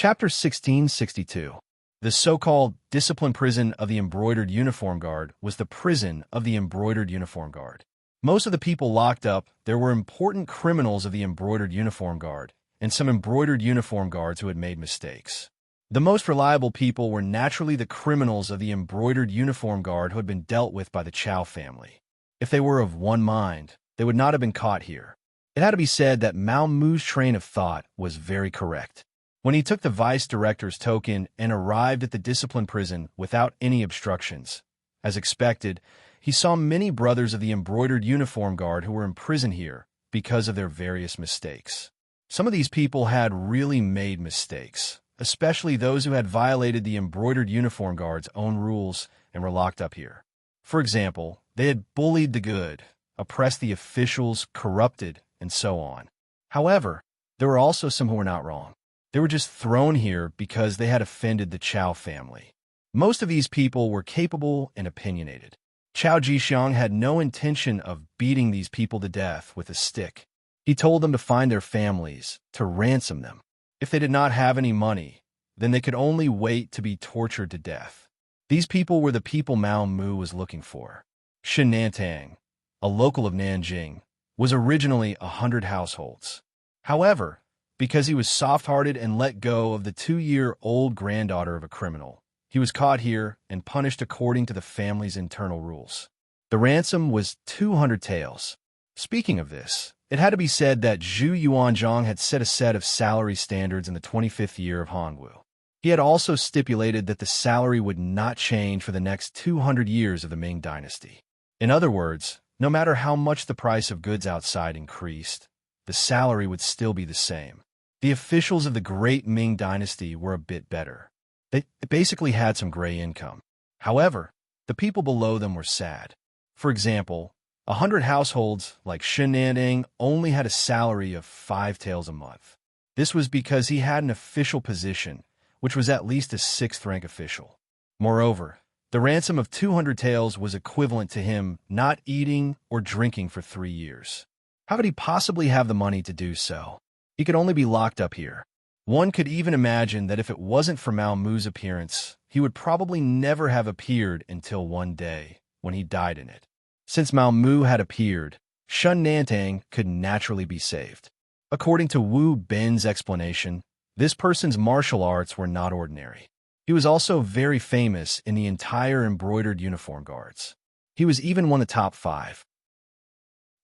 Chapter 1662. The so-called discipline prison of the Embroidered Uniform Guard was the prison of the Embroidered Uniform Guard. Most of the people locked up there were important criminals of the Embroidered Uniform Guard and some Embroidered Uniform Guards who had made mistakes. The most reliable people were naturally the criminals of the Embroidered Uniform Guard who had been dealt with by the Chow family. If they were of one mind, they would not have been caught here. It had to be said that Mao Mu's train of thought was very correct. When he took the vice director's token and arrived at the discipline prison without any obstructions, as expected, he saw many brothers of the Embroidered Uniform Guard who were in prison here because of their various mistakes. Some of these people had really made mistakes, especially those who had violated the Embroidered Uniform Guard's own rules and were locked up here. For example, they had bullied the good, oppressed the officials, corrupted, and so on. However, there were also some who were not wrong. They were just thrown here because they had offended the Chow family. Most of these people were capable and opinionated. Chao Jixiang had no intention of beating these people to death with a stick. He told them to find their families, to ransom them. If they did not have any money, then they could only wait to be tortured to death. These people were the people Mao Mu was looking for. Shen Nantang, a local of Nanjing, was originally 100 households. However, because he was soft-hearted and let go of the 2-year-old granddaughter of a criminal, he was caught here and punished according to the family's internal rules. The ransom was 200 taels. Speaking of this, it had to be said that Zhu Yuanzhang had set a set of salary standards in the 25th year of Hongwu. He had also stipulated that the salary would not change for the next 200 years of the Ming dynasty. In other words, no matter how much the price of goods outside increased, the salary would still be the same. The officials of the Great Ming Dynasty were a bit better. They basically had some gray income. However, the people below them were sad. For example, 100 households like Shen Nantang only had a salary of 5 taels a month. This was because he had an official position, which was at least a 6th-rank official. Moreover, the ransom of 200 taels was equivalent to him not eating or drinking for 3 years. How could he possibly have the money to do so? He could only be locked up here. One could even imagine that if it wasn't for Mao Mu's appearance, he would probably never have appeared until one day, when he died in it. Since Mao Mu had appeared, Shen Nantang could naturally be saved. According to Wu Ben's explanation, this person's martial arts were not ordinary. He was also very famous in the entire Embroidered Uniform Guards. He was even one of the top 5.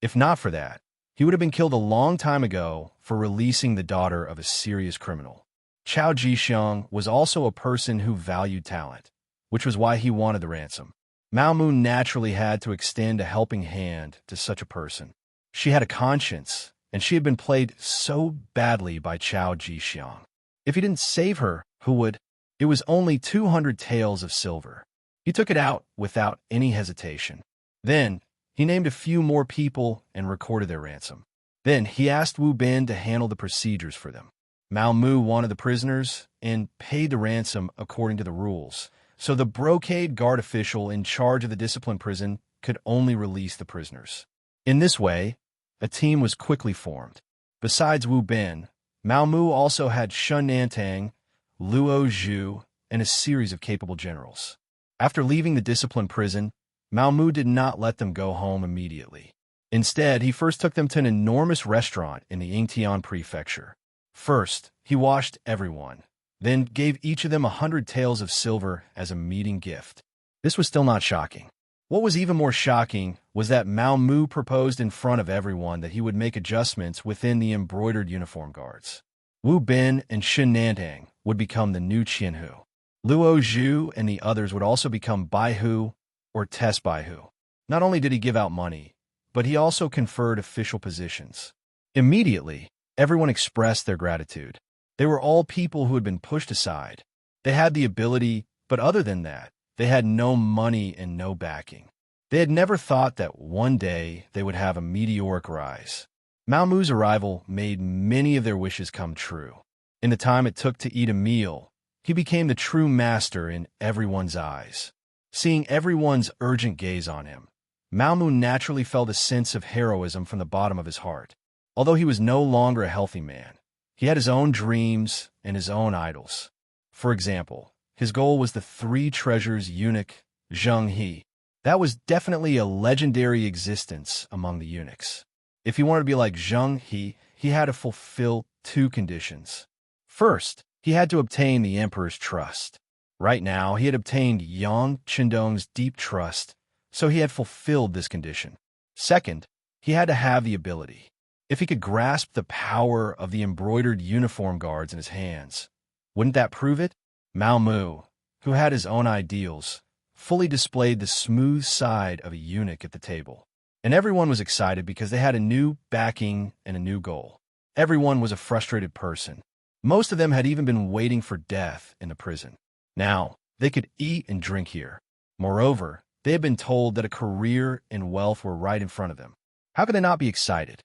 If not for that, he would have been killed a long time ago for releasing the daughter of a serious criminal. Chao Jixiang was also a person who valued talent, which was why he wanted the ransom. Mao Mu naturally had to extend a helping hand to such a person. She had a conscience, and she had been played so badly by Chao Jixiang. If he didn't save her, who would? It was only 200 taels of silver. He took it out without any hesitation. Then, he named a few more people and recorded their ransom. Then he asked Wu Ben to handle the procedures for them. Mao Mu wanted the prisoners and paid the ransom according to the rules, so the brocade guard official in charge of the discipline prison could only release the prisoners. In this way, a team was quickly formed. Besides Wu Ben, Mao Mu also had Shen Nantang, Luo Zhu, and a series of capable generals. After leaving the discipline prison, Mao Mu did not let them go home immediately. Instead, he first took them to an enormous restaurant in the Yingtian prefecture. First, he washed everyone, then gave each of them 100 taels of silver as a meeting gift. This was still not shocking. What was even more shocking was that Mao Mu proposed in front of everyone that he would make adjustments within the Embroidered Uniform Guards. Wu Ben and Shen Nantang would become the new Qianhu. Luo Zhu and the others would also become Baihu or Test Baihu. Not only did he give out money, but he also conferred official positions. Immediately, everyone expressed their gratitude. They were all people who had been pushed aside. They had the ability, but other than that, they had no money and no backing. They had never thought that one day they would have a meteoric rise. Mao Mu's arrival made many of their wishes come true. In the time it took to eat a meal, he became the true master in everyone's eyes. Seeing everyone's urgent gaze on him, Mao Mu naturally felt a sense of heroism from the bottom of his heart. Although he was no longer a healthy man, He had his own dreams and his own idols. For example, his goal was the three treasures eunuch Zheng He. That was definitely a legendary existence among the eunuchs. If he wanted to be like Zheng he had to fulfill two conditions. First, he had to obtain the emperor's trust. Right now, he had obtained Yang Qindong's deep trust, so he had fulfilled this condition. Second, he had to have the ability. If he could grasp the power of the embroidered uniform guards in his hands, wouldn't that prove it? Mao Mu, who had his own ideals, fully displayed the smooth side of a eunuch at the table. And everyone was excited because they had a new backing and a new goal. Everyone was a frustrated person. Most of them had even been waiting for death in the prison. Now, they could eat and drink here. Moreover, they had been told that a career and wealth were right in front of them. How could they not be excited?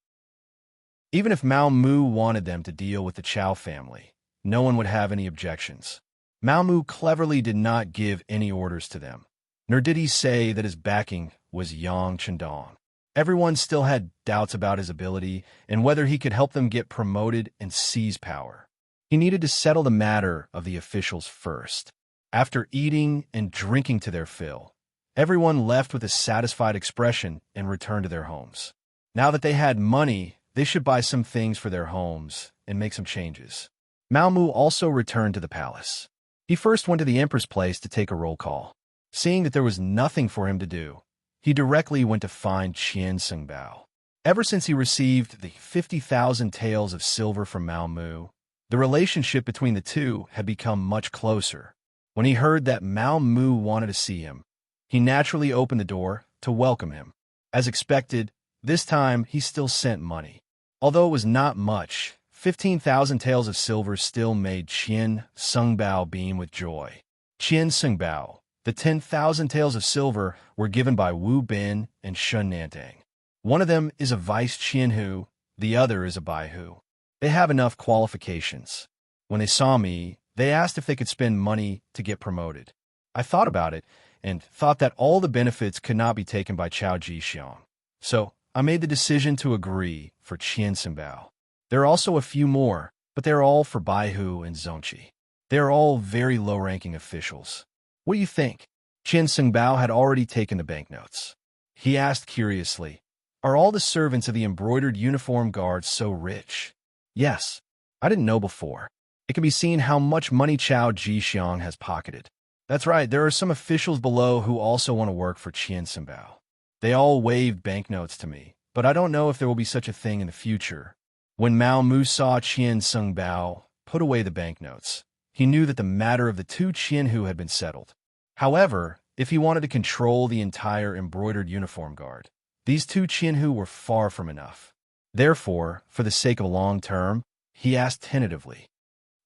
Even if Mao Mu wanted them to deal with the Chow family, no one would have any objections. Mao Mu cleverly did not give any orders to them, nor did he say that his backing was Yang Qindong. Everyone still had doubts about his ability and whether he could help them get promoted and seize power. He needed to settle the matter of the officials first. After eating and drinking to their fill, everyone left with a satisfied expression and returned to their homes. Now that they had money, they should buy some things for their homes and make some changes. Mao Mu also returned to the palace. He first went to the emperor's place to take a roll call. Seeing that there was nothing for him to do, he directly went to find Qian Sengbao. Ever since he received the 50,000 taels of silver from Mao Mu, the relationship between the two had become much closer. When he heard that Mao Mu wanted to see him, he naturally opened the door to welcome him. As expected, this time he still sent money. Although it was not much, 15,000 taels of silver still made Qian Sengbao beam with joy. Qian Sengbao, the 10,000 taels of silver were given by Wu Bin and Shun Nantang. One of them is a vice Qianhu, the other is a Baihu. They have enough qualifications. When they saw me, they asked if they could spend money to get promoted. I thought about it and thought that all the benefits could not be taken by Chao Jixiang. So I made the decision to agree for Qian Sengbao. There are also a few more, but they're all for Baihu and Zongqi. They are all very low-ranking officials. What do you think? Qian Sengbao had already taken the banknotes. He asked curiously, "Are all the servants of the embroidered uniform guards so rich?" "Yes. I didn't know before. It can be seen how much money Chao Jixiang has pocketed." "That's right, there are some officials below who also want to work for Qian Sengbao. They all waved banknotes to me, but I don't know if there will be such a thing in the future." When Mao Mu saw Qian Sengbao put away the banknotes, he knew that the matter of the two Qianhu had been settled. However, if he wanted to control the entire embroidered uniform guard, these two Qianhu were far from enough. Therefore, for the sake of a long term, he asked tentatively,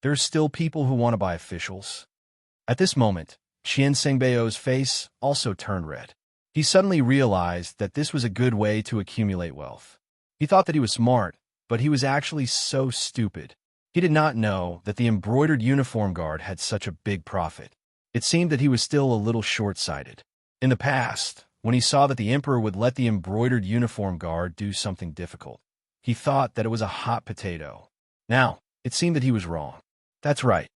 "There are still people who want to buy officials?" At this moment, Qian Sengbao's face also turned red. He suddenly realized that this was a good way to accumulate wealth. He thought that he was smart, but he was actually so stupid. He did not know that the embroidered uniform guard had such a big profit. It seemed that he was still a little short-sighted. In the past, when he saw that the emperor would let the embroidered uniform guard do something difficult, he thought that it was a hot potato. Now, it seemed that he was wrong. That's right.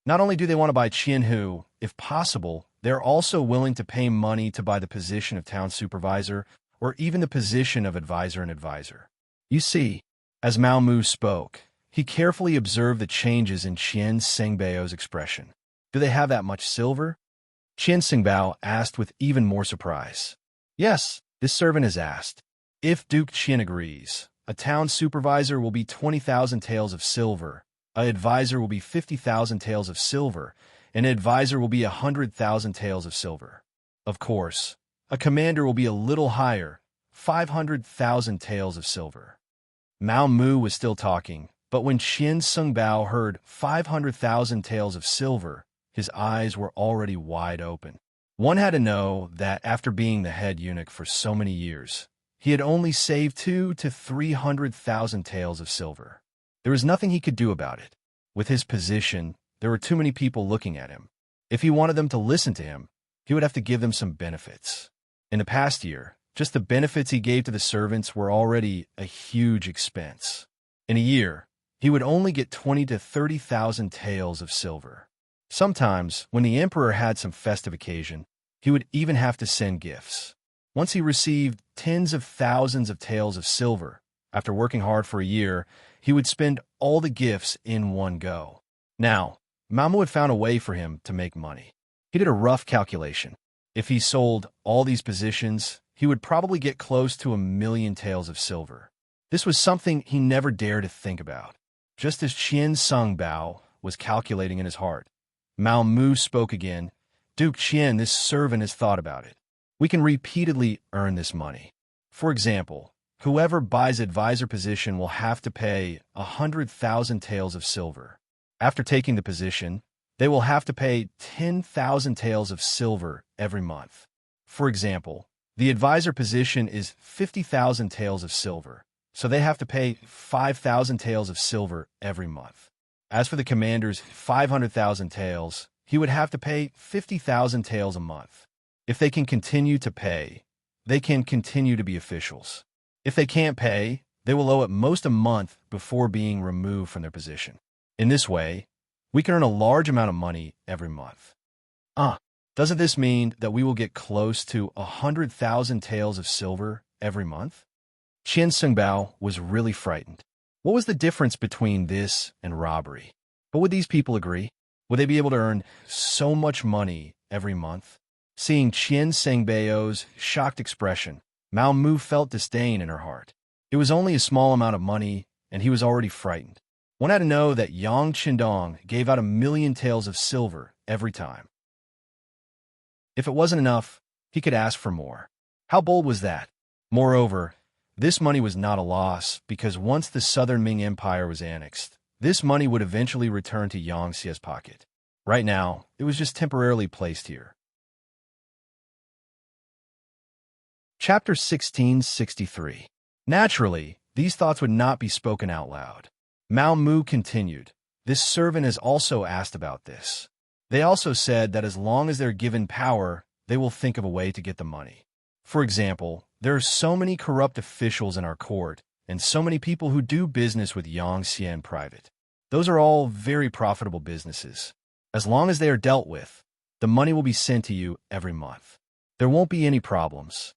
Not only do they want to buy Qianhu, if possible, they're also willing to pay money to buy the position of town supervisor or even the position of advisor and advisor. You see, as Mao Mu spoke, he carefully observed the changes in Qian Sengbao's expression. "Do they have that much silver?" Qian Sengbao asked with even more surprise. "Yes, this servant has asked. If Duke Qian agrees, a town supervisor will be 20,000 taels of silver, an advisor will be 50,000 taels of silver, and an advisor will be 100,000 taels of silver. Of course, a commander will be a little higher, 500,000 taels of silver." Mao Mu was still talking, but when Qian Sengbao heard 500,000 taels of silver, his eyes were already wide open. One had to know that after being the head eunuch for so many years, he had only saved 200,000 to 300,000 taels of silver. There was nothing he could do about it. With his position, there were too many people looking at him. If he wanted them to listen to him, he would have to give them some benefits. In the past year, just the benefits he gave to the servants were already a huge expense. In a year, he would only get 20 to 30,000 taels of silver. Sometimes, when the emperor had some festive occasion, he would even have to send gifts. Once he received tens of thousands of taels of silver, after working hard for a year, he would spend all the gifts in one go. Now, Mao Mu had found a way for him to make money. He did a rough calculation. If he sold all these positions, he would probably get close to 1,000,000 taels of silver. This was something he never dared to think about. Just as Qian Sung Bao was calculating in his heart, Mao Mu spoke again. Duke Qian, this servant has thought about it. We can repeatedly earn this money. For example, whoever buys advisor position will have to pay 100,000 taels of silver. After taking the position, they will have to pay 10,000 taels of silver every month. For example, the advisor position is 50,000 taels of silver, so they have to pay 5,000 taels of silver every month. As for the commander's 500,000 taels, he would have to pay 50,000 taels a month. If they can continue to pay, they can continue to be officials. If they can't pay, they will owe at most a month before being removed from their position. In this way, we can earn a large amount of money every month. Doesn't this mean that we will get close to 100,000 taels of silver every month? Qian Sungbao was really frightened. What was the difference between this and robbery? But would these people agree? Would they be able to earn so much money every month? Seeing Qian Sengbao's shocked expression, Mao Mu felt disdain in her heart. It was only a small amount of money, and he was already frightened. One had to know that Yang Qindong gave out 1,000,000 taels of silver every time. If it wasn't enough, he could ask for more. How bold was that? Moreover, this money was not a loss, because once the Southern Ming Empire was annexed, this money would eventually return to Yang Xie's pocket. Right now, it was just temporarily placed here. Chapter 1663. Naturally, these thoughts would not be spoken out loud. Mao Mu continued, this servant has also asked about this. They also said that as long as they're given power, they will think of a way to get the money. For example, there are so many corrupt officials in our court, and so many people who do business with Yang Xie in private. Those are all very profitable businesses. As long as they are dealt with, the money will be sent to you every month. There won't be any problems.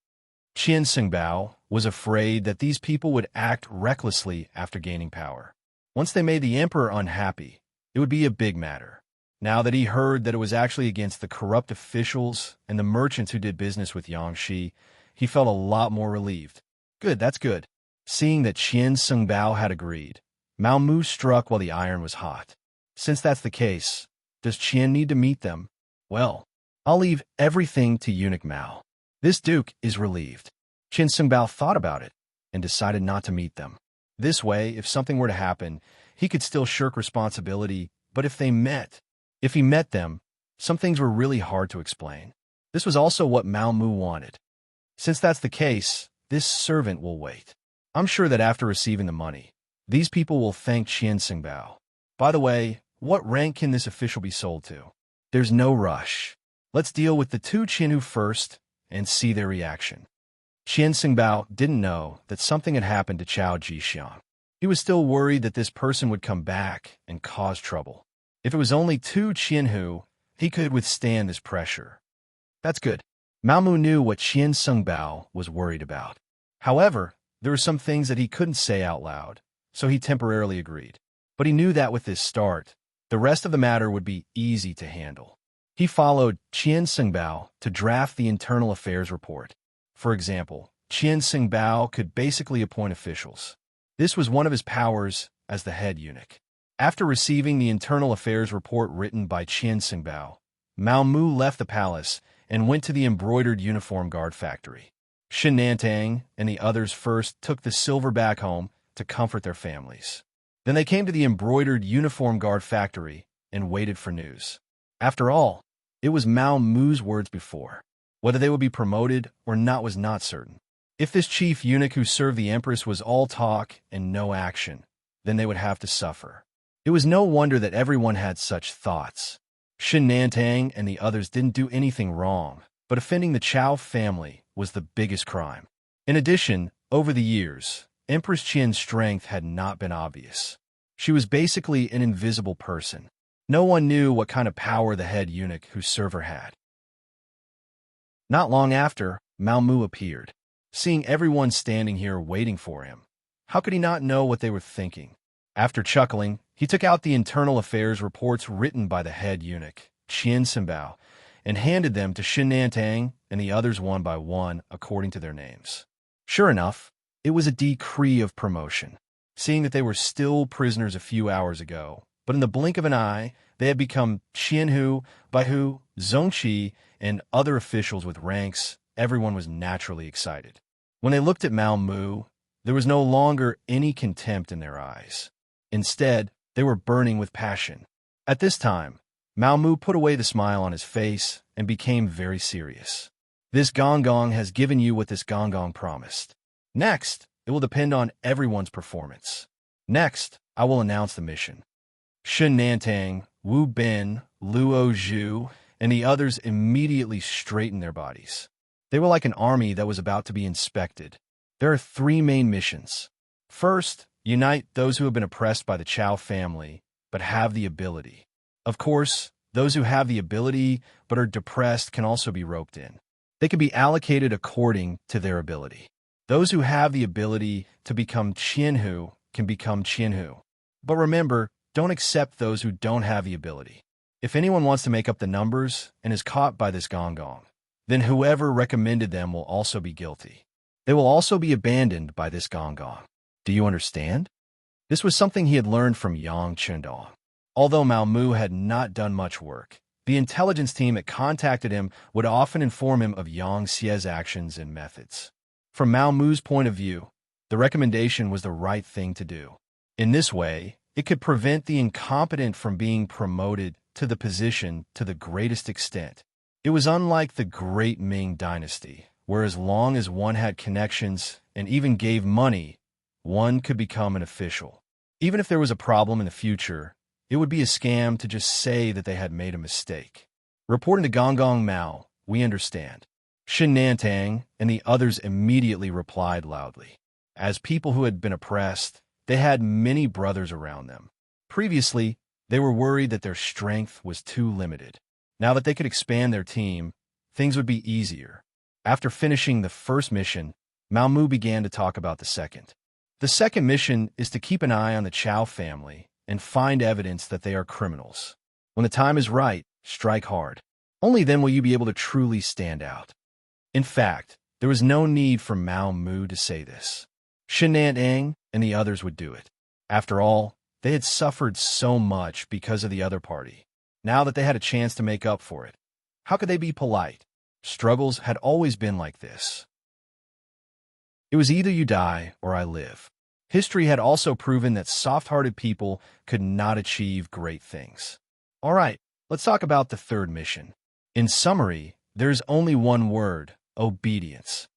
Qian Sungbao was afraid that these people would act recklessly after gaining power. Once they made the emperor unhappy, it would be a big matter. Now that he heard that it was actually against the corrupt officials and the merchants who did business with Yang Xie, he felt a lot more relieved. Good, that's good. Seeing that Qian Sungbao had agreed, Mao Mu struck while the iron was hot. Since that's the case, does Qian need to meet them? Well, I'll leave everything to eunuch Mao. This duke is relieved. Qian Sungbao thought about it and decided not to meet them. This way, if something were to happen, he could still shirk responsibility, but if he met them, some things were really hard to explain. This was also what Mao Mu wanted. Since that's the case, this servant will wait. I'm sure that after receiving the money, these people will thank Qian Sungbao. By the way, what rank can this official be sold to? There's no rush. Let's deal with the two Qianhu first and see their reaction. Qian Sungbao didn't know that something had happened to Chao Jixiang. He was still worried that this person would come back and cause trouble. If it was only two Qianhu, he could withstand this pressure. That's good. Mao Mu knew what Qian Sungbao was worried about. However, there were some things that he couldn't say out loud, so he temporarily agreed. But he knew that with this start, the rest of the matter would be easy to handle. He followed Qian Sungbao to draft the internal affairs report. For example, Qian Sungbao could basically appoint officials. This was one of his powers as the head eunuch. After receiving the internal affairs report written by Qian Sungbao, Mao Mu left the palace and went to the embroidered uniform guard factory. Shen Nantang and the others first took the silver back home to comfort their families. Then they came to the embroidered uniform guard factory and waited for news. After all, it was Mao Mu's words before. Whether they would be promoted or not was not certain. If this chief eunuch who served the empress was all talk and no action, then they would have to suffer. It was no wonder that everyone had such thoughts. Shen Nantang and the others didn't do anything wrong, but offending the Chao family was the biggest crime. In addition, over the years, Empress Qian's strength had not been obvious. She was basically an invisible person. No one knew what kind of power the head eunuch whose server had. Not long after, Mao Mu appeared. Seeing everyone standing here waiting for him, how could he not know what they were thinking? After chuckling, he took out the internal affairs reports written by the head eunuch, Qian Simbao, and handed them to Xin Nantang and the others one by one according to their names. Sure enough, it was a decree of promotion, seeing that they were still prisoners a few hours ago, but in the blink of an eye, they had become Qianhu, Baihu, Zongqi, and other officials with ranks. Everyone was naturally excited. When they looked at Mao Mu, there was no longer any contempt in their eyes. Instead, they were burning with passion. At this time, Mao Mu put away the smile on his face and became very serious. This Gong has given you what this Gong promised. Next, it will depend on everyone's performance. Next, I will announce the mission. Shen Nantang, Wu Bin, Luo Zhu, and the others immediately straightened their bodies. They were like an army that was about to be inspected. There are 3 main missions. First, unite those who have been oppressed by the Chao family, but have the ability. Of course, those who have the ability but are depressed can also be roped in. They can be allocated according to their ability. Those who have the ability to become Qianhu can become Qianhu. But remember, don't accept those who don't have the ability. If anyone wants to make up the numbers and is caught by this Gong, then whoever recommended them will also be guilty. They will also be abandoned by this Gong. Do you understand? This was something he had learned from Yang Chendong. Although Mao Mu had not done much work, the intelligence team that contacted him would often inform him of Yang Xie's actions and methods. From Mao Mu's point of view, the recommendation was the right thing to do. In this way, it could prevent the incompetent from being promoted to the position to the greatest extent. It was unlike the Great Ming Dynasty, where as long as one had connections and even gave money, one could become an official. Even if there was a problem in the future, it would be a scam to just say that they had made a mistake. Reporting to Gong Mao, we understand. Xin Nantang and the others immediately replied loudly. As people who had been oppressed, they had many brothers around them. Previously, they were worried that their strength was too limited. Now that they could expand their team, things would be easier. After finishing the first mission, Mao Mu began to talk about the second. The second mission is to keep an eye on the Chao family and find evidence that they are criminals. When the time is right, strike hard. Only then will you be able to truly stand out. In fact, there was no need for Mao Mu to say this. Xin Nantang and the others would do it. After all, they had suffered so much because of the other party. Now that they had a chance to make up for it, how could they be polite? Struggles had always been like this. It was either you die or I live. History had also proven that soft-hearted people could not achieve great things. All right, let's talk about the third mission. In summary, there's only one word: obedience.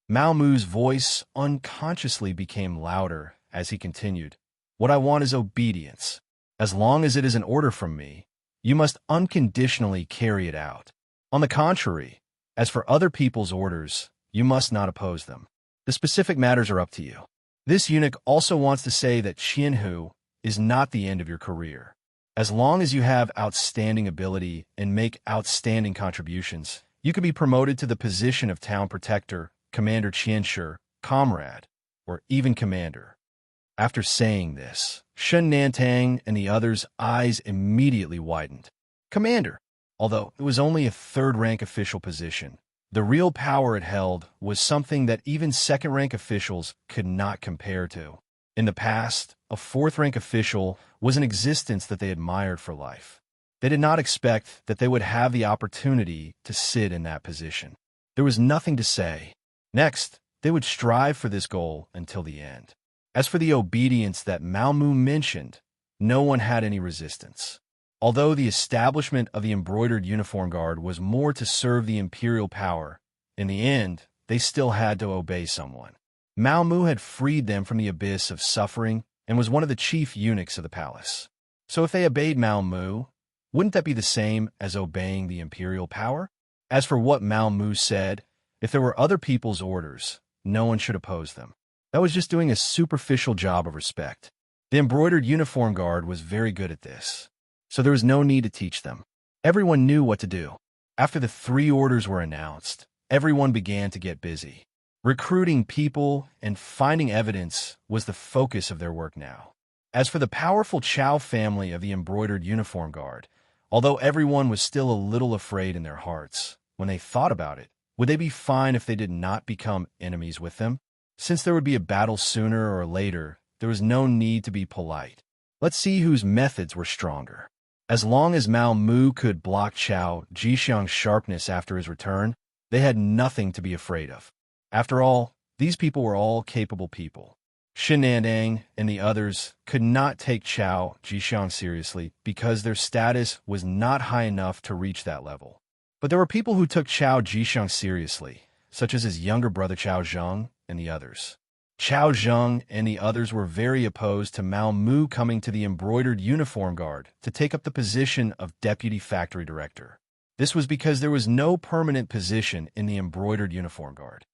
Mao Mu's voice unconsciously became louder as he continued. What I want is obedience. As long as it is an order from me, you must unconditionally carry it out. On the contrary, as for other people's orders, you must not oppose them. The specific matters are up to you. This eunuch also wants to say that Qianhu is not the end of your career. As long as you have outstanding ability and make outstanding contributions, you can be promoted to the position of town protector, commander Qianshi, comrade, or even commander. After saying this, Shen Nantang and the others' eyes immediately widened. Commander, although it was only a third-rank official position, the real power it held was something that even second-rank officials could not compare to. In the past, a fourth-rank official was an existence that they admired for life. They did not expect that they would have the opportunity to sit in that position. There was nothing to say. Next, they would strive for this goal until the end. As for the obedience that Mao Mu mentioned, no one had any resistance. Although the establishment of the embroidered uniform guard was more to serve the imperial power, in the end, they still had to obey someone. Mao Mu had freed them from the abyss of suffering and was one of the chief eunuchs of the palace. So if they obeyed Mao Mu, wouldn't that be the same as obeying the imperial power? As for what Mao Mu said, if there were other people's orders, no one should oppose them. That was just doing a superficial job of respect. The embroidered uniform guard was very good at this, so there was no need to teach them. Everyone knew what to do. After the 3 orders were announced, everyone began to get busy. Recruiting people and finding evidence was the focus of their work now. As for the powerful Chow family of the embroidered uniform guard, although everyone was still a little afraid in their hearts, when they thought about it, would they be fine if they did not become enemies with them? Since there would be a battle sooner or later, there was no need to be polite. Let's see whose methods were stronger. As long as Mao Mu could block Chao Jixiang's sharpness after his return, they had nothing to be afraid of. After all, these people were all capable people. Shenandang and the others could not take Chao Jixiang seriously because their status was not high enough to reach that level. But there were people who took Chao Jixiang seriously, such as his younger brother Chao Zheng and the others. Chao Zheng and the others were very opposed to Mao Mu coming to the embroidered uniform guard to take up the position of deputy factory director. This was because there was no permanent position in the embroidered uniform guard.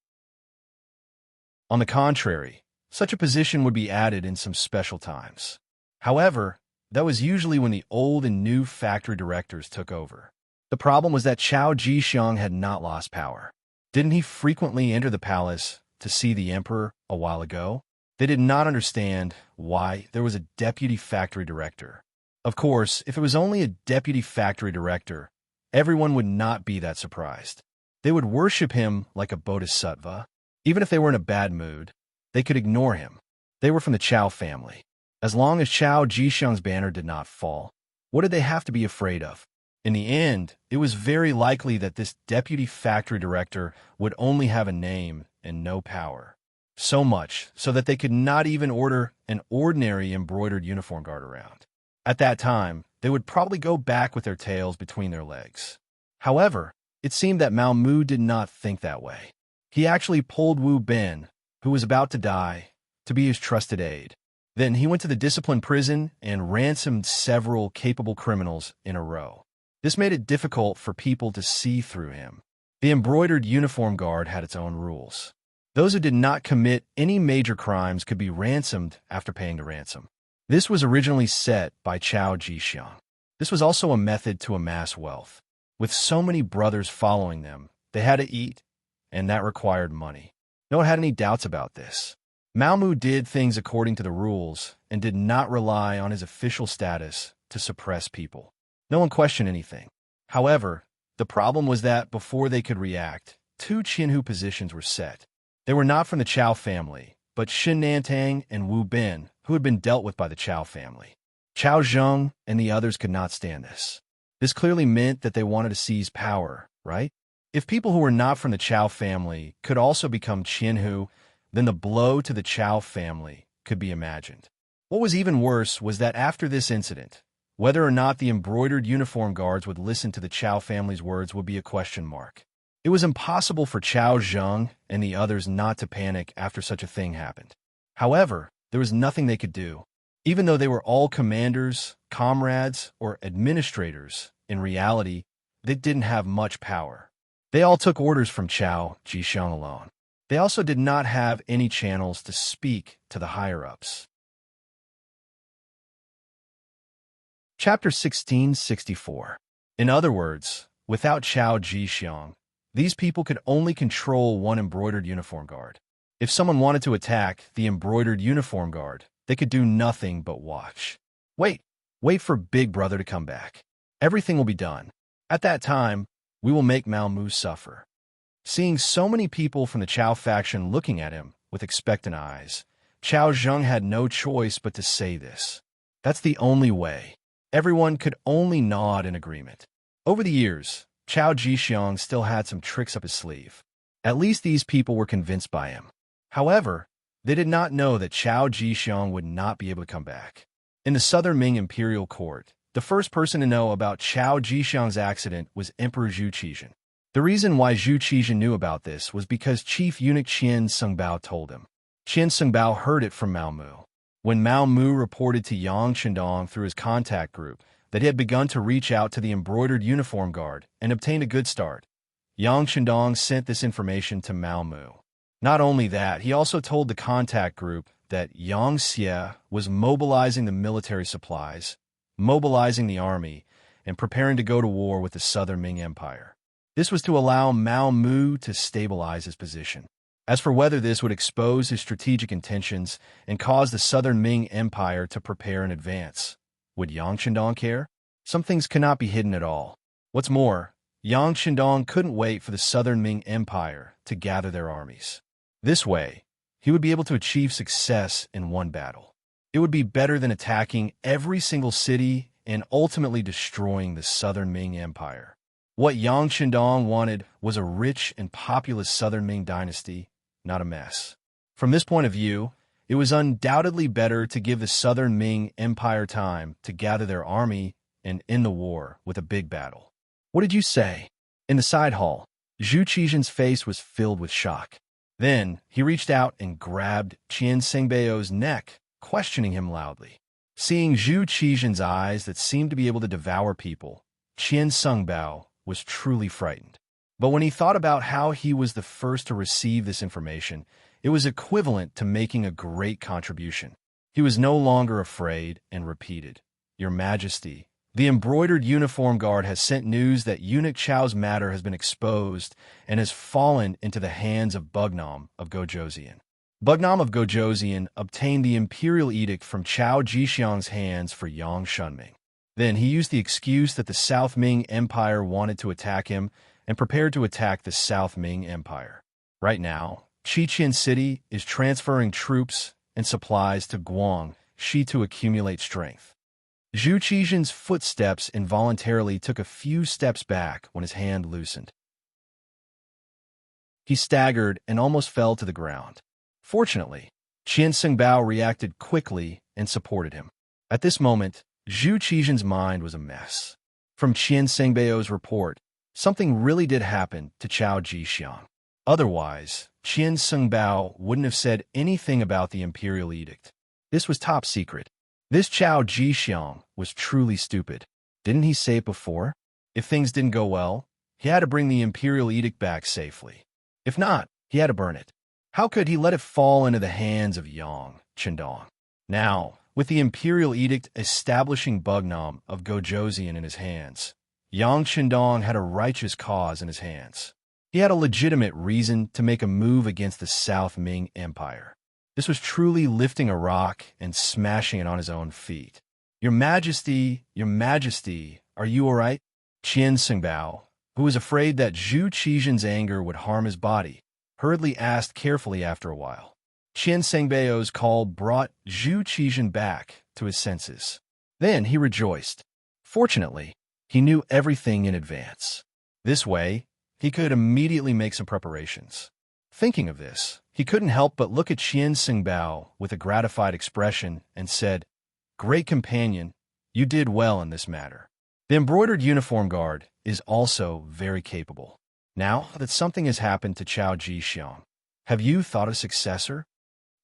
On the contrary, such a position would be added in some special times. However, that was usually when the old and new factory directors took over. The problem was that Chao Jixiang had not lost power. Didn't he frequently enter the palace to see the emperor a while ago? They did not understand why there was a deputy factory director. Of course, if it was only a deputy factory director, everyone would not be that surprised. They would worship him like a bodhisattva. Even if they were in a bad mood, they could ignore him. They were from the Chao family. As long as Chao Jixiang's banner did not fall, what did they have to be afraid of? In the end, it was very likely that this deputy factory director would only have a name and no power. So much so that they could not even order an ordinary embroidered uniform guard around. At that time, they would probably go back with their tails between their legs. However, it seemed that Mao Mu did not think that way. He actually pulled Wu Ben, who was about to die, to be his trusted aide. Then he went to the discipline prison and ransomed several capable criminals in a row. This made it difficult for people to see through him. The embroidered uniform guard had its own rules. Those who did not commit any major crimes could be ransomed after paying the ransom. This was originally set by Chao Jixiang. This was also a method to amass wealth. With so many brothers following them, they had to eat, and that required money. No one had any doubts about this. Mao Mu did things according to the rules and did not rely on his official status to suppress people. No one questioned anything. However, the problem was that before they could react, 2 Qinhu positions were set. They were not from the Chao family, but Shenantang and Wu Ben, who had been dealt with by the Chao family. Chao Zheng and the others could not stand this. This clearly meant that they wanted to seize power, right? If people who were not from the Chao family could also become Qinhu, then the blow to the Chao family could be imagined. What was even worse was that after this incident, whether or not the embroidered uniform guards would listen to the Chao family's words would be a question mark. It was impossible for Chao Zheng and the others not to panic after such a thing happened. However, there was nothing they could do. Even though they were all commanders, comrades, or administrators, in reality, they didn't have much power. They all took orders from Chao Jixiang alone. They also did not have any channels to speak to the higher-ups. Chapter 1664. In other words, without Chao Jixiang, these people could only control one embroidered uniform guard. If someone wanted to attack the embroidered uniform guard, they could do nothing but watch. Wait for Big Brother to come back. Everything will be done. At that time, we will make Mao Mu suffer. Seeing so many people from the Chao faction looking at him with expectant eyes, Chao Zheng had no choice but to say this. That's the only way. Everyone could only nod in agreement. Over the years, Chao Jixiang still had some tricks up his sleeve. At least these people were convinced by him. However, they did not know that Chao Jixiang would not be able to come back. In the Southern Ming Imperial Court, the first person to know about Chao Jixiang's accident was Emperor Zhu Qizhen. The reason why Zhu Qizhen knew about this was because Chief Eunuch Qian Sungbao told him. Qian Sungbao heard it from Mao Mu. When Mao Mu reported to Yang Chendong through his contact group that he had begun to reach out to the embroidered uniform guard and obtained a good start, Yang Chendong sent this information to Mao Mu. Not only that, he also told the contact group that Yang Xie was mobilizing the military supplies, mobilizing the army, and preparing to go to war with the Southern Ming Empire. This was to allow Mao Mu to stabilize his position. As for whether this would expose his strategic intentions and cause the Southern Ming Empire to prepare in advance, would Yang Shandong care? Some things cannot be hidden at all. What's more, Yang Shandong couldn't wait for the Southern Ming Empire to gather their armies. This way, he would be able to achieve success in one battle. It would be better than attacking every single city and ultimately destroying the Southern Ming Empire. What Yang Shandong wanted was a rich and populous Southern Ming dynasty, not a mess. From this point of view, it was undoubtedly better to give the Southern Ming Empire time to gather their army and end the war with a big battle. What did you say? In the side hall, Zhu Qizhen's face was filled with shock. Then he reached out and grabbed Qian Sengbao's neck, questioning him loudly. Seeing Zhu Qizhen's eyes that seemed to be able to devour people, Qian Sengbao was truly frightened. But when he thought about how he was the first to receive this information, it was equivalent to making a great contribution. He was no longer afraid and repeated, "Your Majesty, the embroidered uniform guard has sent news that eunuch Chao's matter has been exposed and has fallen into the hands of Bugnam of Gojoseon. Bugnam of Gojoseon obtained the imperial edict from Chao Jixiang's hands for Yang Shunming. Then he used the excuse that the South Ming Empire wanted to attack him and prepared to attack the South Ming Empire. Right now, Qiqian City is transferring troops and supplies to Guangxi to accumulate strength." Zhu Qizhen's footsteps involuntarily took a few steps back when his hand loosened. He staggered and almost fell to the ground. Fortunately, Qian Sengbao reacted quickly and supported him. At this moment, Zhu Qizhen's mind was a mess. From Qian Sengbao's report, something really did happen to Chao Jixiang. Otherwise, Qian Sengbao wouldn't have said anything about the imperial edict. This was top secret. This Chao Jixiang was truly stupid. Didn't he say it before? If things didn't go well, he had to bring the imperial edict back safely. If not, he had to burn it. How could he let it fall into the hands of Yang Shandong? Now, with the imperial edict establishing Bugnam of Gojoseon in his hands, Yang Shandong had a righteous cause in his hands. He had a legitimate reason to make a move against the South Ming Empire. This was truly lifting a rock and smashing it on his own feet. Your Majesty, are you all right?" Qian Sengbao, who was afraid that Zhu Qizhen's anger would harm his body, hurriedly asked carefully after a while. Qian Sengbao's call brought Zhu Qizhen back to his senses. Then he rejoiced. Fortunately, he knew everything in advance. This way, he could immediately make some preparations. Thinking of this, he couldn't help but look at Qian Sengbao with a gratified expression and said, "Great companion, you did well in this matter. The embroidered uniform guard is also very capable. Now that something has happened to Chao Jixiang, have you thought of successor?"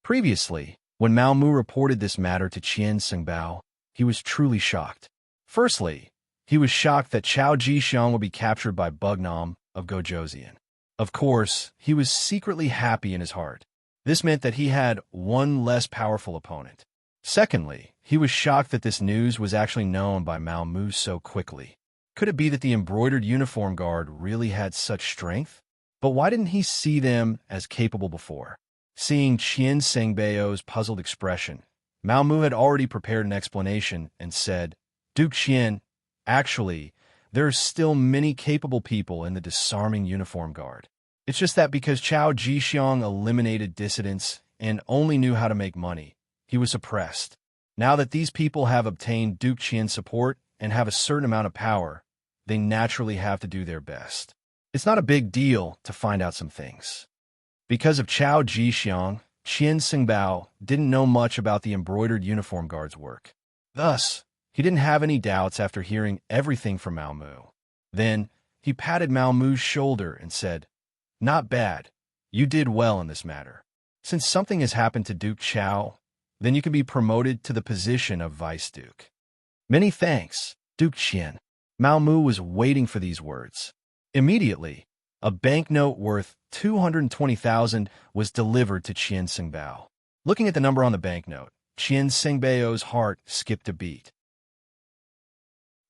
Previously, when Mao Mu reported this matter to Qian Sengbao, he was truly shocked. Firstly, he was shocked that Chao Jixiang would be captured by Bugnam of Gojoseon. Of course, he was secretly happy in his heart. This meant that he had one less powerful opponent. Secondly, he was shocked that this news was actually known by Mao Mu so quickly. Could it be that the embroidered uniform guard really had such strength? But why didn't he see them as capable before? Seeing Qian Sengbao's puzzled expression, Mao Mu had already prepared an explanation and said, "Duke Qian, actually, there are still many capable people in the disarming uniform guard. It's just that because Chao Jixiang eliminated dissidents and only knew how to make money, he was suppressed. Now that these people have obtained Duke Qian's support and have a certain amount of power, they naturally have to do their best. It's not a big deal to find out some things." Because of Chao Jixiang, Qian Sengbao didn't know much about the embroidered uniform guard's work. Thus, he didn't have any doubts after hearing everything from Mao Mu. Then, he patted Mao Mu's shoulder and said, "Not bad. You did well in this matter. Since something has happened to Duke Chao, then you can be promoted to the position of Vice Duke." "Many thanks, Duke Qian." Mao Mu was waiting for these words. Immediately, a banknote worth 220,000 was delivered to Qian Sengbao. Looking at the number on the banknote, Qian Xingbao's heart skipped a beat.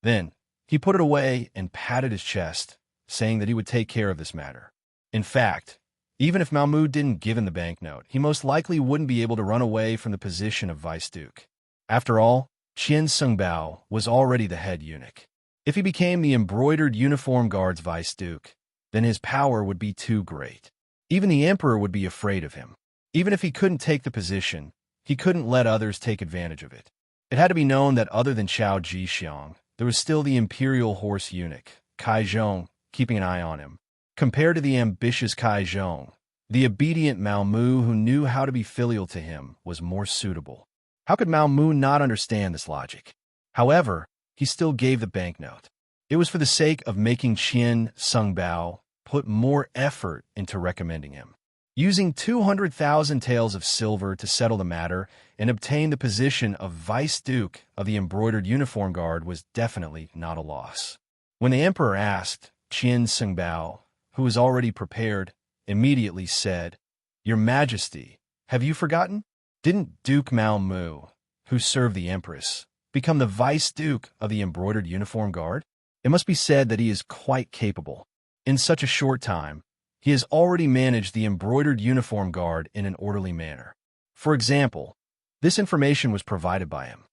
Then, he put it away and patted his chest, saying that he would take care of this matter. In fact, even if Mao Mu didn't give him the banknote, he most likely wouldn't be able to run away from the position of vice duke. After all, Qian Xingbao was already the head eunuch. If he became the embroidered uniform guard's vice duke, then his power would be too great. Even the emperor would be afraid of him. Even if he couldn't take the position, he couldn't let others take advantage of it. It had to be known that other than Chao Jixiang, there was still the imperial horse eunuch, Kai Zhong, keeping an eye on him. Compared to the ambitious Kai Zhong, the obedient Mao Mu who knew how to be filial to him was more suitable. How could Mao Mu not understand this logic? However, he still gave the banknote. It was for the sake of making Qian Xingbao put more effort into recommending him. Using 200,000 taels of silver to settle the matter and obtain the position of Vice Duke of the Embroidered Uniform Guard was definitely not a loss. When the emperor asked, Qian Xingbao, who was already prepared, immediately said, "Your Majesty, have you forgotten? Didn't Duke Mao Mu, who served the Empress, become the Vice Duke of the Embroidered Uniform Guard? It must be said that he is quite capable. In such a short time, he has already managed the Embroidered Uniform Guard in an orderly manner. For example, this information was provided by him.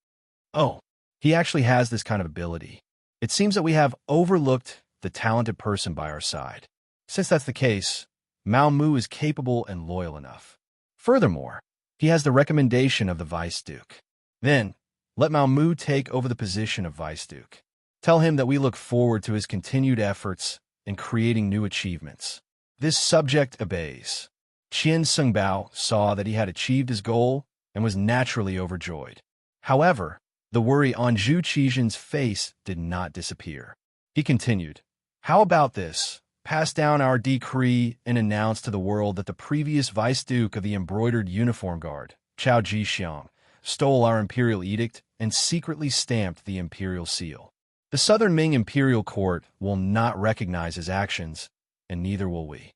Oh, he actually has this kind of ability. It seems that we have overlooked the talented person by our side. Since that's the case, Mao Mu is capable and loyal enough. Furthermore, he has the recommendation of the Vice Duke. Then, let Mao Mu take over the position of Vice Duke. Tell him that we look forward to his continued efforts in creating new achievements." This subject obeys. Qian Xingbao saw that he had achieved his goal and was naturally overjoyed. However, the worry on Zhu Qizhan's face did not disappear. He continued, "How about this? Pass down our decree and announce to the world that the previous Vice Duke of the Embroidered Uniform Guard, Chao Jixiang, stole our imperial edict and secretly stamped the imperial seal. The Southern Ming imperial court will not recognize his actions, and neither will we."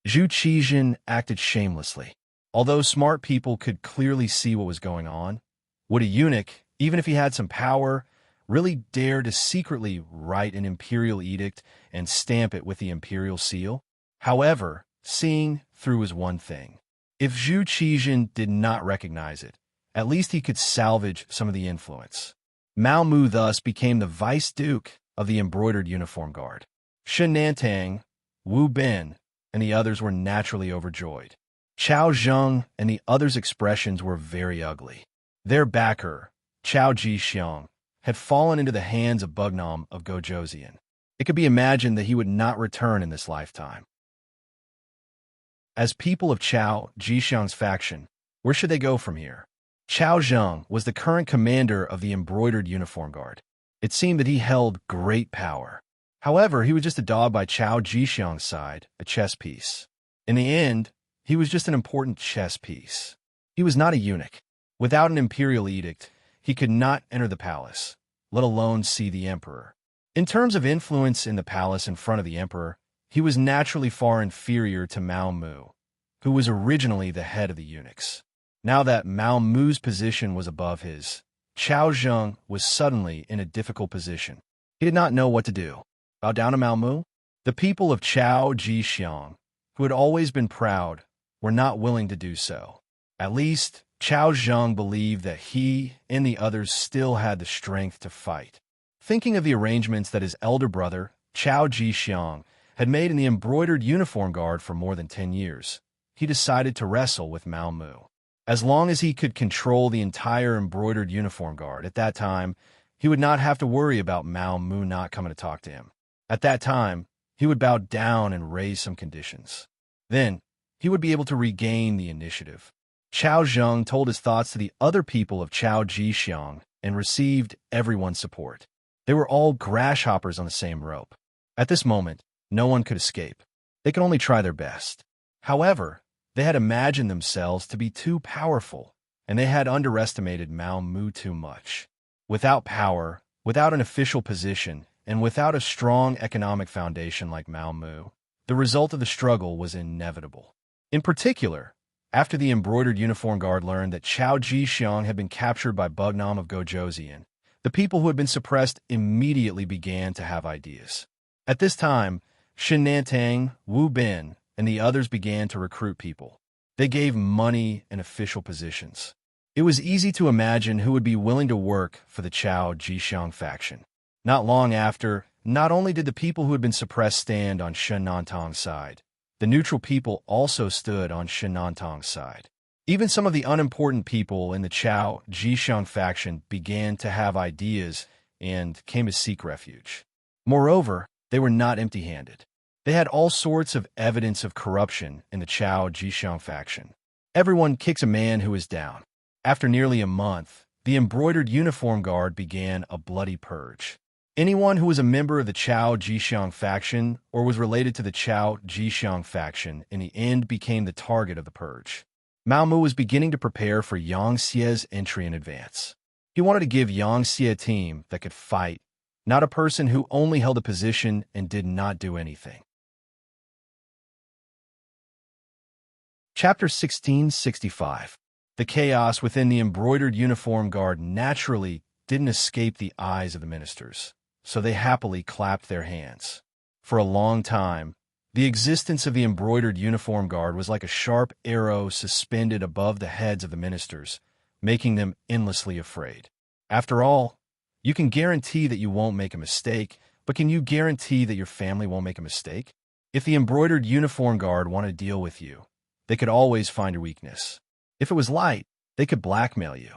Zhu Qizhan acted shamelessly. Although smart people could clearly see what was going on, would a eunuch, even if he had some power, really dare to secretly write an imperial edict and stamp it with the imperial seal? However, seeing through is one thing. If Zhu Qizhan did not recognize it, at least he could salvage some of the influence. Mao Mu thus became the Vice Duke of the Embroidered Uniform Guard. Shen Nantang, Wu Ben, and the others were naturally overjoyed. Chao Zheng and the others' expressions were very ugly. Their backer, Chao Jixiang, had fallen into the hands of Bugnam of Gojoseon. It could be imagined that he would not return in this lifetime. As people of Chao Jixiang's faction, where should they go from here? Chao Zheng was the current commander of the Embroidered Uniform Guard. It seemed that he held great power. However, he was just a dog by Chao Jixiang's side, a chess piece. In the end, he was just an important chess piece. He was not a eunuch. Without an imperial edict, he could not enter the palace, let alone see the emperor. In terms of influence in the palace in front of the emperor, he was naturally far inferior to Mao Mu, who was originally the head of the eunuchs. Now that Mao Mu's position was above his, Chao Zheng was suddenly in a difficult position. He did not know what to do. Bow down to Mao Mu? The people of Chao Jixiang, who had always been proud, were not willing to do so. At least, Chao Zheng believed that he and the others still had the strength to fight. Thinking of the arrangements that his elder brother, Chao Jixiang, had made in the Embroidered Uniform Guard for more than 10 years, he decided to wrestle with Mao Mu. As long as he could control the entire Embroidered Uniform Guard at that time, he would not have to worry about Mao Mu not coming to talk to him. At that time, he would bow down and raise some conditions. Then, he would be able to regain the initiative. Chao Zheng told his thoughts to the other people of Chao Jixiang and received everyone's support. They were all grasshoppers on the same rope. At this moment, no one could escape. They could only try their best. However, they had imagined themselves to be too powerful, and they had underestimated Mao Mu too much. Without power, without an official position, and without a strong economic foundation like Mao Mu, the result of the struggle was inevitable. In particular, After the embroidered uniform guard learned that Chao Jixiang had been captured by Bugnam of Gojoseon, the people who had been suppressed immediately began to have ideas. At this time, Shen Nantang, Wu Bin, and the others began to recruit people. They gave money and official positions. It was easy to imagine who would be willing to work for the Chao Jixiang faction. Not long after, not only did the people who had been suppressed stand on Shen Nantang's side, the neutral people also stood on Shen Nantang's side. Even some of the unimportant people in the Chao Jixiang faction began to have ideas and came to seek refuge. Moreover, they were not empty-handed. They had all sorts of evidence of corruption in the Chao Jixiang faction. Everyone kicks a man who is down. After nearly a month, the embroidered uniform guard began a bloody purge. Anyone who was a member of the Chao Jixiang faction or was related to the Chao Jixiang faction in the end became the target of the purge. Mao Mu was beginning to prepare for Yang Xie's entry in advance. He wanted to give Yang Xie a team that could fight, not a person who only held a position and did not do anything. Chapter 1665. The chaos within the embroidered uniform guard naturally didn't escape the eyes of the ministers, so they happily clapped their hands. For a long time, the existence of the embroidered uniform guard was like a sharp arrow suspended above the heads of the ministers, making them endlessly afraid. After all, you can guarantee that you won't make a mistake, but can you guarantee that your family won't make a mistake? If the embroidered uniform guard wanted to deal with you, they could always find your weakness. If it was light, they could blackmail you.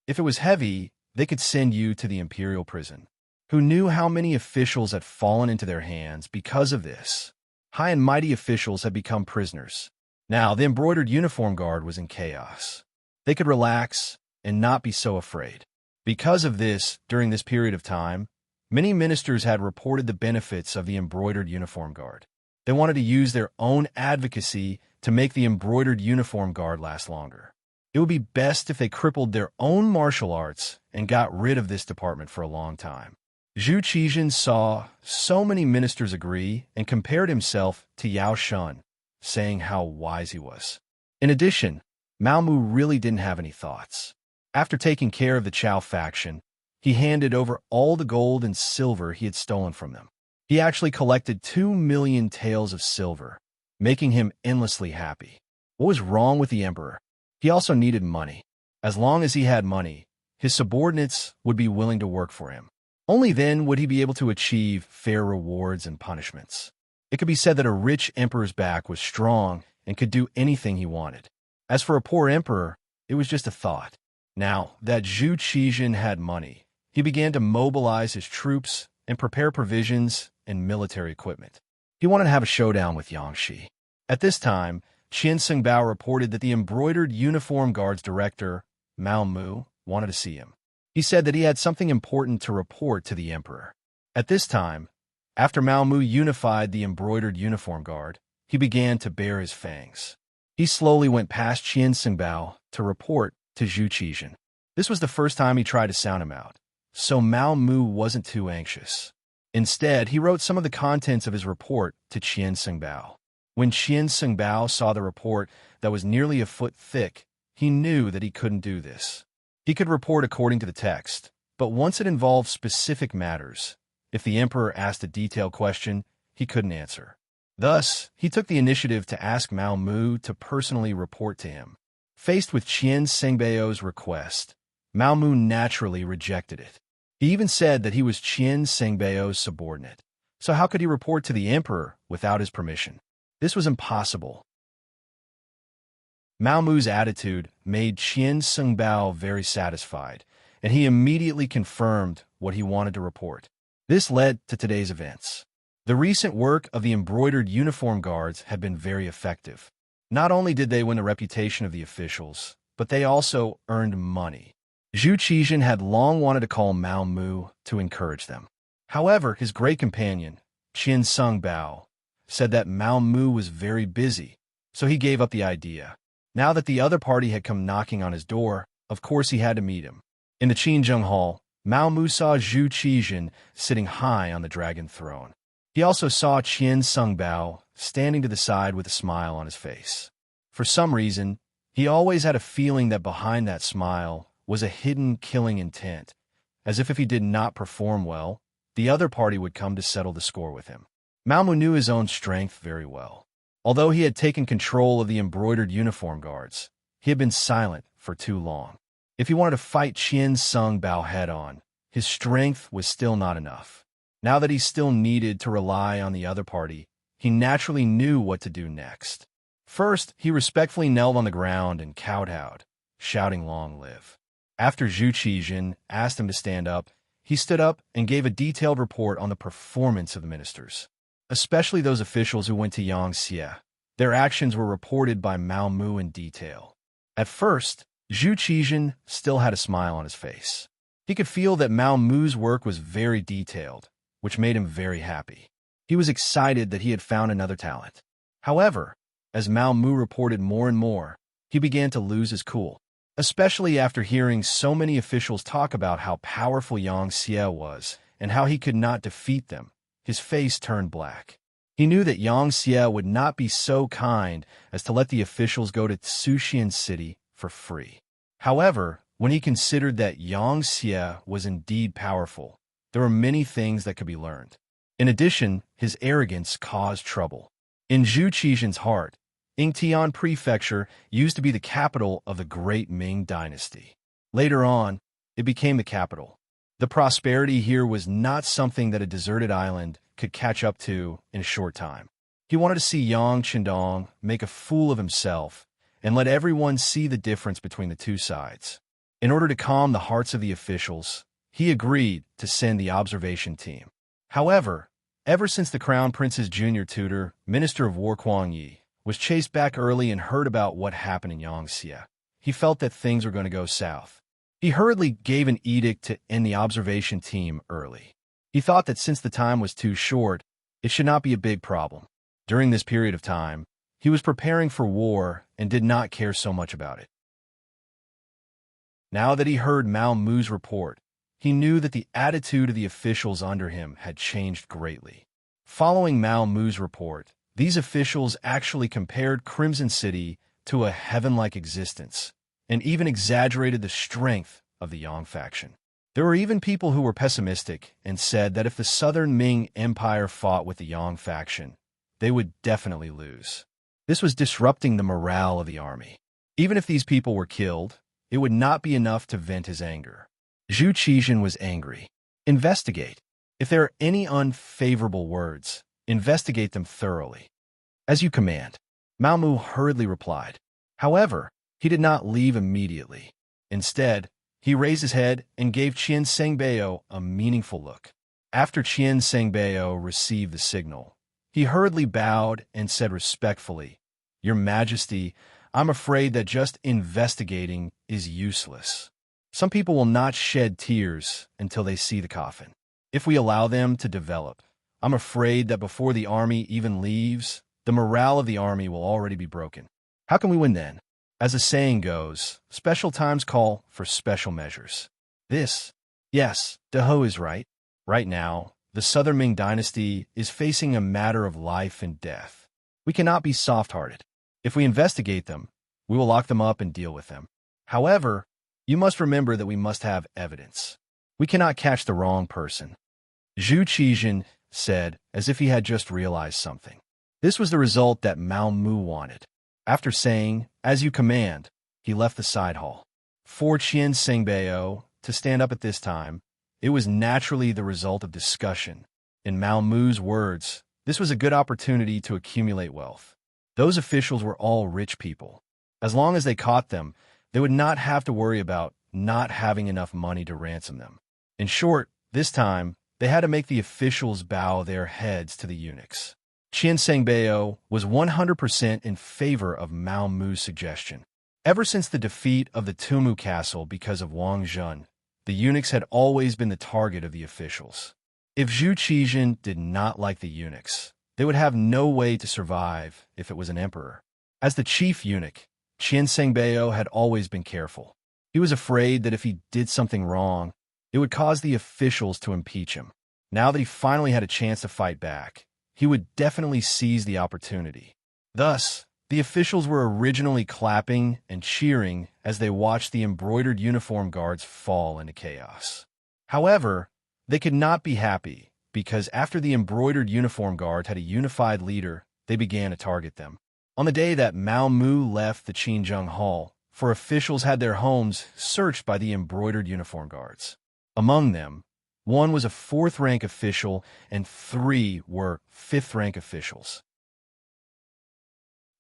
If it was heavy, they could send you to the imperial prison. Who knew how many officials had fallen into their hands because of this? High and mighty officials had become prisoners. Now, the embroidered uniform guard was in chaos. They could relax and not be so afraid. Because of this, during this period of time, many ministers had reported the benefits of the embroidered uniform guard. They wanted to use their own advocacy to make the embroidered uniform guard last longer. It would be best if they crippled their own martial arts and got rid of this department for a long time. Zhu Qizhen saw so many ministers agree and compared himself to Yao Shun, saying how wise he was. In addition, Mao Mu really didn't have any thoughts. After taking care of the Chao faction, he handed over all the gold and silver he had stolen from them. He actually collected 2 million taels of silver, making him endlessly happy. What was wrong with the emperor? He also needed money. As long as he had money, his subordinates would be willing to work for him. Only then would he be able to achieve fair rewards and punishments. It could be said that a rich emperor's back was strong and could do anything he wanted. As for a poor emperor, it was just a thought. Now that Zhu Qizhen had money, he began to mobilize his troops and prepare provisions and military equipment. He wanted to have a showdown with Yangshi. At this time, Qian Xingbao reported that the embroidered uniform guard's director, Mao Mu, wanted to see him. He said that he had something important to report to the emperor. At this time, after Mao Mu unified the embroidered uniform guard, he began to bare his fangs. He slowly went past Qian Xingbao to report to Zhu Qizhen. This was the first time he tried to sound him out, so Mao Mu wasn't too anxious. Instead, he wrote some of the contents of his report to Qian Xingbao. When Qian Xingbao saw the report that was nearly a foot thick, he knew that he couldn't do this. He could report according to the text, but once it involved specific matters, if the emperor asked a detailed question, he couldn't answer. Thus, he took the initiative to ask Mao Mu to personally report to him. Faced with Qian Xingbao's request, Mao Mu naturally rejected it. He even said that he was Qian Xingbao's subordinate. So how could he report to the emperor without his permission? This was impossible. Mao Mu's attitude made Qian Xingbao very satisfied, and he immediately confirmed what he wanted to report. This led to today's events. The recent work of the embroidered uniform guards had been very effective. Not only did they win the reputation of the officials, but they also earned money. Zhu Qizhen had long wanted to call Mao Mu to encourage them. However, his great companion, Qian Xingbao, said that Mao Mu was very busy, so he gave up the idea. Now that the other party had come knocking on his door, of course he had to meet him. In the Qinzheng Hall, Mao Mu saw Zhu Qizhen sitting high on the dragon throne. He also saw Qian Xingbao standing to the side with a smile on his face. For some reason, He always had a feeling that behind that smile was a hidden killing intent, as if he did not perform well, the other party would come to settle the score with him. Malmu knew his own strength very well. Although he had taken control of the embroidered uniform guards, he had been silent for too long. If he wanted to fight Qian Sung Bao head-on, his strength was still not enough. Now that he still needed to rely on the other party, he naturally knew what to do next. First, he respectfully knelt on the ground and kowtowed, shouting "Long live." After Zhu Qijin asked him to stand up, he stood up and gave a detailed report on the performance of the ministers, especially those officials who went to Yangxie. Their actions were reported by Mao Mu in detail. At first, Zhu Qijin still had a smile on his face. He could feel that Mao Mu's work was very detailed, which made him very happy. He was excited that he had found another talent. However, as Mao Mu reported more and more, he began to lose his cool, especially after hearing so many officials talk about how powerful Yang Xie was and how he could not defeat them. His face turned black. He knew that Yang Xie would not be so kind as to let the officials go to Tsuxian City for free. However, when he considered that Yang Xie was indeed powerful, there were many things that could be learned. In addition, his arrogance caused trouble. In Zhu Qijin's heart, Yingtian Prefecture used to be the capital of the great Ming dynasty. Later on, it became the capital. The prosperity here was not something that a deserted island could catch up to in a short time. He wanted to see Yang Qindong make a fool of himself and let everyone see the difference between the two sides. In order to calm the hearts of the officials, he agreed to send the observation team. However, ever since the Crown Prince's junior tutor, Minister of War Kuang Yi, was chased back early and heard about what happened in Yangxie, he felt that things were going to go south. He hurriedly gave an edict to end the observation team early. He thought that since the time was too short, it should not be a big problem. During this period of time, he was preparing for war and did not care so much about it. Now that he heard Mao Mu's report, he knew that the attitude of the officials under him had changed greatly. Following Mao Mu's report, these officials actually compared Crimson City to a heaven-like existence, and even exaggerated the strength of the Yang faction. There were even people who were pessimistic and said that if the Southern Ming Empire fought with the Yang faction, they would definitely lose. This was disrupting the morale of the army. Even if these people were killed, it would not be enough to vent his anger. Zhu Qijin was angry. Investigate. If there are any unfavorable words, investigate them thoroughly. As you command, Mao Mu hurriedly replied. However, he did not leave immediately. Instead, he raised his head and gave Qian Sengbao a meaningful look. After Qian Sengbao received the signal, he hurriedly bowed and said respectfully, "Your Majesty, I'm afraid that just investigating is useless. Some people will not shed tears until they see the coffin. If we allow them to develop, I'm afraid that before the army even leaves, the morale of the army will already be broken. How can we win then? As the saying goes, special times call for special measures." Yes, Deho is right. Right now, the Southern Ming dynasty is facing a matter of life and death. We cannot be soft-hearted. If we investigate them, we will lock them up and deal with them. However, you must remember that we must have evidence. We cannot catch the wrong person. Zhu Qijin said, as if he had just realized something. This was the result that Mao Mu wanted. After saying, "As you command," he left the side hall. For Qian Sengbao to stand up at this time, it was naturally the result of discussion. In Mao Mu's words, this was a good opportunity to accumulate wealth. Those officials were all rich people. As long as they caught them, they would not have to worry about not having enough money to ransom them. In short, this time, they had to make the officials bow their heads to the eunuchs. Qian Sengbao was 100% in favor of Mao Mu's suggestion. Ever since the defeat of the Tumu castle because of Wang Zhun, the eunuchs had always been the target of the officials. If Zhu Qijin did not like the eunuchs, they would have no way to survive if it was an emperor. As the chief eunuch, Qian Sengbao had always been careful. He was afraid that if he did something wrong, it would cause the officials to impeach him. Now that he finally had a chance to fight back, he would definitely seize the opportunity. Thus, The officials were originally clapping and cheering as they watched the embroidered uniform guards fall into chaos. However, they could not be happy because after the embroidered uniform guard had a unified leader, they began to target them. On the day that Mao Mu left the Qinzheng Hall, 4 officials had their homes searched by the embroidered uniform guards. Among them, 1 was a 4th-rank official and 3 were 5th-rank officials.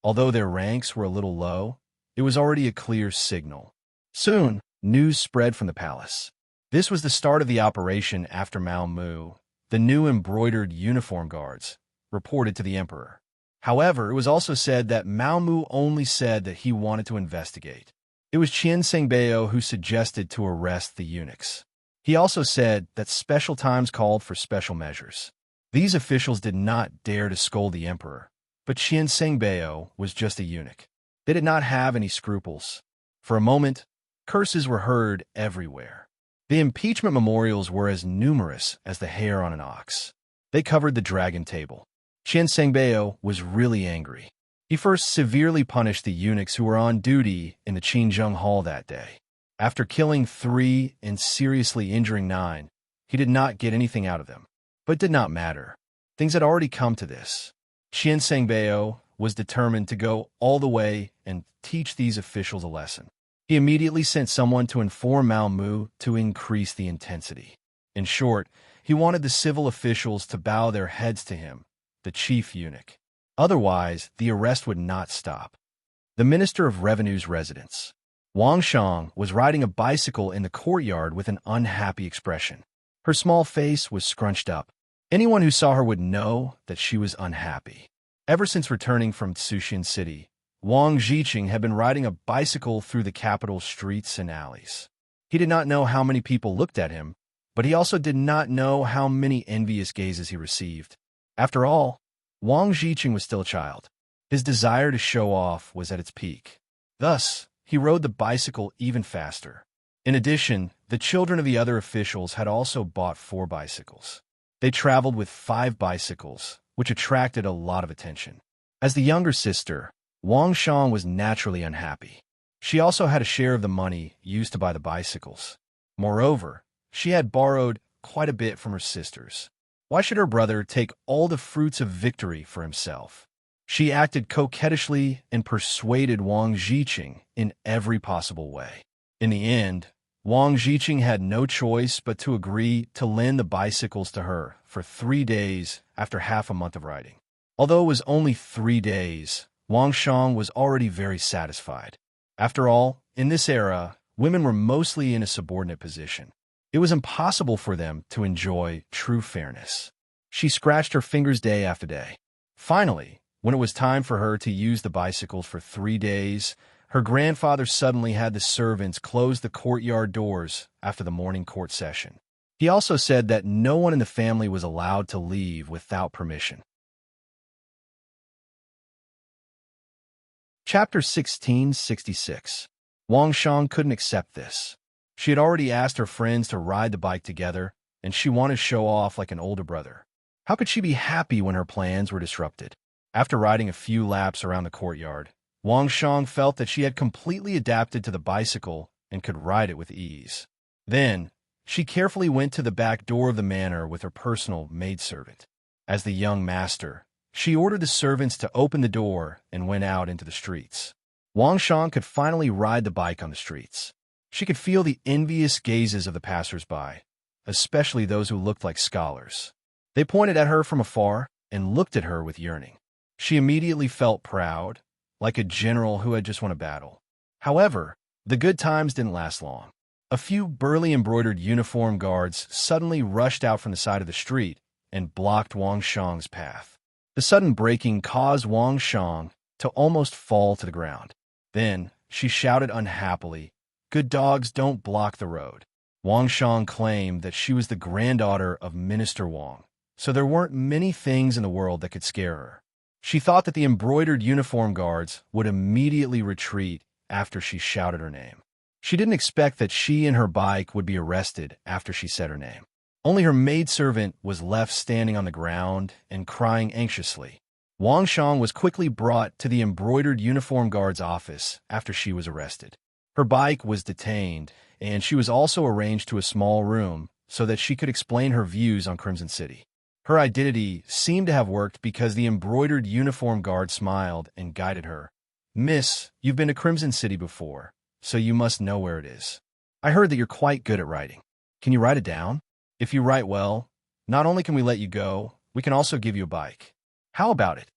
Although their ranks were a little low, it was already a clear signal. Soon, news spread from the palace. This was the start of the operation after Mao Mu. The new embroidered uniform guards reported to the emperor. However, it was also said that Mao Mu only said that he wanted to investigate. It was Qian Sengbao who suggested to arrest the eunuchs. He also said that special times called for special measures. These officials did not dare to scold the emperor, but Qian Sengbao was just a eunuch. They did not have any scruples. For a moment, curses were heard everywhere. The impeachment memorials were as numerous as the hair on an ox. They covered the dragon table. Qian Sengbao was really angry. He first severely punished the eunuchs who were on duty in the Qinzheng Hall that day. After killing 3 and seriously injuring 9, he did not get anything out of them. But it did not matter. Things had already come to this. Qian Sengbao was determined to go all the way and teach these officials a lesson. He immediately sent someone to inform Mao Mu to increase the intensity. In short, he wanted the civil officials to bow their heads to him, the chief eunuch. Otherwise, the arrest would not stop. The Minister of Revenue's residence, Wang Shang, was riding a bicycle in the courtyard with an unhappy expression. Her small face was scrunched up. Anyone who saw her would know that she was unhappy. Ever since returning from Tsushin City, Wang Zhiqing had been riding a bicycle through the capital's streets and alleys. He did not know how many people looked at him, but he also did not know how many envious gazes he received. After all, Wang Zhiqing was still a child. His desire to show off was at its peak. Thus, he rode the bicycle even faster. In addition, the children of the other officials had also bought 4 bicycles. They traveled with 5 bicycles, which attracted a lot of attention. As the younger sister, Wang Shang was naturally unhappy. She also had a share of the money used to buy the bicycles. Moreover, she had borrowed quite a bit from her sisters. Why should her brother take all the fruits of victory for himself? She acted coquettishly and persuaded Wang Zhiqing in every possible way. In the end, Wang Zhiqing had no choice but to agree to lend the bicycles to her for 3 days after half a month of riding. Although it was only 3 days, Wang Shang was already very satisfied. After all, in this era, women were mostly in a subordinate position. It was impossible for them to enjoy true fairness. She scratched her fingers day after day. Finally, when it was time for her to use the bicycles for 3 days, her grandfather suddenly had the servants close the courtyard doors after the morning court session. He also said that no one in the family was allowed to leave without permission. Chapter 1666. Wang Shang couldn't accept this. She had already asked her friends to ride the bike together, and she wanted to show off like an older brother. How could she be happy when her plans were disrupted? After riding a few laps around the courtyard, Wang Shang felt that she had completely adapted to the bicycle and could ride it with ease. Then, she carefully went to the back door of the manor with her personal maidservant. As the young master, she ordered the servants to open the door and went out into the streets. Wang Shang could finally ride the bike on the streets. She could feel the envious gazes of the passers-by, especially those who looked like scholars. They pointed at her from afar and looked at her with yearning. She immediately felt proud, like a general who had just won a battle. However, the good times didn't last long. A few burly embroidered uniform guards suddenly rushed out from the side of the street and blocked Wang Shang's path. The sudden braking caused Wang Shang to almost fall to the ground. Then, she shouted unhappily, "Good dogs don't block the road." Wang Shang claimed that she was the granddaughter of Minister Wang, so there weren't many things in the world that could scare her. She thought that the embroidered uniform guards would immediately retreat after she shouted her name. She didn't expect that she and her bike would be arrested after she said her name. Only her maidservant was left standing on the ground and crying anxiously. Wang Shang was quickly brought to the embroidered uniform guard's office after she was arrested. Her bike was detained, and she was also arranged to a small room so that she could explain her views on Crimson City. Her identity seemed to have worked because the embroidered uniform guard smiled and guided her. "Miss, you've been to Crimson City before, so you must know where it is. I heard that you're quite good at writing. Can you write it down? If you write well, not only can we let you go, we can also give you a bike. How about it?"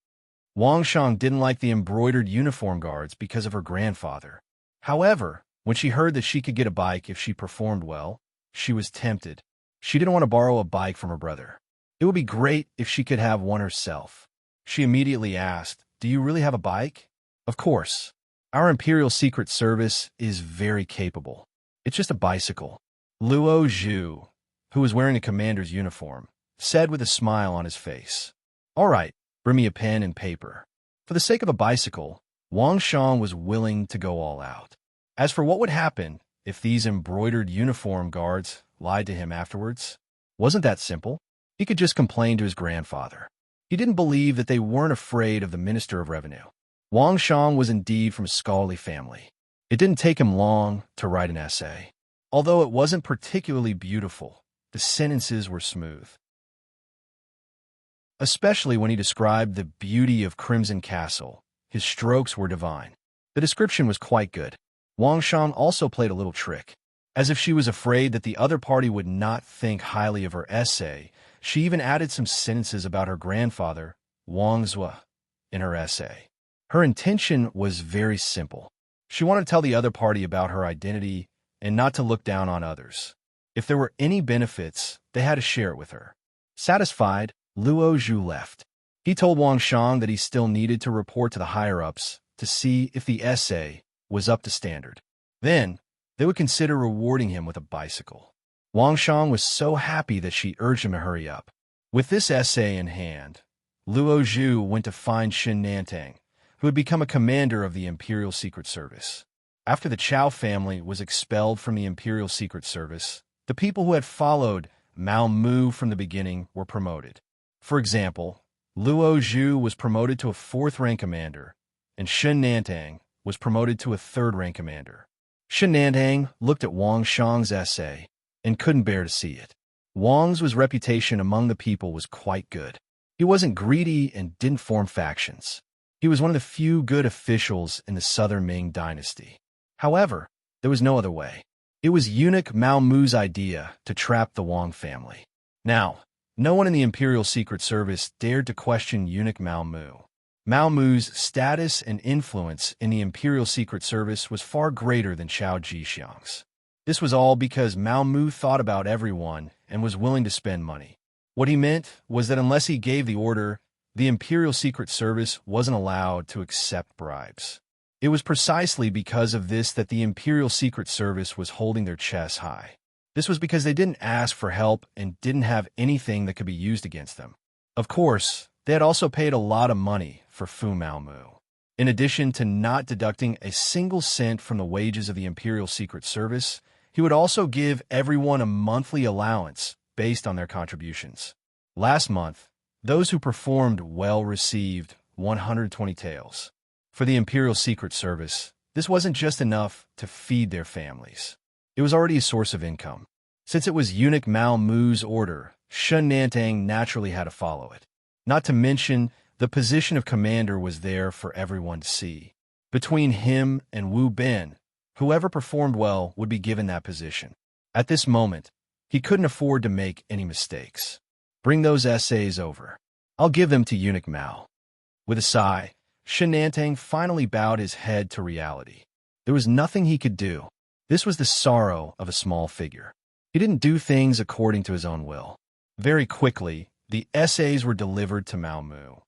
Wang Shang didn't like the embroidered uniform guards because of her grandfather. However, when she heard that she could get a bike if she performed well, she was tempted. She didn't want to borrow a bike from her brother. It would be great if she could have one herself. She immediately asked, "Do you really have a bike?" "Of course. Our Imperial Secret Service is very capable. It's just a bicycle." Luo Zhu, who was wearing a commander's uniform, said with a smile on his face. "All right, bring me a pen and paper." For the sake of a bicycle, Wang Shang was willing to go all out. As for what would happen if these embroidered uniform guards lied to him afterwards, wasn't that simple? He could just complain to his grandfather. He didn't believe that they weren't afraid of the Minister of Revenue. Wang Shang was indeed from a scholarly family. It didn't take him long to write an essay. Although it wasn't particularly beautiful, the sentences were smooth. Especially when he described the beauty of Crimson Castle, his strokes were divine. The description was quite good. Wang Shang also played a little trick. As if she was afraid that the other party would not think highly of her essay, she even added some sentences about her grandfather, Wang Zhua, in her essay. Her intention was very simple. She wanted to tell the other party about her identity and not to look down on others. If there were any benefits, they had to share it with her. Satisfied, Luo Zhu left. He told Wang Shang that he still needed to report to the higher-ups to see if the essay was up to standard. Then, they would consider rewarding him with a bicycle. Wang Shang was so happy that she urged him to hurry up. With this essay in hand, Luo Zhu went to find Xin Nantang, who had become a commander of the Imperial Secret Service. After the Chao family was expelled from the Imperial Secret Service, the people who had followed Mao Mu from the beginning were promoted. For example, Luo Zhu was promoted to a 4th-rank commander, and Xin Nantang was promoted to a 3rd-rank commander. Xin Nantang looked at Wang Shang's essay and couldn't bear to see it. Wang's reputation among the people was quite good. He wasn't greedy and didn't form factions. He was one of the few good officials in the Southern Ming dynasty. However, there was no other way. It was eunuch Mao Mu's idea to trap the Wang family. Now, no one in the Imperial Secret Service dared to question eunuch Mao Mu. Mao Mu's status and influence in the Imperial Secret Service was far greater than Qiao Jixiang's. This was all because Mao Mu thought about everyone and was willing to spend money. What he meant was that unless he gave the order, the Imperial Secret Service wasn't allowed to accept bribes. It was precisely because of this that the Imperial Secret Service was holding their chests high. This was because they didn't ask for help and didn't have anything that could be used against them. Of course, they had also paid a lot of money for Fu Maomu. In addition to not deducting a single cent from the wages of the Imperial Secret Service, he would also give everyone a monthly allowance based on their contributions. Last month, those who performed well received 120 taels. For the Imperial Secret Service, this wasn't just enough to feed their families. It was already a source of income. Since it was eunuch Mao Mu's order, Xin Nantang naturally had to follow it. Not to mention, the position of commander was there for everyone to see. Between him and Wu Ben, whoever performed well would be given that position. At this moment, he couldn't afford to make any mistakes. "Bring those essays over. I'll give them to eunuch Mao." With a sigh, Xin Nantang finally bowed his head to reality. There was nothing he could do. This was the sorrow of a small figure. He didn't do things according to his own will. Very quickly, the essays were delivered to Mao Mu.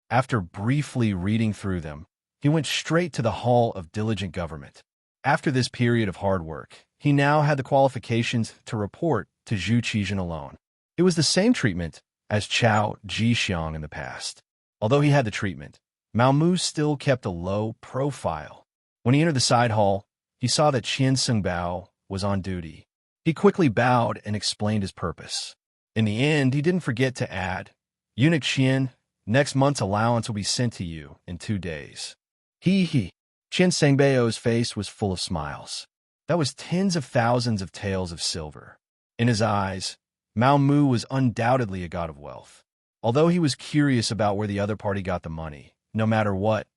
After briefly reading through them, he went straight to the Hall of Diligent Government. After this period of hard work, he now had the qualifications to report to Zhu Qizhen alone. It was the same treatment as Qiao Jixiang in the past. Although he had the treatment, Mao Mu still kept a low profile. When he entered the side hall, he saw that Qian Sungbao was on duty. He quickly bowed and explained his purpose. In the end, he didn't forget to add, Eunuch Qian, next month's allowance will be sent to you in 2 days. He. Qian Sengbao's face was full of smiles. That was tens of thousands of taels of silver. In his eyes, Mao Mu was undoubtedly a god of wealth. Although he was curious about where the other party got the money, no matter what,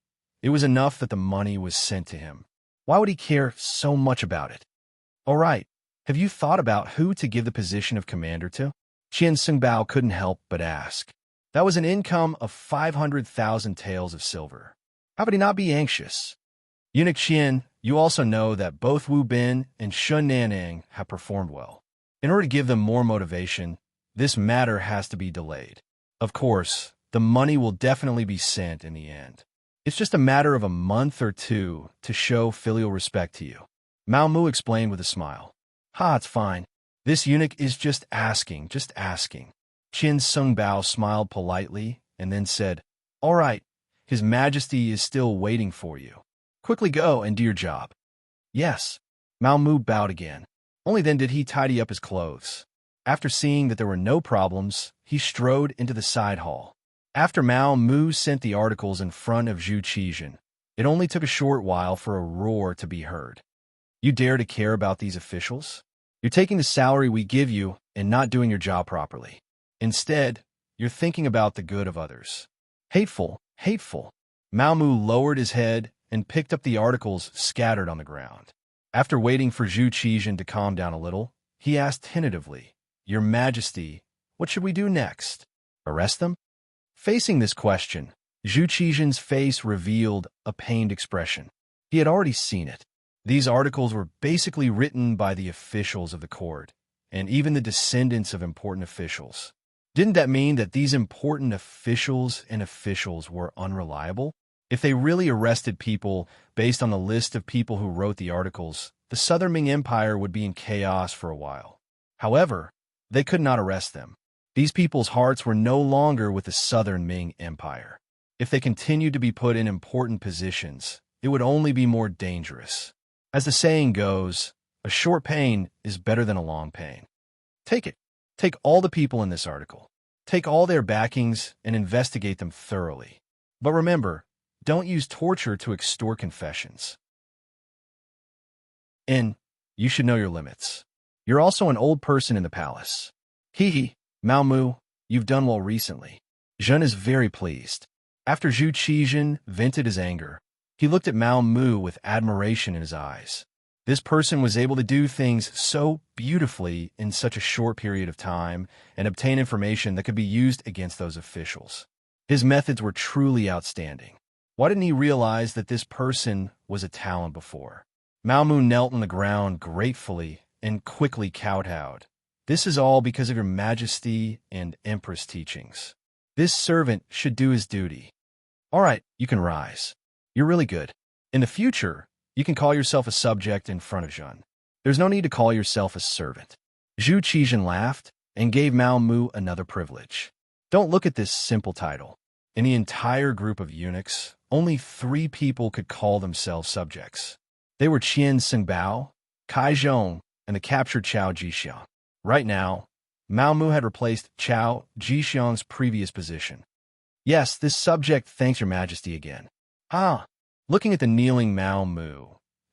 it was enough that the money was sent to him. Why would he care so much about it? All right, have you thought about who to give the position of commander to? Qian Sengbao couldn't help but ask. That was an income of 500,000 taels of silver. How could he not be anxious? Eunuch Qian, you also know that both Wu Bin and Shun Nanang have performed well. In order to give them more motivation, this matter has to be delayed. Of course, the money will definitely be sent in the end. It's just a matter of a month or two to show filial respect to you. Mao Mu explained with a smile. It's fine. This eunuch is just asking. Qin Sengbao smiled politely and then said, All right, His Majesty is still waiting for you. Quickly go and do your job. Yes. Mao Mu bowed again. Only then did he tidy up his clothes. After seeing that there were no problems, he strode into the side hall. After Mao Mu sent the articles in front of Zhu Qizhen, it only took a short while for a roar to be heard. You dare to care about these officials? You're taking the salary we give you and not doing your job properly. Instead, you're thinking about the good of others. Hateful. Mao Mu lowered his head and picked up the articles scattered on the ground. After waiting for Zhu Qizhen to calm down a little, he asked tentatively, Your Majesty, what should we do next? Arrest them? Facing this question, Zhu Qizhen's face revealed a pained expression. He had already seen it. These articles were basically written by the officials of the court, and even the descendants of important officials. Didn't that mean that these important officials were unreliable? If they really arrested people based on the list of people who wrote the articles, the Southern Ming Empire would be in chaos for a while. However, they could not arrest them. These people's hearts were no longer with the Southern Ming Empire. If they continued to be put in important positions, it would only be more dangerous. As the saying goes, a short pain is better than a long pain. Take it. Take all the people in this article. Take all their backings and investigate them thoroughly. But remember, don't use torture to extort confessions. And you should know your limits. You're also an old person in the palace. Mao Mu, you've done well recently. Zhen is very pleased. After Zhu Qizhen vented his anger, he looked at Mao Mu with admiration in his eyes. This person was able to do things so beautifully in such a short period of time and obtain information that could be used against those officials. His methods were truly outstanding. Why didn't he realize that this person was a talent before? Mao Mu knelt on the ground gratefully and quickly kowtowed. This is all because of your Majesty and Empress teachings. This servant should do his duty. All right, you can rise. You're really good. In the future, you can call yourself a subject in front of Zhen. There's no need to call yourself a servant. Zhu Qizhen laughed and gave Mao Mu another privilege. Don't look at this simple title. In the entire group of eunuchs, only 3 people could call themselves subjects. They were Qian Sengbao, Kai Zhong, and the captured Chao Jixiang. Right now, Mao Mu had replaced Chao Jixiang's previous position. Yes, this subject thanks your Majesty again. Looking at the kneeling Mao Mu,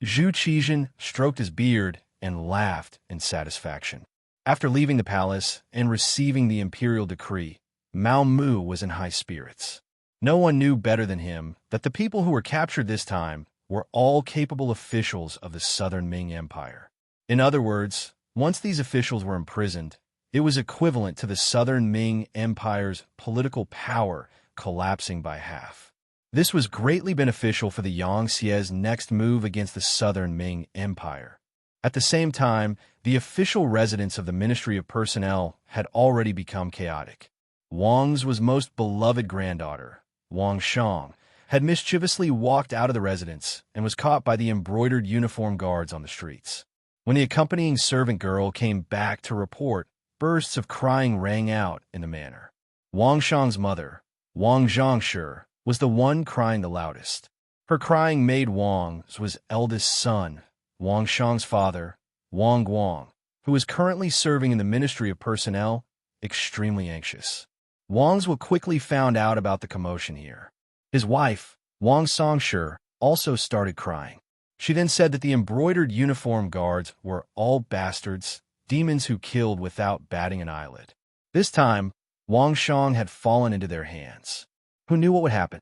Zhu Qizhen stroked his beard and laughed in satisfaction. After leaving the palace and receiving the imperial decree, Mao Mu was in high spirits. No one knew better than him that the people who were captured this time were all capable officials of the Southern Ming Empire. In other words, once these officials were imprisoned, it was equivalent to the Southern Ming Empire's political power collapsing by half. This was greatly beneficial for the Yangtze's next move against the Southern Ming Empire. At the same time, the official residence of the Ministry of Personnel had already become chaotic. Wang's was most beloved granddaughter, Wang Shang, had mischievously walked out of the residence and was caught by the embroidered uniform guards on the streets. When the accompanying servant girl came back to report, bursts of crying rang out in the manor. Wang Shang's mother, Wang Zhangshi, was the one crying the loudest. Her crying made Wang's eldest son, Wang Shang's father, Wang Guang, who was currently serving in the Ministry of Personnel, extremely anxious. Wang Zhuo quickly found out about the commotion here. His wife, Wang Songshi, also started crying. She then said that the embroidered uniform guards were all bastards, demons who killed without batting an eyelid. This time, Wang Shang had fallen into their hands. Who knew what would happen?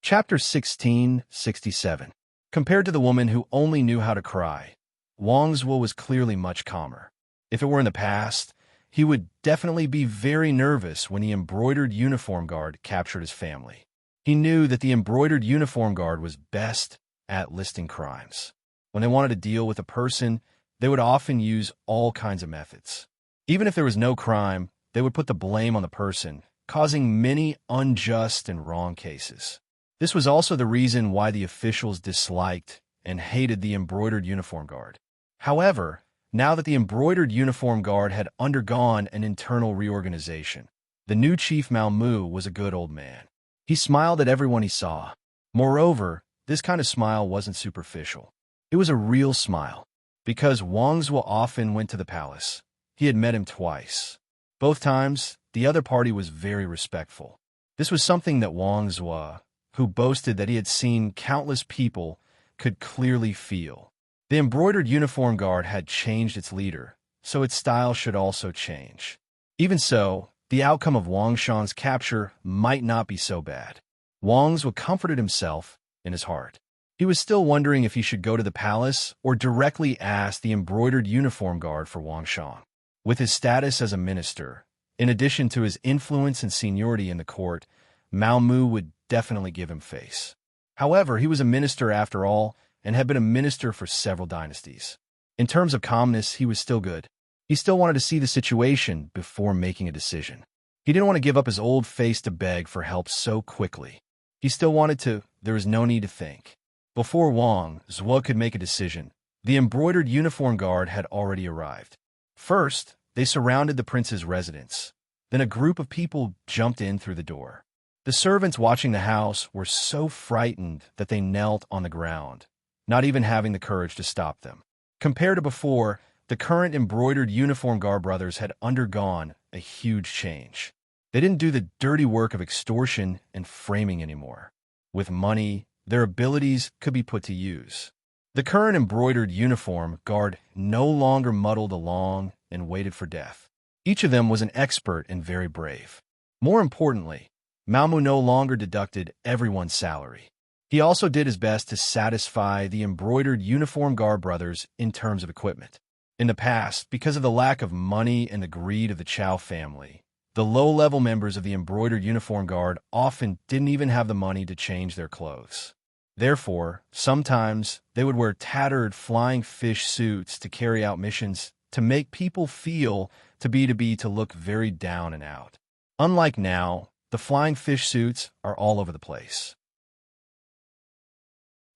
Chapter 1667. Compared to the woman who only knew how to cry, Wang Zhuo was clearly much calmer. If it were in the past, he would definitely be very nervous when the embroidered uniform guard captured his family. He knew that the embroidered uniform guard was best at listing crimes. When they wanted to deal with a person, they would often use all kinds of methods. Even if there was no crime, they would put the blame on the person, causing many unjust and wrong cases. This was also the reason why the officials disliked and hated the embroidered uniform guard. However, now that the embroidered uniform guard had undergone an internal reorganization, the new chief Mao Mu was a good old man. He smiled at everyone he saw. Moreover, this kind of smile wasn't superficial. It was a real smile. Because Wang Zhuo often went to the palace, he had met him twice. Both times, the other party was very respectful. This was something that Wang Zhuo, who boasted that he had seen countless people, could clearly feel. The embroidered uniform guard had changed its leader, so its style should also change. Even so, the outcome of Wang Shang's capture might not be so bad. Wang Zhuo comforted himself in his heart. He was still wondering if he should go to the palace or directly ask the embroidered uniform guard for Wang Shang. With his status as a minister, in addition to his influence and seniority in the court, Mao Mu would definitely give him face. However, he was a minister after all, and had been a minister for several dynasties. In terms of calmness, he was still good. He still wanted to see the situation before making a decision. He didn't want to give up his old face to beg for help so quickly. He still wanted to. There was no need to think. Before Wang Zhuo could make a decision, the embroidered uniform guard had already arrived. First, they surrounded the prince's residence. Then a group of people jumped in through the door. The servants watching the house were so frightened that they knelt on the ground, not even having the courage to stop them. Compared to before, the current embroidered uniform guard brothers had undergone a huge change. They didn't do the dirty work of extortion and framing anymore. With money, their abilities could be put to use. The current embroidered uniform guard no longer muddled along and waited for death. Each of them was an expert and very brave. More importantly, Mao Mu no longer deducted everyone's salary. He also did his best to satisfy the embroidered uniform guard brothers in terms of equipment. In the past, because of the lack of money and the greed of the Chow family, the low-level members of the embroidered uniform guard often didn't even have the money to change their clothes. Therefore, sometimes they would wear tattered flying fish suits to carry out missions to make people feel to look very down and out. Unlike now, the flying fish suits are all over the place.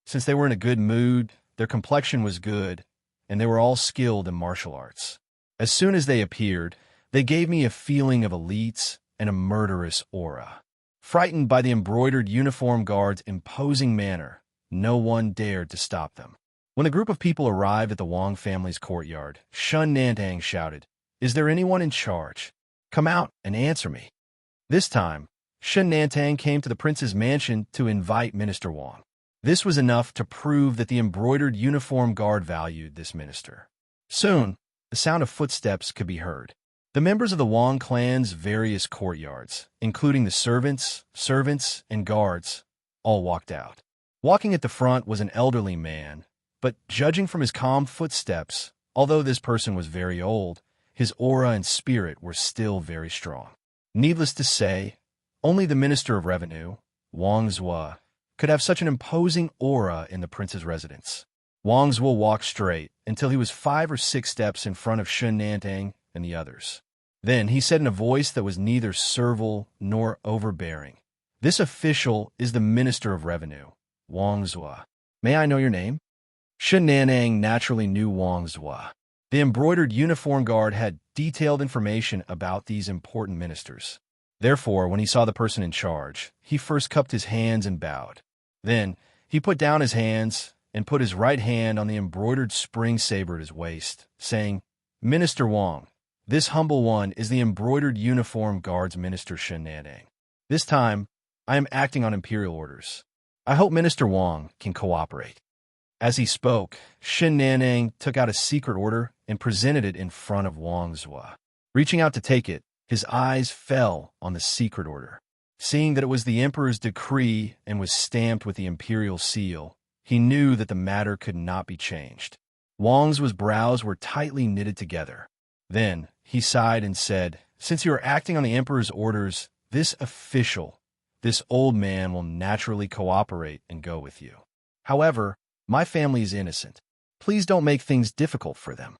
Since they were in a good mood, their complexion was good, and they were all skilled in martial arts. As soon as they appeared, they gave me a feeling of elites and a murderous aura. Frightened by the embroidered uniform guard's imposing manner, no one dared to stop them. When a group of people arrived at the Wang family's courtyard, Shun Nantang shouted, "Is there anyone in charge? Come out and answer me." This time, Shun Nantang came to the prince's mansion to invite Minister Wang. This was enough to prove that the embroidered uniform guard valued this minister. Soon, the sound of footsteps could be heard. The members of the Wang clan's various courtyards, including the servants, and guards, all walked out. Walking at the front was an elderly man, but judging from his calm footsteps, although this person was very old, his aura and spirit were still very strong. Needless to say, only the Minister of Revenue, Wang Zhuo, could have such an imposing aura in the prince's residence. Wang Zhuo walked straight until he was 5 or 6 steps in front of Shun Nantang and the others. Then he said in a voice that was neither servile nor overbearing, "This official is the Minister of Revenue, Wang Zhuo. May I know your name?" Shun Nantang naturally knew Wang Zhuo. The embroidered uniform guard had detailed information about these important ministers. Therefore, when he saw the person in charge, he first cupped his hands and bowed. Then, he put down his hands and put his right hand on the embroidered spring saber at his waist, saying, "Minister Wang, This humble one is the embroidered uniform guard's Minister Shen Nantang. This time, I am acting on imperial orders. I hope Minister Wang can cooperate." As he spoke, Shen Nantang took out a secret order and presented it in front of Wang Zhua. Reaching out to take it, his eyes fell on the secret order. Seeing that it was the emperor's decree and was stamped with the imperial seal, he knew that the matter could not be changed. Wang's brows were tightly knitted together. Then, he sighed and said, "Since you are acting on the emperor's orders, this old man will naturally cooperate and go with you. However, my family is innocent. Please don't make things difficult for them.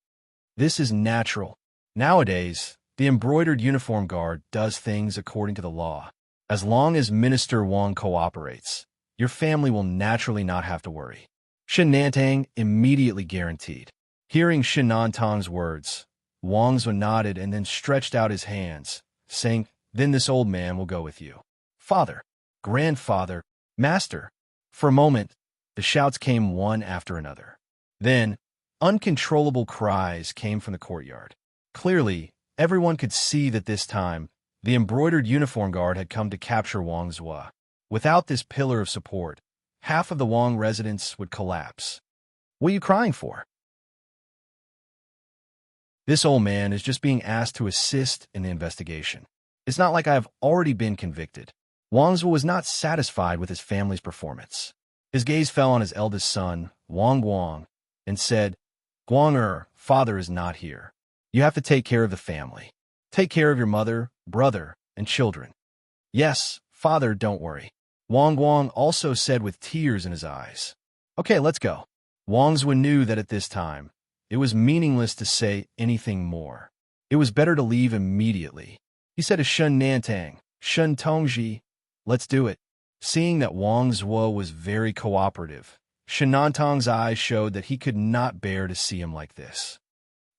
This is natural. Nowadays, the embroidered uniform guard does things according to the law. As long as Minister Wang cooperates, your family will naturally not have to worry." Shen Nantang immediately guaranteed. Hearing Shen Nantang's words, Wang Zhua nodded and then stretched out his hands, saying, "Then this old man will go with you. Father, grandfather, master." For a moment, the shouts came one after another. Then, uncontrollable cries came from the courtyard. Clearly, everyone could see that this time, the embroidered uniform guard had come to capture Wang Zhua. Without this pillar of support, half of the Wang residents would collapse. "What are you crying for?" "This old man is just being asked to assist in the investigation. It's not like I have already been convicted." Wang Zhua was not satisfied with his family's performance. His gaze fell on his eldest son, Wang Guang, and said, "Guang, father is not here. You have to take care of the family. Take care of your mother, brother, and children." "Yes, father, don't worry," Wang Guang also said with tears in his eyes. "Okay, let's go." Wang Zhua knew that at this time, it was meaningless to say anything more. It was better to leave immediately. He said to Shen Nantang, "Shen Tongji, let's do it." Seeing that Wang Zhua was very cooperative, Shen Nantang's eyes showed that he could not bear to see him like this.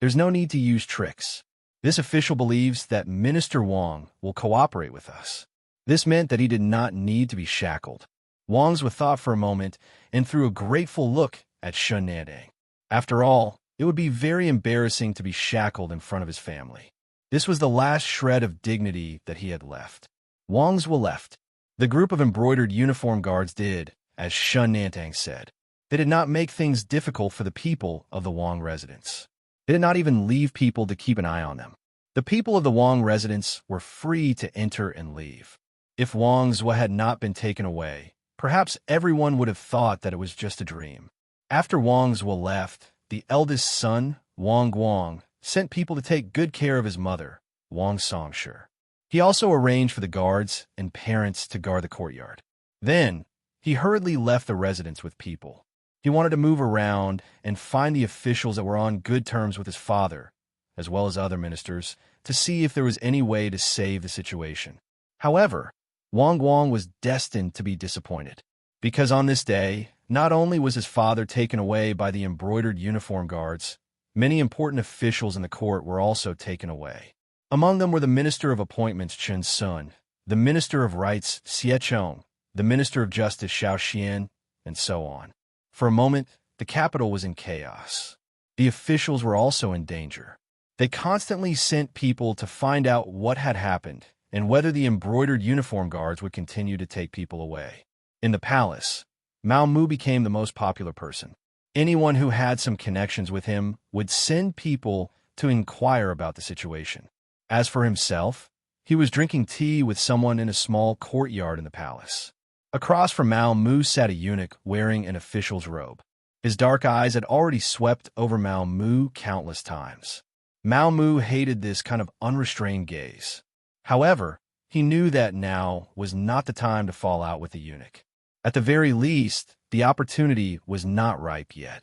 "There's no need to use tricks. This official believes that Minister Wang will cooperate with us." This meant that he did not need to be shackled. Wang Zhua thought for a moment and threw a grateful look at Shen Nantang. After all, it would be very embarrassing to be shackled in front of his family. This was the last shred of dignity that he had left. Wang Zhua left. The group of embroidered uniform guards did, as Shen Nantang said. They did not make things difficult for the people of the Wang residence. They did not even leave people to keep an eye on them. The people of the Wang residence were free to enter and leave. If Wang Zhua had not been taken away, perhaps everyone would have thought that it was just a dream. After Wang Zhua left, the eldest son, Wang Guang, sent people to take good care of his mother, Wang Songshi. He also arranged for the guards and parents to guard the courtyard. Then, he hurriedly left the residence with people. He wanted to move around and find the officials that were on good terms with his father, as well as other ministers, to see if there was any way to save the situation. However, Wang Guang was destined to be disappointed, because on this day, not only was his father taken away by the embroidered uniform guards, many important officials in the court were also taken away. Among them were the Minister of Appointments Chen Sun, the Minister of Rights Xie Chong, the Minister of Justice Xiao Xian, and so on. For a moment, the capital was in chaos. The officials were also in danger. They constantly sent people to find out what had happened and whether the embroidered uniform guards would continue to take people away. In the palace, Mao Mu became the most popular person. Anyone who had some connections with him would send people to inquire about the situation. As for himself, he was drinking tea with someone in a small courtyard in the palace. Across from Mao Mu sat a eunuch wearing an official's robe. His dark eyes had already swept over Mao Mu countless times. Mao Mu hated this kind of unrestrained gaze. However, he knew that now was not the time to fall out with the eunuch. At the very least, the opportunity was not ripe yet.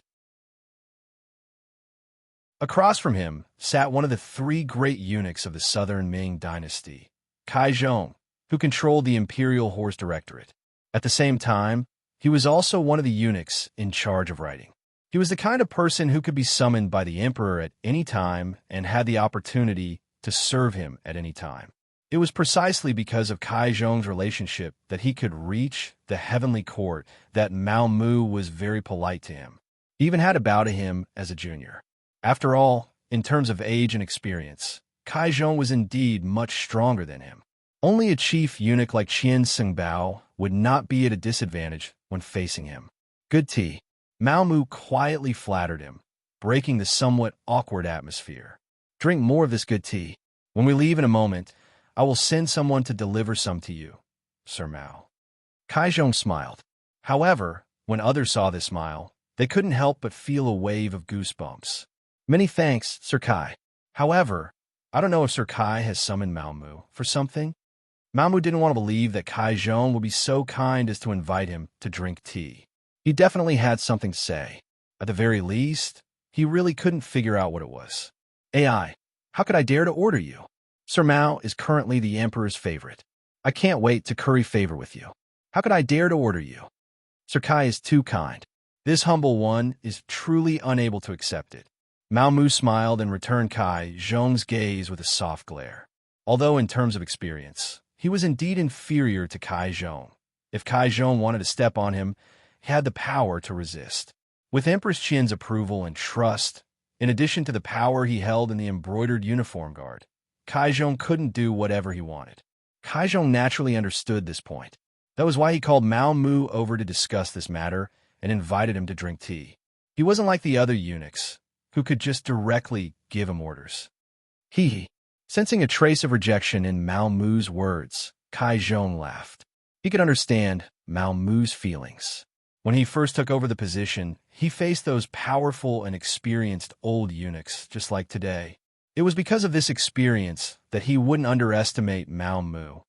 Across from him sat one of the three great eunuchs of the southern Ming dynasty, Kai Zhong, who controlled the Imperial Horse Directorate. At the same time, he was also one of the eunuchs in charge of writing. He was the kind of person who could be summoned by the emperor at any time and had the opportunity to serve him at any time. It was precisely because of Kai Zhong's relationship that he could reach the heavenly court that Mao Mu was very polite to him. He even had to bow to him as a junior. After all, in terms of age and experience, Kai Zhong was indeed much stronger than him. Only a chief eunuch like Qian Xingbao would not be at a disadvantage when facing him. Good tea. Mao Mu quietly flattered him, breaking the somewhat awkward atmosphere. Drink more of this good tea. When we leave in a moment, I will send someone to deliver some to you, Sir Mao. Kai Zhong smiled. However, when others saw this smile, they couldn't help but feel a wave of goosebumps. Many thanks, Sir Kai. However, I don't know if Sir Kai has summoned Mao Mu for something. Mao Mu didn't want to believe that Kai Zhong would be so kind as to invite him to drink tea. He definitely had something to say. At the very least, he really couldn't figure out what it was. AI, how could I dare to order you? Sir Mao is currently the Emperor's favorite. I can't wait to curry favor with you. How could I dare to order you? Sir Kai is too kind. This humble one is truly unable to accept it. Mao Mu smiled and returned Kai Zhong's gaze with a soft glare. Although in terms of experience, he was indeed inferior to Kai Zhong. If Kai Zhong wanted to step on him, he had the power to resist. With Empress Qian's approval and trust, in addition to the power he held in the embroidered uniform guard, Kai Zhong couldn't do whatever he wanted. Kai Zhong naturally understood this point. That was why he called Mao Mu over to discuss this matter and invited him to drink tea. He wasn't like the other eunuchs, who could just directly give him orders. Sensing a trace of rejection in Mao Mu's words, Kai Zhong laughed. He could understand Mao Mu's feelings. When he first took over the position, he faced those powerful and experienced old eunuchs, just like today. It was because of this experience that he wouldn't underestimate Mao Mu,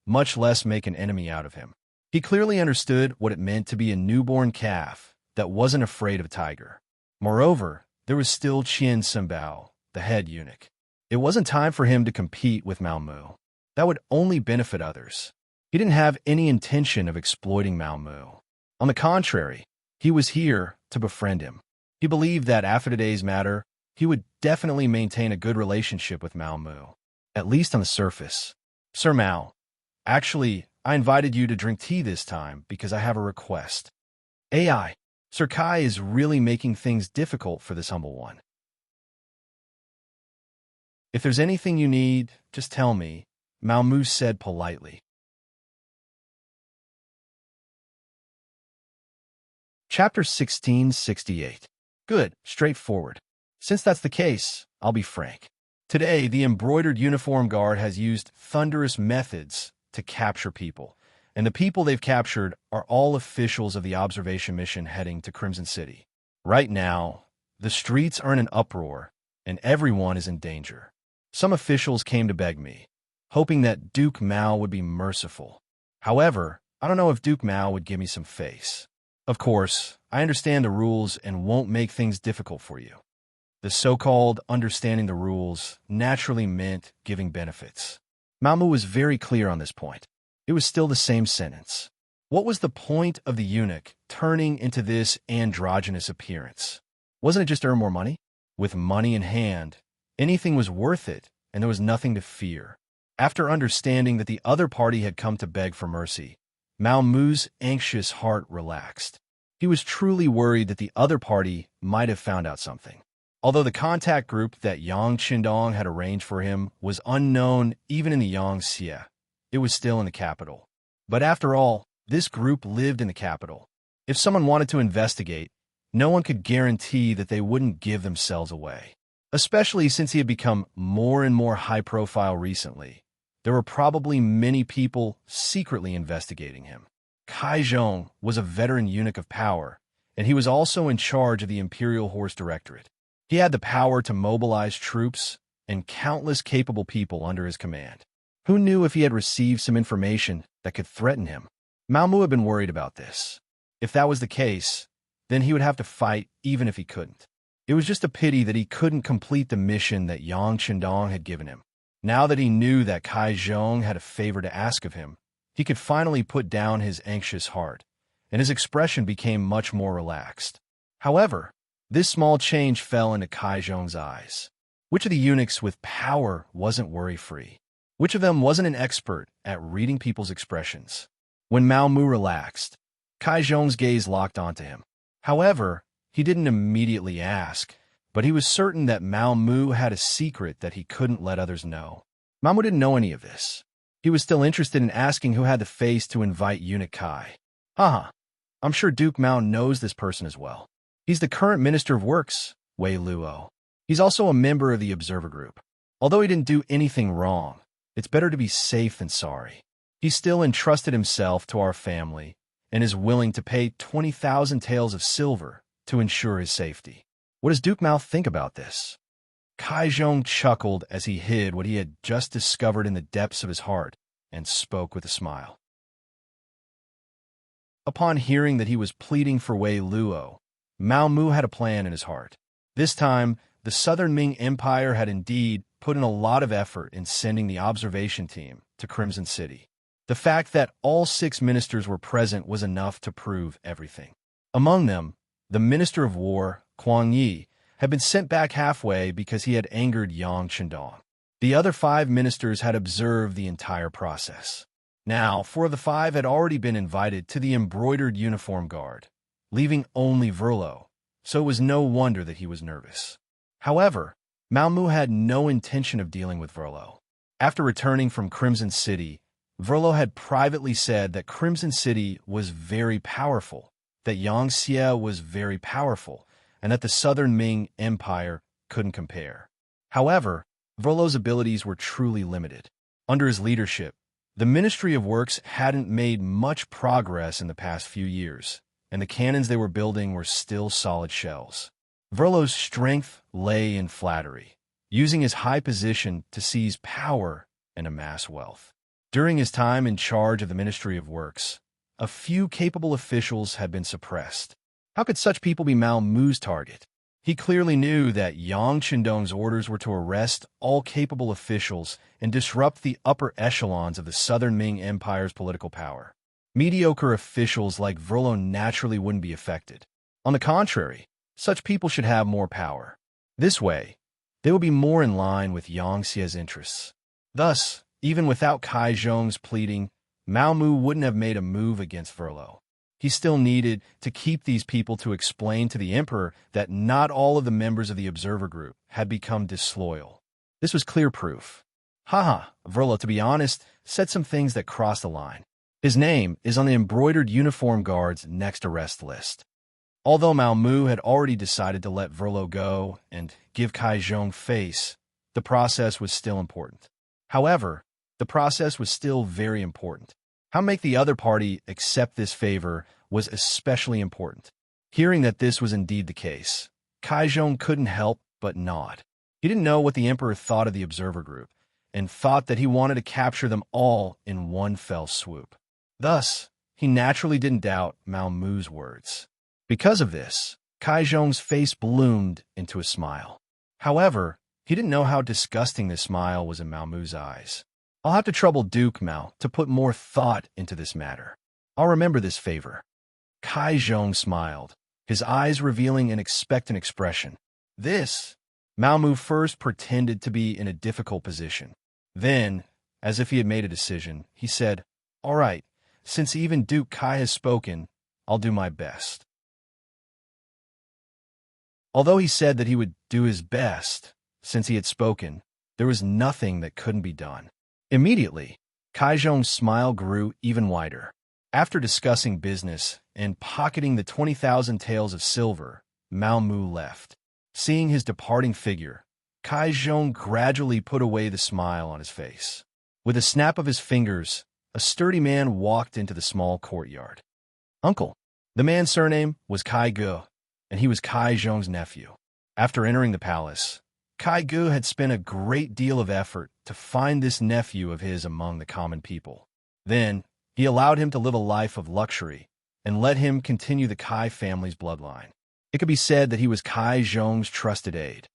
much less make an enemy out of him. He clearly understood what it meant to be a newborn calf that wasn't afraid of a tiger. Moreover, there was still Qian Xingbao, the head eunuch. It wasn't time for him to compete with Mao Mu. That would only benefit others. He didn't have any intention of exploiting Mao Mu. On the contrary, he was here to befriend him. He believed that after today's matter, he would definitely maintain a good relationship with Mao Mu, at least on the surface. Sir Mao, actually, I invited you to drink tea this time because I have a request. AI, Sir Kai is really making things difficult for this humble one. If there's anything you need, just tell me, Mao Mu said politely. Chapter 1668. Good, straightforward. Since that's the case, I'll be frank. Today, the embroidered uniform guard has used thunderous methods to capture people, and the people they've captured are all officials of the observation mission heading to Crimson City. Right now, the streets are in an uproar, and everyone is in danger. Some officials came to beg me, hoping that Duke Mao would be merciful. However, I don't know if Duke Mao would give me some face. Of course, I understand the rules and won't make things difficult for you. The so-called understanding the rules naturally meant giving benefits. Mao Mu was very clear on this point. It was still the same sentence. What was the point of the eunuch turning into this androgynous appearance? Wasn't it just to earn more money? With money in hand, anything was worth it, and there was nothing to fear. After understanding that the other party had come to beg for mercy, Mao Mu's anxious heart relaxed. He was truly worried that the other party might have found out something. Although the contact group that Yang Qindong had arranged for him was unknown even in the Yangtze, it was still in the capital. But after all, this group lived in the capital. If someone wanted to investigate, no one could guarantee that they wouldn't give themselves away. Especially since he had become more and more high-profile recently. There were probably many people secretly investigating him. Kai Zhong was a veteran eunuch of power, and he was also in charge of the Imperial Horse Directorate. He had the power to mobilize troops and countless capable people under his command. Who knew if he had received some information that could threaten him? Mao Mu had been worried about this. If that was the case, then he would have to fight even if he couldn't. It was just a pity that he couldn't complete the mission that Yang Qindong had given him. Now that he knew that Kai Zhong had a favor to ask of him, he could finally put down his anxious heart, and his expression became much more relaxed. However, this small change fell into Kai Zhong's eyes. Which of the eunuchs with power wasn't worry-free? Which of them wasn't an expert at reading people's expressions? When Mao Mu relaxed, Kai Zhong's gaze locked onto him. However, he didn't immediately ask, but he was certain that Mao Mu had a secret that he couldn't let others know. Mao Mu didn't know any of this. He was still interested in asking who had the face to invite eunuch Kai. Haha, I'm sure Duke Mao knows this person as well. He's the current Minister of Works, Wei Luo. He's also a member of the Observer Group. Although he didn't do anything wrong, it's better to be safe than sorry. He still entrusted himself to our family and is willing to pay 20,000 taels of silver to ensure his safety. What does Duke Mao think about this? Kai Zhong chuckled as he hid what he had just discovered in the depths of his heart and spoke with a smile. Upon hearing that he was pleading for Wei Luo, Mao Mu had a plan in his heart. This time, the Southern Ming Empire had indeed put in a lot of effort in sending the observation team to Crimson City. The fact that all 6 ministers were present was enough to prove everything. Among them, the Minister of War, Kuang Yi, had been sent back halfway because he had angered Yang Chendong. The other 5 ministers had observed the entire process. Now, 4 of the 5 had already been invited to the embroidered uniform guard, leaving only Verlo, so it was no wonder that he was nervous. However, Mao Mu had no intention of dealing with Verlo. After returning from Crimson City, Verlo had privately said that Crimson City was very powerful, that Yangxia was very powerful, and that the Southern Ming Empire couldn't compare. However, Verlo's abilities were truly limited. Under his leadership, the Ministry of Works hadn't made much progress in the past few years, and the cannons they were building were still solid shells. Verlo's strength lay in flattery, using his high position to seize power and amass wealth. During his time in charge of the Ministry of Works, a few capable officials had been suppressed. How could such people be Mao Mu's target? He clearly knew that Yang Chendong's orders were to arrest all capable officials and disrupt the upper echelons of the Southern Ming Empire's political power. Mediocre officials like Verlo naturally wouldn't be affected. On the contrary, such people should have more power. This way, they would be more in line with Yangxia's interests. Thus, even without Kai Zhong's pleading, Mao Mu wouldn't have made a move against Verlo. He still needed to keep these people to explain to the emperor that not all of the members of the observer group had become disloyal. This was clear proof. Haha, Verlo, to be honest, said some things that crossed the line. His name is on the embroidered uniform guard's next arrest list. Although Mao Mu had already decided to let Verlo go and give Kai Zhong face, the process was still important. However, the process was still very important. How to make the other party accept this favor was especially important. Hearing that this was indeed the case, Kai Zhong couldn't help but nod. He didn't know what the emperor thought of the observer group, and thought that he wanted to capture them all in one fell swoop. Thus, he naturally didn't doubt Mao Mu's words. Because of this, Kai Zhong's face bloomed into a smile. However, he didn't know how disgusting this smile was in Mao Mu's eyes. I'll have to trouble Duke Mao to put more thought into this matter. I'll remember this favor. Kai Zhong smiled, his eyes revealing an expectant expression. This, Mao Mu first pretended to be in a difficult position. Then, as if he had made a decision, he said, "All right, since even Duke Kai has spoken, I'll do my best." Although he said that he would do his best, since he had spoken, there was nothing that couldn't be done. Immediately, Kai Zhong's smile grew even wider. After discussing business and pocketing the 20,000 taels of silver, Mao Mu left. Seeing his departing figure, Kai Zhong gradually put away the smile on his face. With a snap of his fingers, a sturdy man walked into the small courtyard. "Uncle." The man's surname was Kai Gu, and he was Kai Zhong's nephew. After entering the palace, Kai Gu had spent a great deal of effort to find this nephew of his among the common people. Then, he allowed him to live a life of luxury and let him continue the Kai family's bloodline. It could be said that he was Kai Zhong's trusted aide.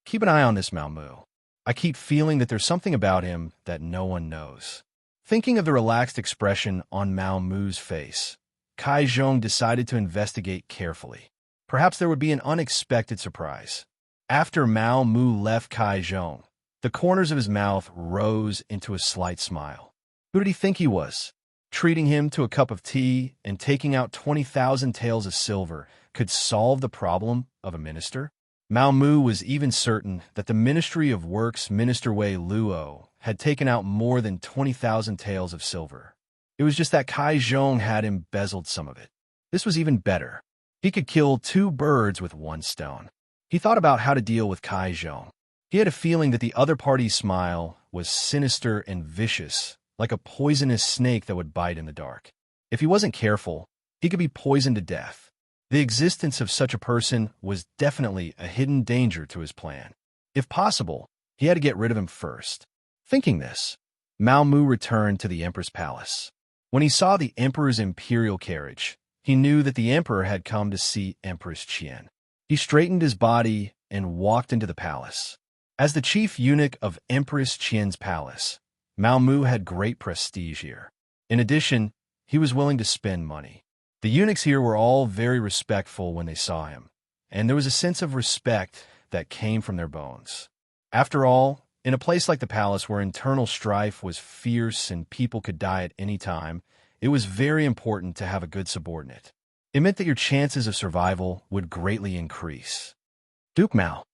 Keep an eye on this Mao Mu. I keep feeling that there's something about him that no one knows. Thinking of the relaxed expression on Mao Mu's face, Kai Zhong decided to investigate carefully. Perhaps there would be an unexpected surprise. After Mao Mu left Kai Zhong, the corners of his mouth rose into a slight smile. Who did he think he was? Treating him to a cup of tea and taking out 20,000 taels of silver could solve the problem of a minister? Mao Mu was even certain that the Ministry of Works Minister Wei Luo had taken out more than 20,000 taels of silver. It was just that Kai Zhong had embezzled some of it. This was even better. He could kill 2 birds with 1 stone. He thought about how to deal with Kai Zhong. He had a feeling that the other party's smile was sinister and vicious, like a poisonous snake that would bite in the dark. If he wasn't careful, he could be poisoned to death. The existence of such a person was definitely a hidden danger to his plan. If possible, he had to get rid of him first. Thinking this, Mao Mu returned to the Emperor's palace. When he saw the Emperor's imperial carriage, he knew that the Emperor had come to see Empress Qian. He straightened his body and walked into the palace. As the chief eunuch of Empress Qian's palace, Mao Mu had great prestige here. In addition, he was willing to spend money. The eunuchs here were all very respectful when they saw him, and there was a sense of respect that came from their bones. After all, in a place like the palace where internal strife was fierce and people could die at any time, it was very important to have a good subordinate. It meant that your chances of survival would greatly increase. Duke Mao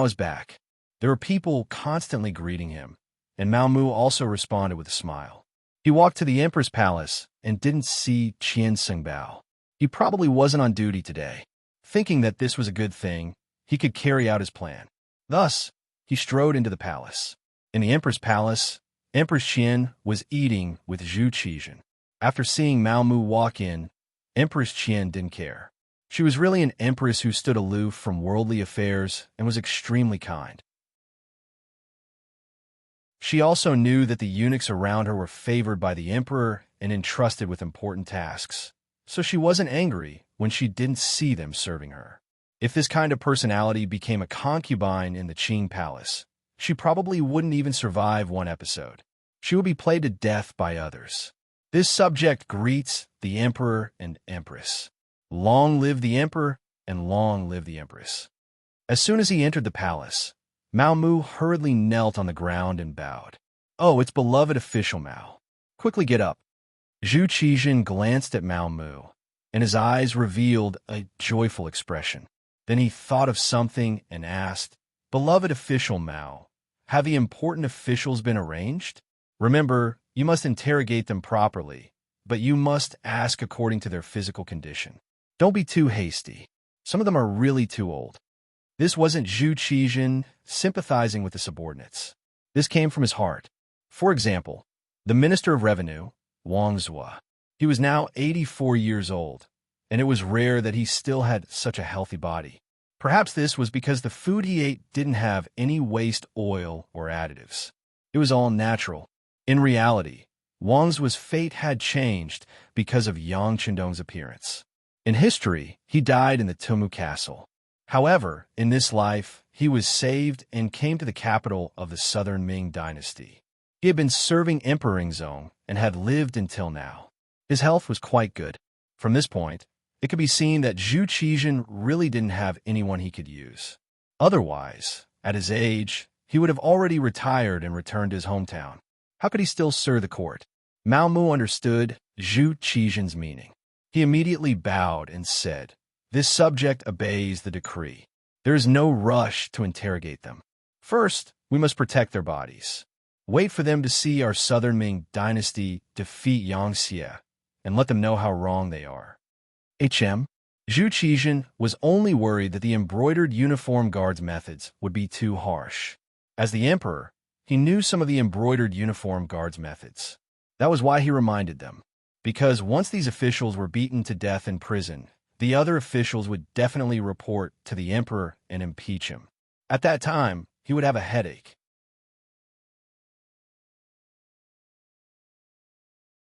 is back. There were people constantly greeting him, and Mao Mu also responded with a smile. He walked to the Emperor's palace and didn't see Qian Singbao. He probably wasn't on duty today. Thinking that this was a good thing, he could carry out his plan. Thus, he strode into the palace. In the Emperor's palace, Empress Qian was eating with Zhu Qizhen. After seeing Mao Mu walk in, Empress Qian didn't care. She was really an empress who stood aloof from worldly affairs and was extremely kind. She also knew that the eunuchs around her were favored by the emperor and entrusted with important tasks, so she wasn't angry when she didn't see them serving her. If this kind of personality became a concubine in the Qing palace, she probably wouldn't even survive 1 episode. She would be played to death by others. This subject greets the emperor and empress. Long live the emperor and long live the empress. As soon as he entered the palace, Mao Mu hurriedly knelt on the ground and bowed. Oh, it's beloved official Mao. Quickly get up. Zhu Qizhen glanced at Mao Mu, and his eyes revealed a joyful expression. Then he thought of something and asked, Beloved official Mao, have the important officials been arranged? Remember, you must interrogate them properly, but you must ask according to their physical condition. Don't be too hasty. Some of them are really too old. This wasn't Zhu Qizhen sympathizing with the subordinates. This came from his heart. For example, the Minister of Revenue, Wang Zhua. He was now 84 years old, and it was rare that he still had such a healthy body. Perhaps this was because the food he ate didn't have any waste oil or additives. It was all natural. In reality, Wang Zhua's fate had changed because of Yang Qindong's appearance. In history, he died in the Tumu Castle. However, in this life, he was saved and came to the capital of the Southern Ming dynasty. He had been serving Emperor Yingzong and had lived until now. His health was quite good. From this point, it could be seen that Zhu Qizhen really didn't have anyone he could use. Otherwise, at his age, he would have already retired and returned to his hometown. How could he still serve the court? Mao Mu understood Zhu Qizhen's meaning. He immediately bowed and said, This subject obeys the decree. There is no rush to interrogate them. First, we must protect their bodies. Wait for them to see our Southern Ming dynasty defeat Yangxie, and let them know how wrong they are. Zhu Qizhen was only worried that the embroidered uniform guards' methods would be too harsh. As the emperor, he knew some of the embroidered uniform guards' methods. That was why he reminded them. Because once these officials were beaten to death in prison, the other officials would definitely report to the emperor and impeach him. At that time, he would have a headache.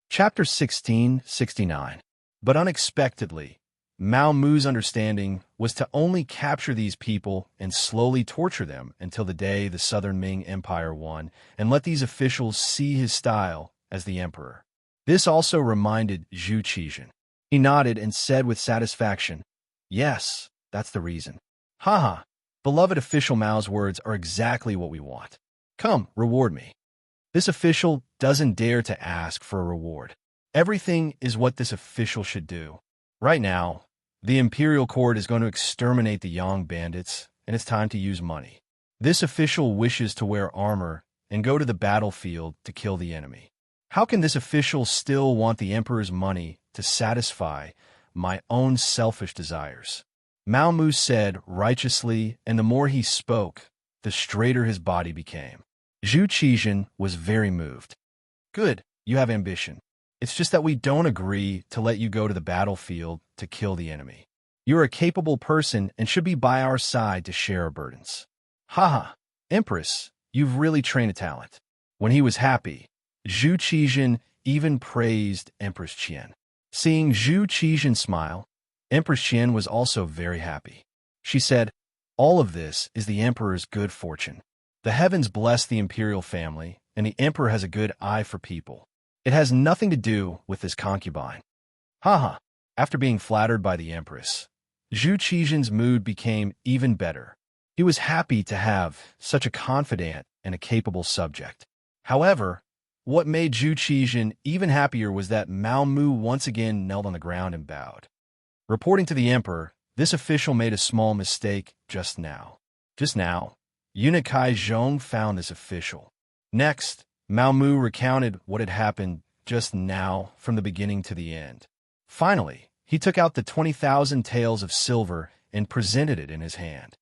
Chapter 1669. But unexpectedly, Mao Mu's understanding was to only capture these people and slowly torture them until the day the Southern Ming Empire won, and let these officials see his style as the emperor. This also reminded Zhu Qizhen. He nodded and said with satisfaction, Yes, that's the reason. Haha, beloved official Mao's words are exactly what we want. Come, reward me. This official doesn't dare to ask for a reward. Everything is what this official should do. Right now, the imperial court is going to exterminate the Yang bandits and it's time to use money. This official wishes to wear armor and go to the battlefield to kill the enemy. How can this official still want the emperor's money to satisfy my own selfish desires? Mao Mu said righteously, and the more he spoke, the straighter his body became. Zhu Qizhen was very moved. Good, you have ambition. It's just that we don't agree to let you go to the battlefield to kill the enemy. You're a capable person and should be by our side to share our burdens. Haha, Empress, you've really trained a talent. When he was happy, Zhu Qizhen even praised Empress Qian. Seeing Zhu Qizhen smile, Empress Qian was also very happy. She said, all of this is the emperor's good fortune. The heavens bless the imperial family, and the emperor has a good eye for people. It has nothing to do with this concubine. Haha. After being flattered by the empress, Zhu Qizhen's mood became even better. He was happy to have such a confident and a capable subject. However, what made Zhu Qizhen even happier was that Mao Mu once again knelt on the ground and bowed. Reporting to the emperor, this official made a small mistake just now. Eunuch Kai Zhong found this official. Next, Mao Mu recounted what had happened just now from the beginning to the end. Finally, he took out the 20,000 taels of silver and presented it in his hand.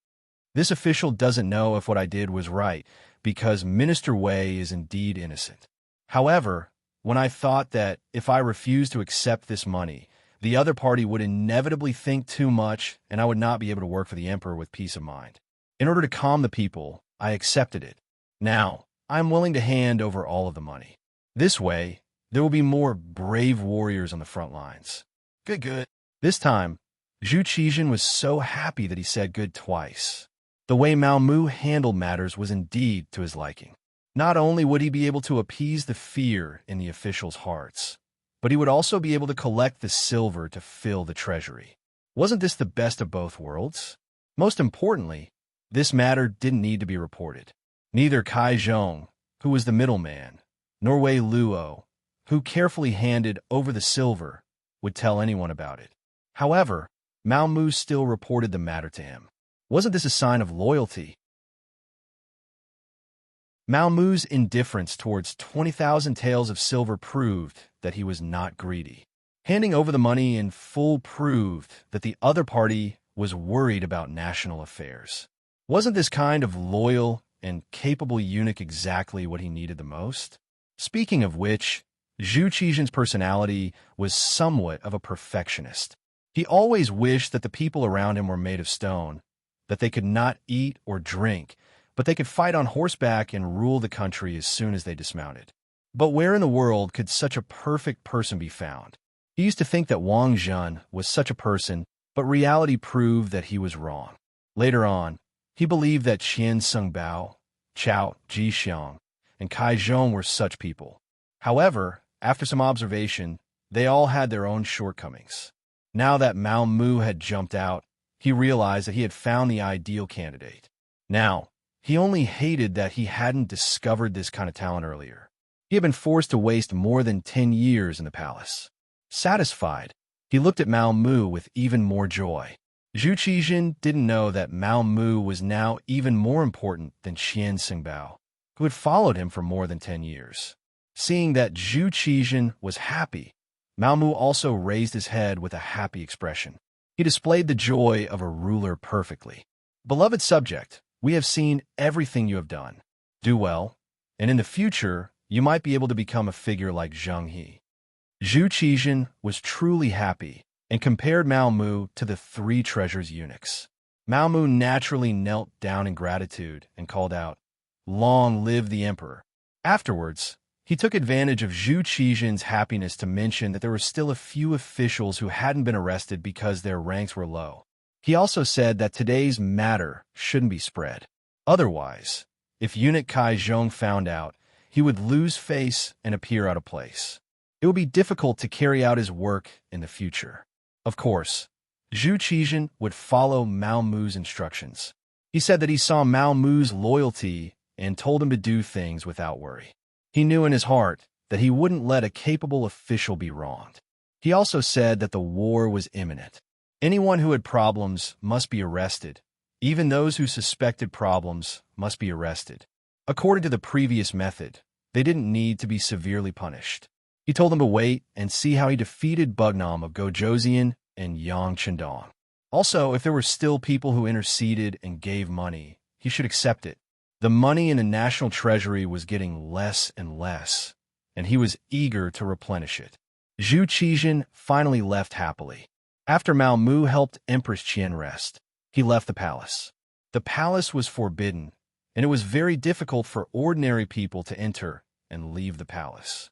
This official doesn't know if what I did was right, because Minister Wei is indeed innocent. However, when I thought that if I refused to accept this money, the other party would inevitably think too much and I would not be able to work for the emperor with peace of mind. In order to calm the people, I accepted it. Now, I'm willing to hand over all of the money. This way, there will be more brave warriors on the front lines. Good. This time, Zhu Qizhen was so happy that he said good twice. The way Mao Mu handled matters was indeed to his liking. Not only would he be able to appease the fear in the officials' hearts, but he would also be able to collect the silver to fill the treasury. Wasn't this the best of both worlds? Most importantly, this matter didn't need to be reported. Neither Kai Zhong, who was the middleman, nor Wei Luo, who carefully handed over the silver, would tell anyone about it. However, Mao Mu still reported the matter to him. Wasn't this a sign of loyalty? Mao Mu's indifference towards 20,000 taels of silver proved that he was not greedy. Handing over the money in full proved that the other party was worried about national affairs. Wasn't this kind of loyal and capable eunuch exactly what he needed the most? Speaking of which, Zhu Qizhen's personality was somewhat of a perfectionist. He always wished that the people around him were made of stone, that they could not eat or drink, but they could fight on horseback and rule the country as soon as they dismounted. But where in the world could such a perfect person be found? He used to think that Wang Zhen was such a person, but reality proved that he was wrong. Later on, he believed that Qian Sungbao, Chao Jixiang, and Kai Zhong were such people. However, after some observation, they all had their own shortcomings. Now that Mao Mu had jumped out, he realized that he had found the ideal candidate. Now, he only hated that he hadn't discovered this kind of talent earlier. He had been forced to waste more than 10 years in the palace. Satisfied, he looked at Mao Mu with even more joy. Zhu Qizhen didn't know that Mao Mu was now even more important than Qian Xingbao, who had followed him for more than 10 years. Seeing that Zhu Qizhen was happy, Mao Mu also raised his head with a happy expression. He displayed the joy of a ruler perfectly. Beloved subject, we have seen everything you have done. Do well, and in the future, you might be able to become a figure like Zheng He. Zhu Qizhen was truly happy and compared Mao Mu to the three treasures eunuchs. Mao Mu naturally knelt down in gratitude and called out, "Long live the emperor." Afterwards, he took advantage of Zhu Qizhen's happiness to mention that there were still a few officials who hadn't been arrested because their ranks were low. He also said that today's matter shouldn't be spread. Otherwise, if eunuch Kai Zhong found out, he would lose face and appear out of place. It would be difficult to carry out his work in the future. Of course, Zhu Qizhen would follow Mao Mu's instructions. He said that he saw Mao Mu's loyalty and told him to do things without worry. He knew in his heart that he wouldn't let a capable official be wronged. He also said that the war was imminent. Anyone who had problems must be arrested, Even those who suspected problems must be arrested. According to the previous method, they didn't need to be severely punished. He told them to wait and see how he defeated Bugnam of Gojoseon and Yang Chendong. Also, if there were still people who interceded and gave money, he should accept it. The money in the national treasury was getting less and less, and he was eager to replenish it. Zhu Qijin finally left happily. After Mao Mu helped Empress Qian rest, he left the palace. The palace was forbidden, and it was very difficult for ordinary people to enter and leave the palace.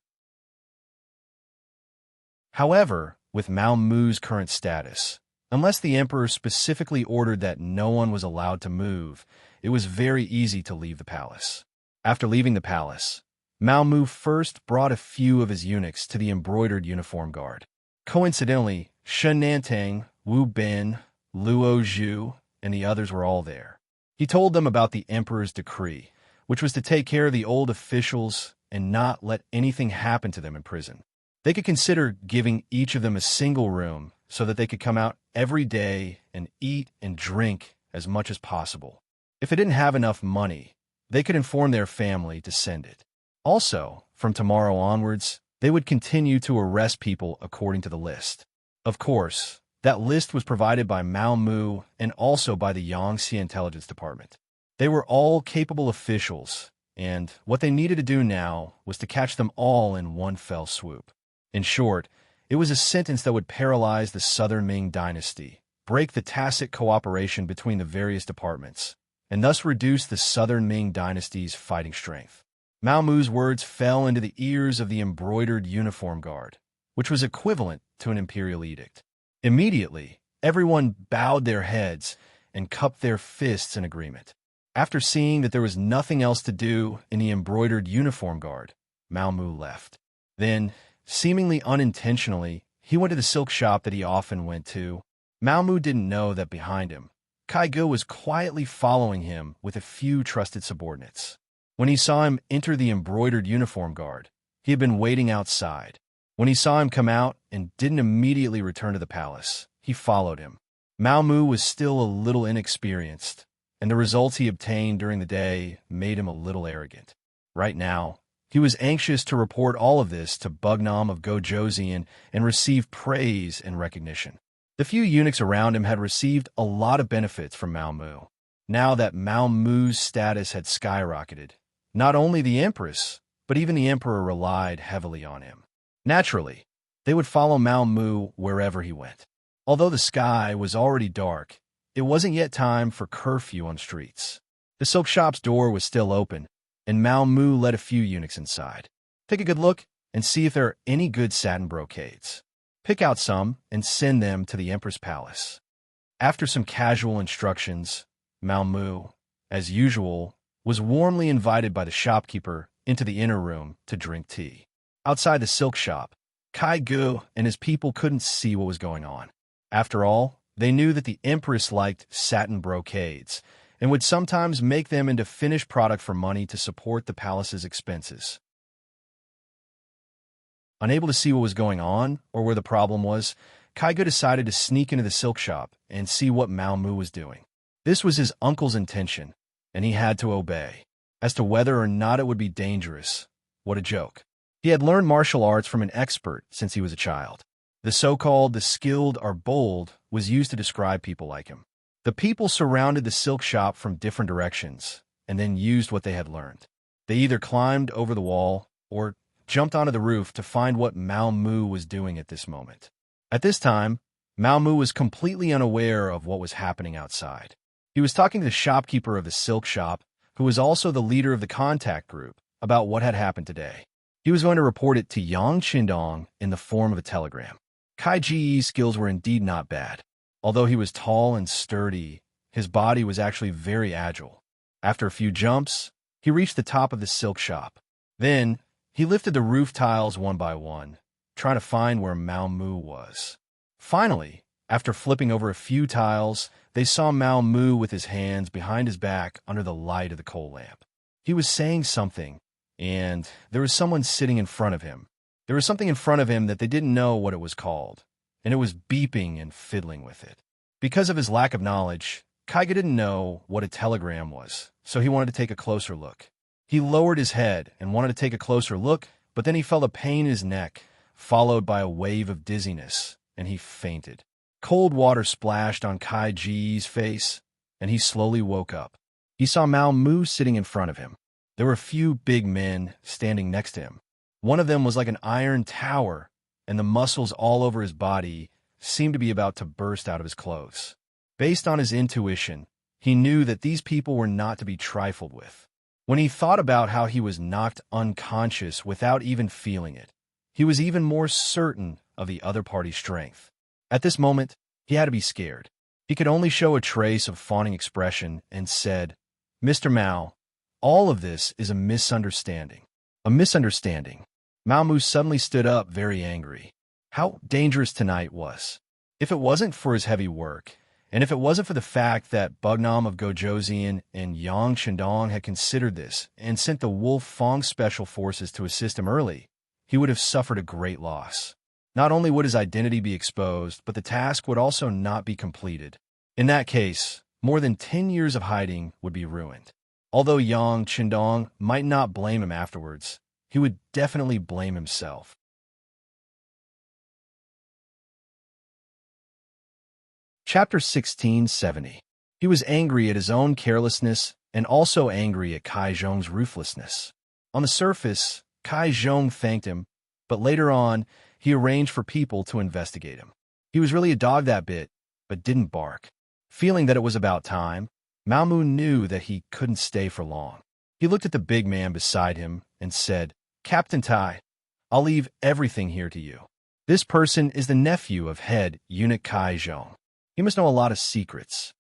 However, with Mao Mu's current status, unless the emperor specifically ordered that no one was allowed to move, it was very easy to leave the palace. After leaving the palace, Mao Mu first brought a few of his eunuchs to the embroidered uniform guard. Coincidentally, Shen Nantang, Wu Bin, Luo Zhu, and the others were all there. He told them about the emperor's decree, which was to take care of the old officials and not let anything happen to them in prison. They could consider giving each of them a single room so that they could come out every day and eat and drink as much as possible. If they didn't have enough money, they could inform their family to send it. Also, from tomorrow onwards, they would continue to arrest people according to the list. Of course, that list was provided by Mao Mu and also by the Yangtze Intelligence Department. They were all capable officials, and what they needed to do now was to catch them all in one fell swoop. In short, it was a sentence that would paralyze the Southern Ming dynasty, break the tacit cooperation between the various departments, and thus reduce the Southern Ming dynasty's fighting strength. Mao Mu's words fell into the ears of the embroidered uniform guard, which was equivalent to an imperial edict. Immediately, everyone bowed their heads and cupped their fists in agreement. After seeing that there was nothing else to do in the embroidered uniform guard, Mao Mu left. Then, seemingly unintentionally, he went to the silk shop that he often went to. Mao Mu didn't know that behind him, Kai Ge was quietly following him with a few trusted subordinates. When he saw him enter the embroidered uniform guard, he had been waiting outside. When he saw him come out and didn't immediately return to the palace, he followed him. Mao Mu was still a little inexperienced, and the results he obtained during the day made him a little arrogant. Right now, he was anxious to report all of this to Bugnam of Gojoseon and receive praise and recognition. The few eunuchs around him had received a lot of benefits from Mao Mu. Now that Mao Mu's status had skyrocketed, not only the empress, but even the emperor relied heavily on him. Naturally, they would follow Mao Mu wherever he went. Although the sky was already dark, it wasn't yet time for curfew on streets. The silk shop's door was still open, and Mao Mu led a few eunuchs inside. Take a good look and see if there are any good satin brocades. Pick out some and send them to the emperor's palace. After some casual instructions, Mao Mu, as usual, was warmly invited by the shopkeeper into the inner room to drink tea. Outside the silk shop, Kai Ge and his people couldn't see what was going on. After all, they knew that the empress liked satin brocades and would sometimes make them into finished product for money to support the palace's expenses. Unable to see what was going on or where the problem was, Kai Ge decided to sneak into the silk shop and see what Mao Mu was doing. This was his uncle's intention, and he had to obey. As to whether or not it would be dangerous, what a joke. He had learned martial arts from an expert since he was a child. The so-called "the skilled are bold" was used to describe people like him. The people surrounded the silk shop from different directions and then used what they had learned. They either climbed over the wall or jumped onto the roof to find what Mao Mu was doing at this moment. At this time, Mao Mu was completely unaware of what was happening outside. He was talking to the shopkeeper of the silk shop, who was also the leader of the contact group, about what had happened today. He was going to report it to Yang Qindong in the form of a telegram. Kai Ji's skills were indeed not bad. Although he was tall and sturdy, his body was actually very agile. After a few jumps, he reached the top of the silk shop. Then, he lifted the roof tiles one by one, trying to find where Mao Mu was. Finally, after flipping over a few tiles, they saw Mao Mu with his hands behind his back under the light of the coal lamp. He was saying something, and there was someone sitting in front of him. There was something in front of him that they didn't know what it was called, and it was beeping and fiddling with it. Because of his lack of knowledge, Kaiga didn't know what a telegram was, so he wanted to take a closer look. He lowered his head and wanted to take a closer look, but then he felt a pain in his neck, followed by a wave of dizziness, and he fainted. Cold water splashed on Kai Ji's face, and he slowly woke up. He saw Mao Mu sitting in front of him. There were a few big men standing next to him. One of them was like an iron tower, and the muscles all over his body seemed to be about to burst out of his clothes. Based on his intuition, he knew that these people were not to be trifled with. When he thought about how he was knocked unconscious without even feeling it, he was even more certain of the other party's strength. At this moment, he had to be scared. He could only show a trace of fawning expression and said, "Mr. Mao, all of this is a misunderstanding." A misunderstanding. Mao Mu suddenly stood up, very angry. How dangerous tonight was. If it wasn't for his heavy work, and if it wasn't for the fact that Bugnam of Gojoseon and Yang Shandong had considered this and sent the Wolf Fong special forces to assist him early, he would have suffered a great loss. Not only would his identity be exposed, but the task would also not be completed. In that case, more than 10 years of hiding would be ruined. Although Yang Shandong might not blame him afterwards, he would definitely blame himself. Chapter 1670. He was angry at his own carelessness and also angry at Kai Zhong's ruthlessness. On the surface, Kai Zhong thanked him, but later on, he arranged for people to investigate him. He was really a dog that bit, but didn't bark. Feeling that it was about time, Mao Mu knew that he couldn't stay for long. He looked at the big man beside him and said, "Captain Tai, I'll leave everything here to you. This person is the nephew of head eunuch Kai Zhong. He must know a lot of secrets."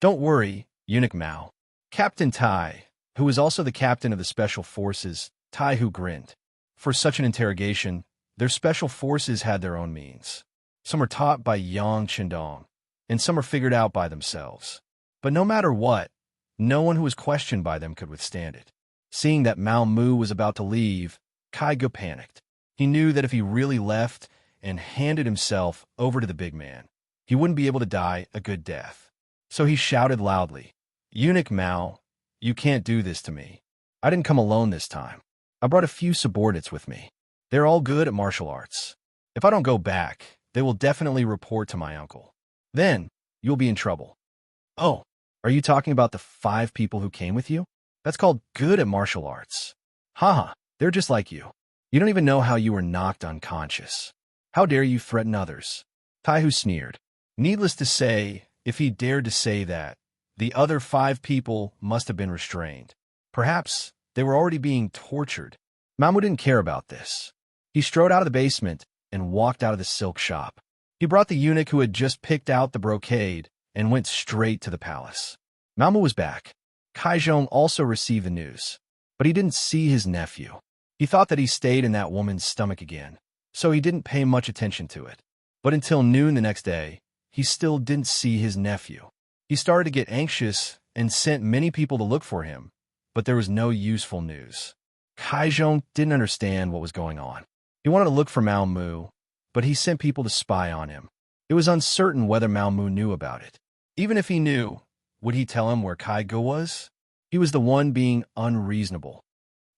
"Don't worry, eunuch Mao." Captain Tai, who was also the captain of the special forces, Tai Hu grinned. For such an interrogation, their special forces had their own means. Some were taught by Yang Shandong, and some were figured out by themselves. But no matter what, no one who was questioned by them could withstand it. Seeing that Mao Mu was about to leave, Kaiga panicked. He knew that if he really left and handed himself over to the big man, he wouldn't be able to die a good death. So he shouted loudly, "Eunuch Mao, you can't do this to me. I didn't come alone this time. I brought a few subordinates with me. They're all good at martial arts. If I don't go back, they will definitely report to my uncle. Then you'll be in trouble." "Oh, are you talking about the 5 people who came with you? That's called good at martial arts. Haha, they're just like you. You don't even know how you were knocked unconscious. How dare you threaten others?" Taihu sneered. Needless to say, if he dared to say that, the other 5 people must have been restrained. Perhaps they were already being tortured. Mamu didn't care about this. He strode out of the basement and walked out of the silk shop. He brought the eunuch who had just picked out the brocade and went straight to the palace. Mamu was back. Kai Zhong also received the news, but he didn't see his nephew. He thought that he stayed in that woman's stomach again, so he didn't pay much attention to it. But until noon the next day, he still didn't see his nephew. He started to get anxious and sent many people to look for him, but there was no useful news. Kai Zhong didn't understand what was going on. He wanted to look for Mao Mu, but he sent people to spy on him. It was uncertain whether Mao Mu knew about it. Even if he knew, would he tell him where Kai Go was? He was the one being unreasonable.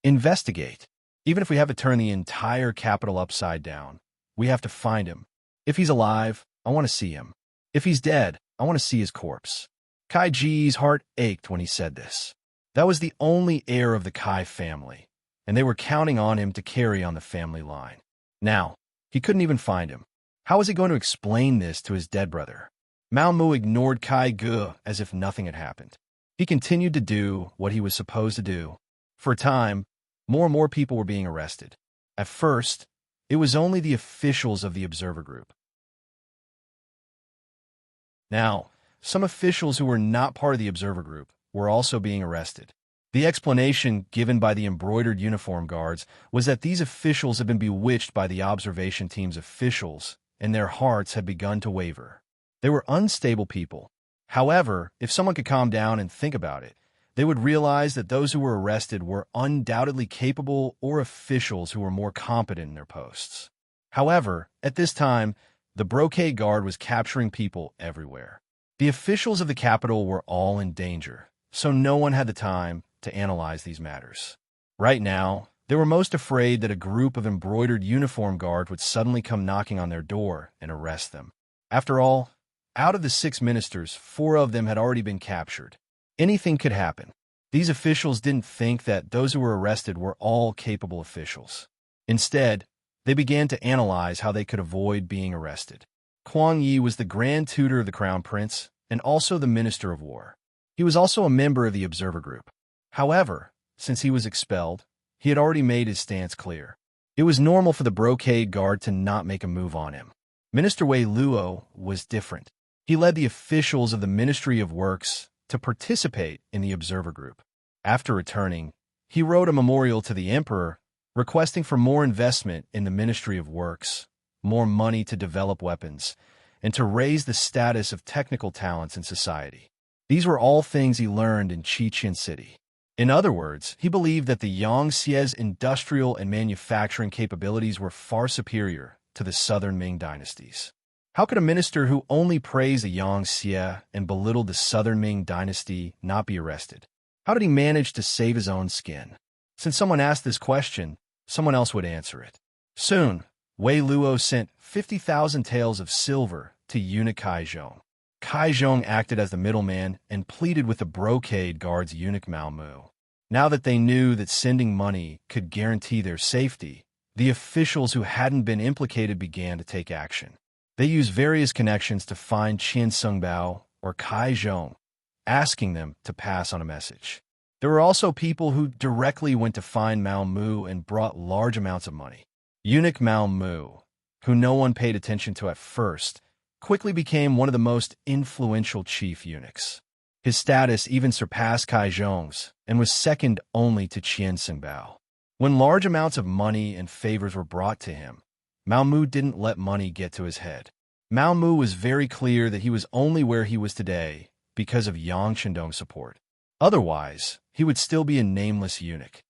Investigate. Even if we have to turn the entire capital upside down, we have to find him. If he's alive, I want to see him. If he's dead, I want to see his corpse. Kai Ji's heart ached when he said this. That was the only heir of the Kai family, and they were counting on him to carry on the family line. Now, he couldn't even find him. How was he going to explain this to his dead brother? Mao Mu ignored Kai Ge as if nothing had happened. He continued to do what he was supposed to do. For a time, more and more people were being arrested. At first, it was only the officials of the observer group. Now, some officials who were not part of the observer group were also being arrested. The explanation given by the embroidered uniform guards was that these officials had been bewitched by the observation team's officials, and their hearts had begun to waver. They were unstable people. However, if someone could calm down and think about it, they would realize that those who were arrested were undoubtedly capable or officials who were more competent in their posts. However, at this time, the brocade guard was capturing people everywhere. The officials of the capital were all in danger, so no one had the time to analyze these matters. Right now, they were most afraid that a group of embroidered uniform guards would suddenly come knocking on their door and arrest them. After all, out of the 6 ministers, 4 of them had already been captured. Anything could happen. These officials didn't think that those who were arrested were all capable officials. Instead, they began to analyze how they could avoid being arrested. Kuang Yi was the Grand Tutor of the Crown Prince and also the Minister of War. He was also a member of the Observer Group. However, since he was expelled, he had already made his stance clear. It was normal for the brocade guard to not make a move on him. Minister Wei Luo was different. He led the officials of the Ministry of Works to participate in the Observer Group. After returning, he wrote a memorial to the Emperor requesting for more investment in the Ministry of Works, more money to develop weapons, and to raise the status of technical talents in society. These were all things he learned in Qiqian City. In other words, he believed that the Yangtze's industrial and manufacturing capabilities were far superior to the southern Ming dynasties. How could a minister who only praised the Yangtze and belittled the southern Ming dynasty not be arrested? How did he manage to save his own skin? Since someone asked this question, someone else would answer it. Soon, Wei Luo sent 50,000 taels of silver to eunuch Kai Zhong. Kai Zhong acted as the middleman and pleaded with the brocade guard's eunuch Mao Mu. Now that they knew that sending money could guarantee their safety, the officials who hadn't been implicated began to take action. They used various connections to find Qian Sungbao or Kai Zhong, asking them to pass on a message. There were also people who directly went to find Mao Mu and brought large amounts of money. Eunuch Mao Mu, who no one paid attention to at first, quickly became one of the most influential chief eunuchs. His status even surpassed Kai Zhong's and was second only to Qian Sungbao. When large amounts of money and favors were brought to him, Mao Mu didn't let money get to his head. Mao Mu was very clear that he was only where he was today because of Yang Chendong's support. Otherwise, he would still be a nameless eunuch.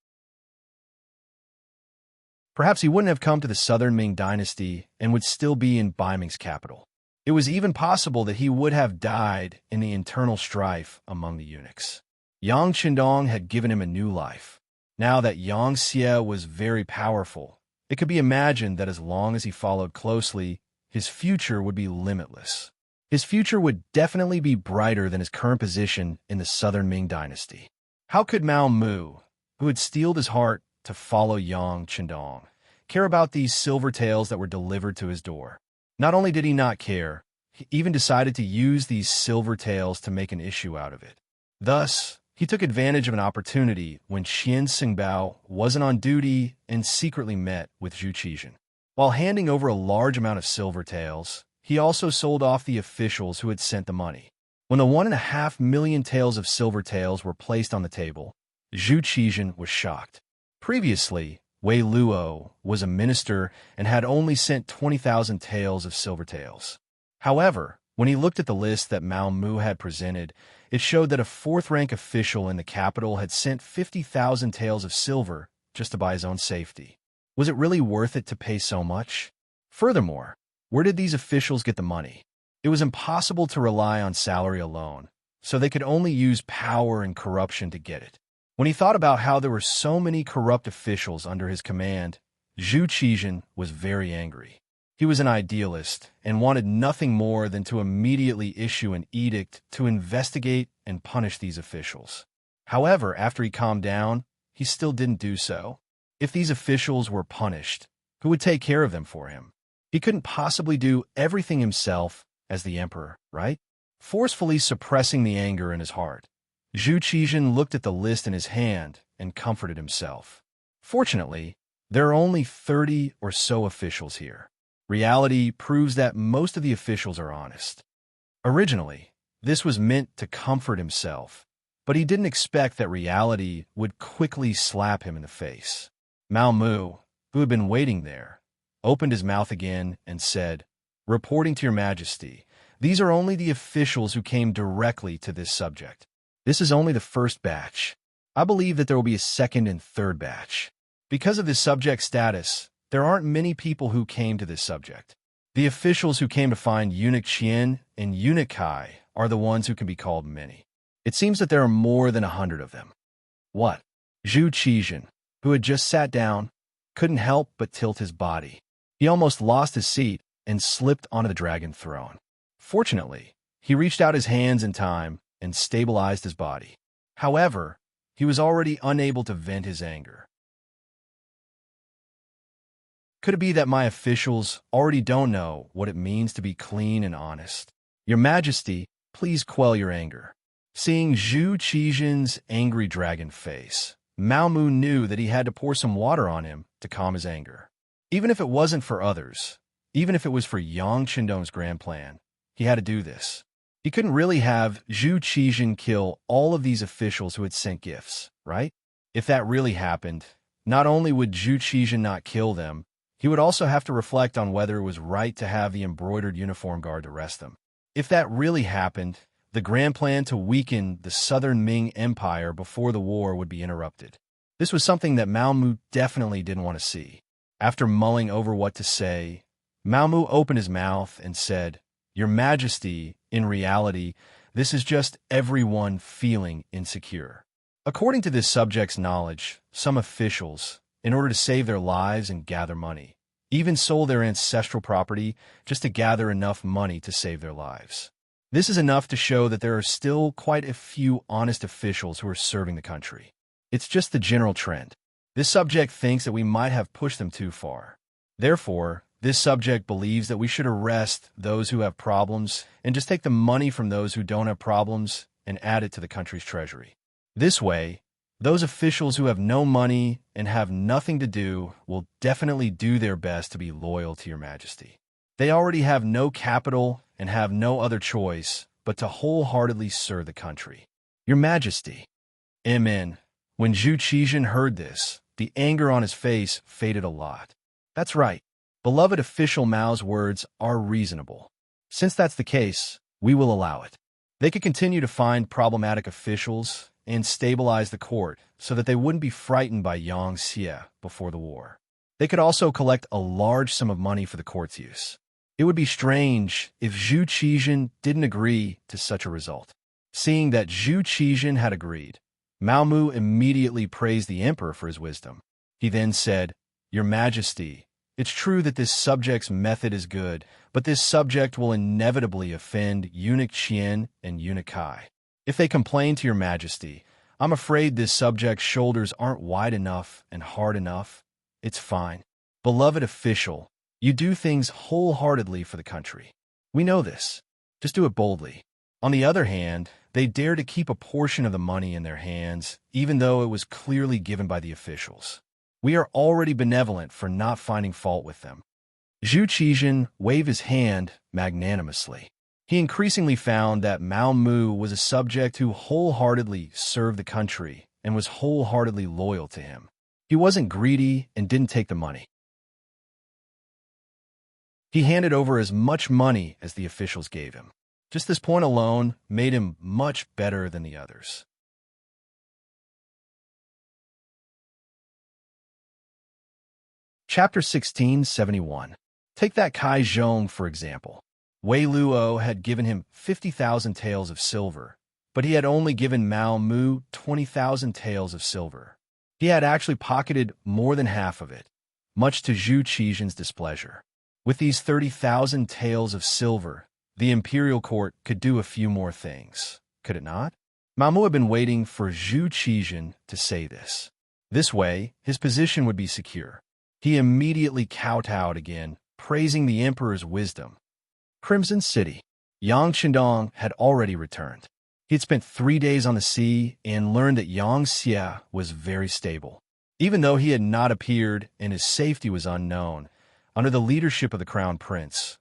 Perhaps he wouldn't have come to the southern Ming dynasty and would still be in Baiming's capital. It was even possible that he would have died in the internal strife among the eunuchs. Yang Chendong had given him a new life. Now that Yang Xie was very powerful, it could be imagined that as long as he followed closely, his future would be limitless. His future would definitely be brighter than his current position in the southern Ming dynasty. How could Mao Mu, who had steeled his heart to follow Yang Chendong, care about these silver taels that were delivered to his door? Not only did he not care, he even decided to use these silver taels to make an issue out of it. Thus, he took advantage of an opportunity when Qian Sungbao wasn't on duty and secretly met with Zhu Qizhen. While handing over a large amount of silver taels, he also sold off the officials who had sent the money. When the 1.5 million taels of silver taels were placed on the table, Zhu Qizhen was shocked. Previously, Wei Luo was a minister and had only sent 20,000 taels of silver taels. However, when he looked at the list that Mao Mu had presented, it showed that a 4th-rank official in the capital had sent 50,000 taels of silver just to buy his own safety. Was it really worth it to pay so much? Furthermore, where did these officials get the money? It was impossible to rely on salary alone, so they could only use power and corruption to get it. When he thought about how there were so many corrupt officials under his command, Zhu Qizhen was very angry. He was an idealist and wanted nothing more than to immediately issue an edict to investigate and punish these officials. However, after he calmed down, he still didn't do so. If these officials were punished, who would take care of them for him? He couldn't possibly do everything himself as the emperor, right? Forcefully suppressing the anger in his heart, Zhu Qizhen looked at the list in his hand and comforted himself. Fortunately, there are only 30 or so officials here. Reality proves that most of the officials are honest. Originally, this was meant to comfort himself, but he didn't expect that reality would quickly slap him in the face. Mao Mu, who had been waiting there, opened his mouth again and said, "Reporting to your majesty, these are only the officials who came directly to this subject. This is only the first batch. I believe that there will be a second and third batch. Because of this subject status, there aren't many people who came to this subject. The officials who came to find Eunuch Qian and Eunuch Kai are the ones who can be called many. It seems that there are more than 100 of them. What? Zhu Qizhen, who had just sat down, couldn't help but tilt his body. He almost lost his seat and slipped onto the dragon throne. Fortunately, he reached out his hands in time and stabilized his body. However, he was already unable to vent his anger. Could it be that my officials already don't know what it means to be clean and honest? Your Majesty, please quell your anger. Seeing Zhu Qizhen's angry dragon face, Mao Mu knew that he had to pour some water on him to calm his anger. Even if it wasn't for others, even if it was for Yang Qindong's grand plan, he had to do this. He couldn't really have Zhu Qizhen kill all of these officials who had sent gifts, right? If that really happened, not only would Zhu Qizhen not kill them, he would also have to reflect on whether it was right to have the embroidered uniform guard arrest them. If that really happened, the grand plan to weaken the Southern Ming Empire before the war would be interrupted. This was something that Mao Mu definitely didn't want to see. After mulling over what to say, Mao Mu opened his mouth and said, "Your Majesty, in reality, this is just everyone feeling insecure." According to this subject's knowledge, some officials, in order to save their lives and gather money, even sold their ancestral property just to gather enough money to save their lives. This is enough to show that there are still quite a few honest officials who are serving the country. It's just the general trend. This subject thinks that we might have pushed them too far. Therefore, this subject believes that we should arrest those who have problems and just take the money from those who don't have problems and add it to the country's treasury. This way, those officials who have no money and have nothing to do will definitely do their best to be loyal to your Majesty. They already have no capital and have no other choice but to wholeheartedly serve the country. Your Majesty. Amen. When Zhu Qizhen heard this, the anger on his face faded a lot. That's right. Beloved official Mao's words are reasonable. Since that's the case, we will allow it. They could continue to find problematic officials and stabilize the court so that they wouldn't be frightened by Yang Xie before the war. They could also collect a large sum of money for the court's use. It would be strange if Zhu Qizhen didn't agree to such a result. Seeing that Zhu Qizhen had agreed, Mao Mu immediately praised the emperor for his wisdom. He then said, "Your Majesty, it's true that this subject's method is good, but this subject will inevitably offend Eunuch Qian and Eunuch Kai. If they complain to your Majesty, I'm afraid this subject's shoulders aren't wide enough and hard enough. It's fine. Beloved official, you do things wholeheartedly for the country. We know this. Just do it boldly." On the other hand, they dare to keep a portion of the money in their hands, even though it was clearly given by the officials. We are already benevolent for not finding fault with them. Zhu Qizhen waved his hand magnanimously. He increasingly found that Mao Mu was a subject who wholeheartedly served the country and was wholeheartedly loyal to him. He wasn't greedy and didn't take the money. He handed over as much money as the officials gave him. Just this point alone made him much better than the others. Chapter 1671. Take that Kai Zhong, for example. Wei Luo had given him 50,000 taels of silver, but he had only given Mao Mu 20,000 taels of silver. He had actually pocketed more than half of it, much to Zhu Qizhen's displeasure. With these 30,000 taels of silver, the imperial court could do a few more things, could it not? Mao Mu had been waiting for Zhu Qizhen to say this. This way, his position would be secure. He immediately kowtowed again, praising the emperor's wisdom. Crimson City. Yang Qindong had already returned. He had spent 3 days on the sea and learned that Yang Xie was very stable. Even though he had not appeared and his safety was unknown, under the leadership of the Crown Prince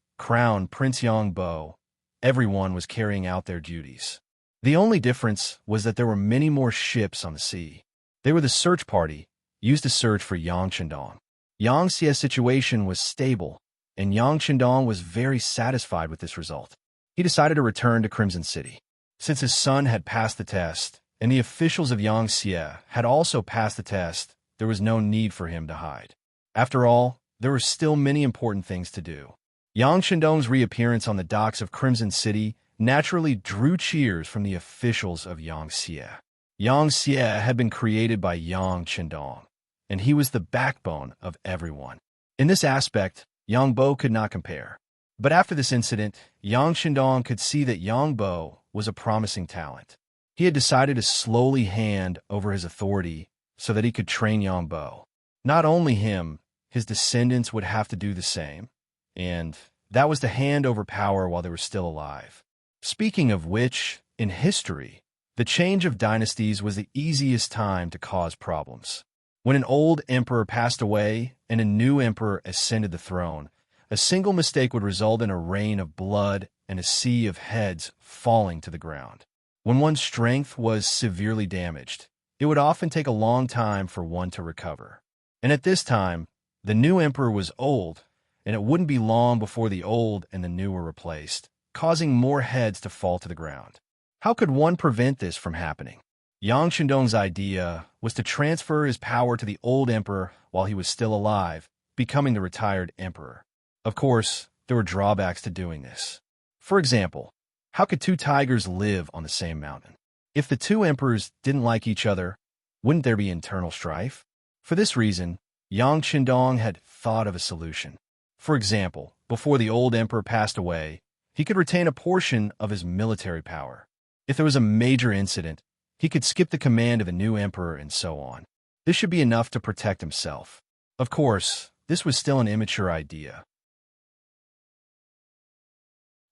Yang Bo, everyone was carrying out their duties. The only difference was that there were many more ships on the sea. They were the search party, used to search for Yang Qindong. Yang Xie's situation was stable, and Yang Qindong was very satisfied with this result. He decided to return to Crimson City. Since his son had passed the test, and the officials of Yang Xie had also passed the test, there was no need for him to hide. After all, there were still many important things to do. Yang Qindong's reappearance on the docks of Crimson City naturally drew cheers from the officials of Yangxie. Yangxie had been created by Yang Qindong, and he was the backbone of everyone. In this aspect, Yang Bo could not compare. But after this incident, Yang Qindong could see that Yang Bo was a promising talent. He had decided to slowly hand over his authority so that he could train Yang Bo. Not only him, his descendants would have to do the same, and that was to hand over power while they were still alive. Speaking of which, in history, the change of dynasties was the easiest time to cause problems. When an old emperor passed away and a new emperor ascended the throne, a single mistake would result in a rain of blood and a sea of heads falling to the ground. When one's strength was severely damaged, it would often take a long time for one to recover. And at this time, the new emperor was old, and it wouldn't be long before the old and the new were replaced, causing more heads to fall to the ground. How could one prevent this from happening? Yang Qindong's idea was to transfer his power to the old emperor while he was still alive, becoming the retired emperor. Of course, there were drawbacks to doing this. For example, how could two tigers live on the same mountain? If the two emperors didn't like each other, wouldn't there be internal strife? For this reason, Yang Qindong had thought of a solution. For example, before the old emperor passed away, he could retain a portion of his military power. If there was a major incident, he could skip the command of the new emperor and so on. This should be enough to protect himself. Of course, this was still an immature idea.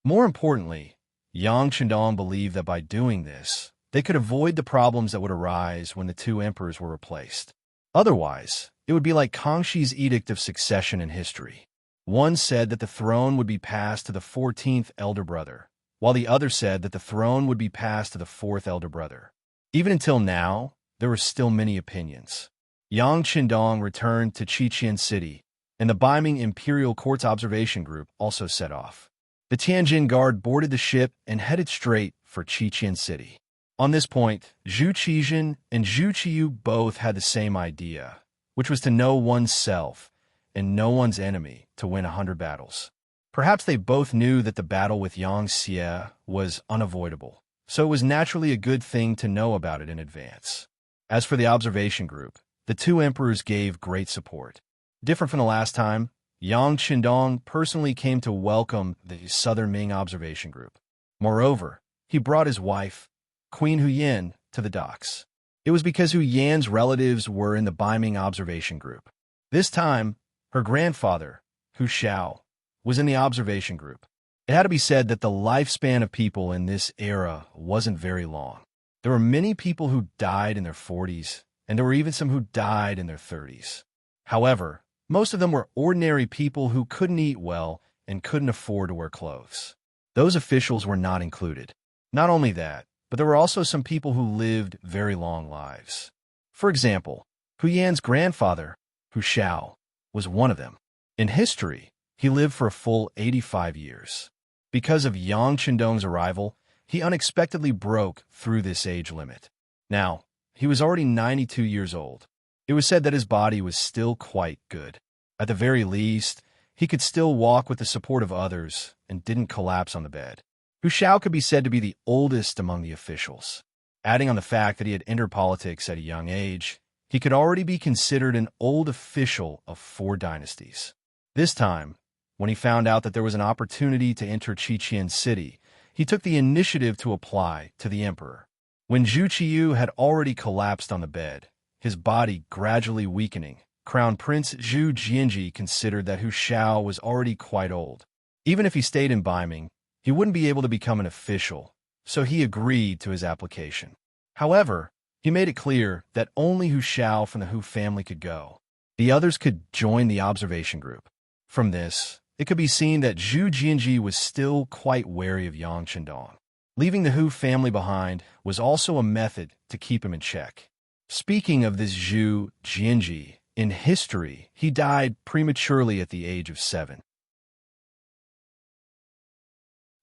More importantly, Yang Qindong believed that by doing this, they could avoid the problems that would arise when the two emperors were replaced. Otherwise, it would be like Kangshi's edict of succession in history. One said that the throne would be passed to the 14th elder brother, while the other said that the throne would be passed to the 4th elder brother. Even until now, there were still many opinions. Yang Qindong returned to Qiqian City, and the Beiming Imperial Court's observation group also set off. The Tianjin Guard boarded the ship and headed straight for Qiqian City. On this point, Zhu Qizhen and Zhu Qiyu both had the same idea, which was to know one's self and know one's enemy to win 100 battles. Perhaps they both knew that the battle with Yangxie was unavoidable, so it was naturally a good thing to know about it in advance. As for the observation group, the two emperors gave great support. Different from the last time, Yang Qindong personally came to welcome the Southern Ming observation group. Moreover, he brought his wife, Queen Huyan, to the docks. It was because Huyan's relatives were in the Beiming observation group. This time, her grandfather, Hu Xiao, was in the observation group. It had to be said that the lifespan of people in this era wasn't very long. There were many people who died in their 40s, and there were even some who died in their 30s. However, most of them were ordinary people who couldn't eat well and couldn't afford to wear clothes. Those officials were not included. Not only that, but there were also some people who lived very long lives. For example, Huyan's grandfather, Hu Xiao, was one of them. In history, he lived for a full 85 years. Because of Yang Qindong's arrival, he unexpectedly broke through this age limit. Now, he was already 92 years old. It was said that his body was still quite good. At the very least, he could still walk with the support of others and didn't collapse on the bed. Hu Xiao could be said to be the oldest among the officials. Adding on the fact that he had entered politics at a young age, he could already be considered an old official of 4 dynasties. This time, when he found out that there was an opportunity to enter Qiqian City, he took the initiative to apply to the emperor. When Zhu Qiyu had already collapsed on the bed, his body gradually weakening, Crown Prince Zhu Jianji considered that Hu Xiao was already quite old. Even if he stayed in Beiming, he wouldn't be able to become an official, so he agreed to his application. However, he made it clear that only Hu Xiao from the Hu family could go. The others could join the observation group. From this, it could be seen that Zhu Jianji was still quite wary of Yang Qindong. Leaving the Hu family behind was also a method to keep him in check. Speaking of this Zhu Jianji, in history, he died prematurely at the age of 7.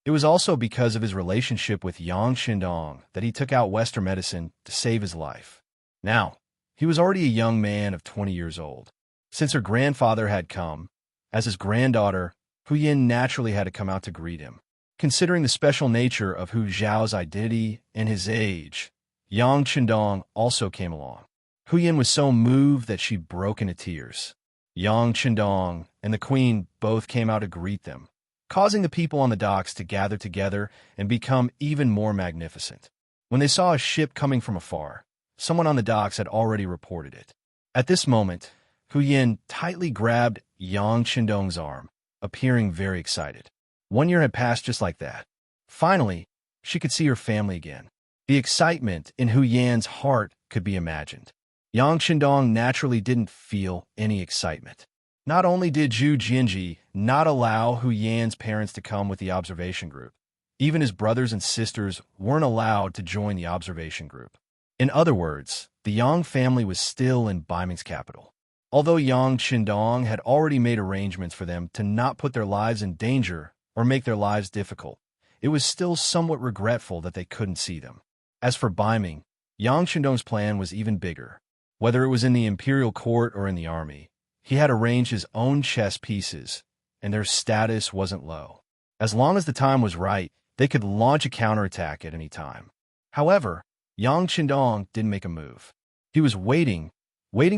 It was also because of his relationship with Yang Qindong that he took out Western medicine to save his life. Now, he was already a young man of 20 years old. Since her grandfather had come, as his granddaughter, Huyan naturally had to come out to greet him. Considering the special nature of Hu Zhao's identity and his age, Yang Chendong also came along. Hu Yin was so moved that she broke into tears. Yang Chendong and the queen both came out to greet them, causing the people on the docks to gather together and become even more magnificent. When they saw a ship coming from afar, someone on the docks had already reported it. At this moment, Hu Yin tightly grabbed Yang Chendong's arm, appearing very excited. 1 year had passed just like that. Finally, she could see her family again. The excitement in Hu Yan's heart could be imagined. Yang Chendong naturally didn't feel any excitement. Not only did Zhu Jinji not allow Hu Yan's parents to come with the observation group, even his brothers and sisters weren't allowed to join the observation group. In other words, the Yang family was still in Baiming's capital. Although Yang Chendong had already made arrangements for them to not put their lives in danger or make their lives difficult, it was still somewhat regretful that they couldn't see them. As for Baiming, Yang Chendong's plan was even bigger. Whether it was in the imperial court or in the army, he had arranged his own chess pieces, and their status wasn't low. As long as the time was right, they could launch a counterattack at any time. However, Yang Chendong didn't make a move. He was waiting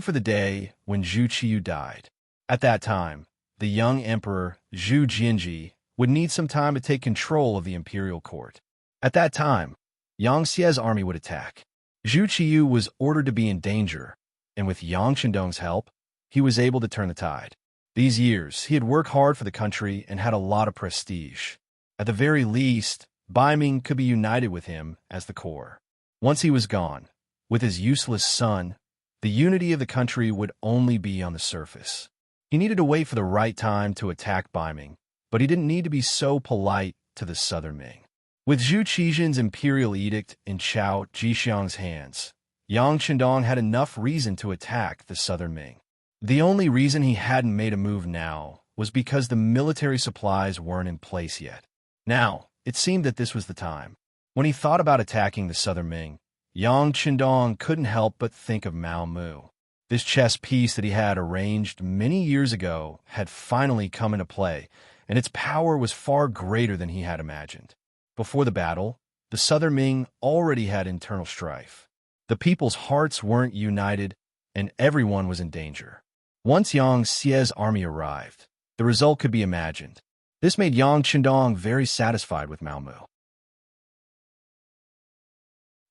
for the day when Zhu Qiyu died. At that time, the young emperor Zhu Jinji would need some time to take control of the imperial court. At that time, Yang Xie's army would attack. Zhu Qiyu was ordered to be in danger, and with Yang Chendong's help, he was able to turn the tide. These years, he had worked hard for the country and had a lot of prestige. At the very least, Baiming could be united with him as the core. Once he was gone, with his useless son, the unity of the country would only be on the surface. He needed to wait for the right time to attack Baiming, but he didn't need to be so polite to the Southern Ming. With Zhu Qixin's imperial edict in Chao Jixiang's hands, Yang Chendong had enough reason to attack the Southern Ming. The only reason he hadn't made a move now was because the military supplies weren't in place yet. Now, it seemed that this was the time. When he thought about attacking the Southern Ming, Yang Chendong couldn't help but think of Mao Mu. This chess piece that he had arranged many years ago had finally come into play, and its power was far greater than he had imagined. Before the battle, the Southern Ming already had internal strife. The people's hearts weren't united, and everyone was in danger. Once Yang Xie's army arrived, the result could be imagined. This made Yang Chendong very satisfied with Mao Mu.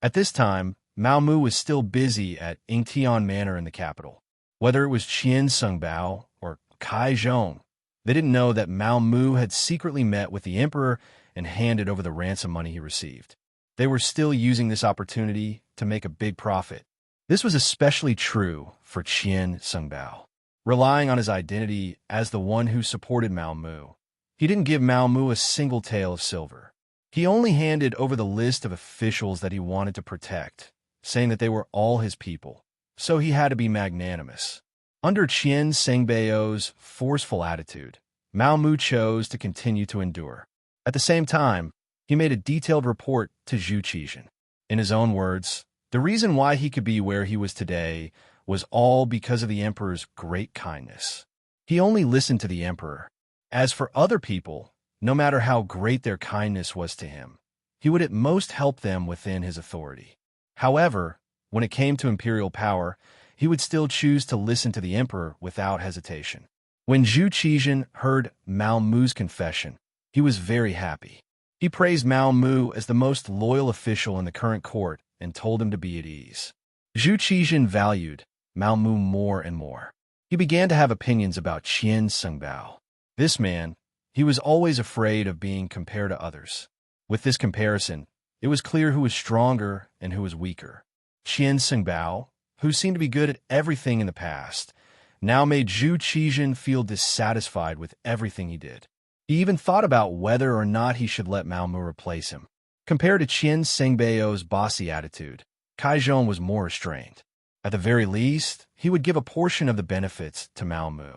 At this time, Mao Mu was still busy at Yingtian Manor in the capital. Whether it was Qian Sengbao or Kai Zhong, they didn't know that Mao Mu had secretly met with the emperor and handed over the ransom money he received. They were still using this opportunity to make a big profit. This was especially true for Qian Sengbao. Relying on his identity as the one who supported Mao Mu, he didn't give Mao Mu a single tael of silver. He only handed over the list of officials that he wanted to protect, saying that they were all his people, so he had to be magnanimous. Under Qian Sengbao's forceful attitude, Mao Mu chose to continue to endure. At the same time, he made a detailed report to Zhu Qixin. In his own words, the reason why he could be where he was today was all because of the emperor's great kindness. He only listened to the emperor. As for other people, no matter how great their kindness was to him, he would at most help them within his authority. However, when it came to imperial power, he would still choose to listen to the emperor without hesitation. When Zhu Qixin heard Mao Mu's confession, he was very happy. He praised Mao Mu as the most loyal official in the current court and told him to be at ease. Zhu Qixin valued Mao Mu more and more. He began to have opinions about Qian Sengbao. This man, he was always afraid of being compared to others. With this comparison, it was clear who was stronger and who was weaker. Qian Sengbao, who seemed to be good at everything in the past, now made Zhu Qixin feel dissatisfied with everything he did. He even thought about whether or not he should let Mao Mu replace him. Compared to Qian Sengbao's bossy attitude, Kai Zhong was more restrained. At the very least, he would give a portion of the benefits to Mao Mu.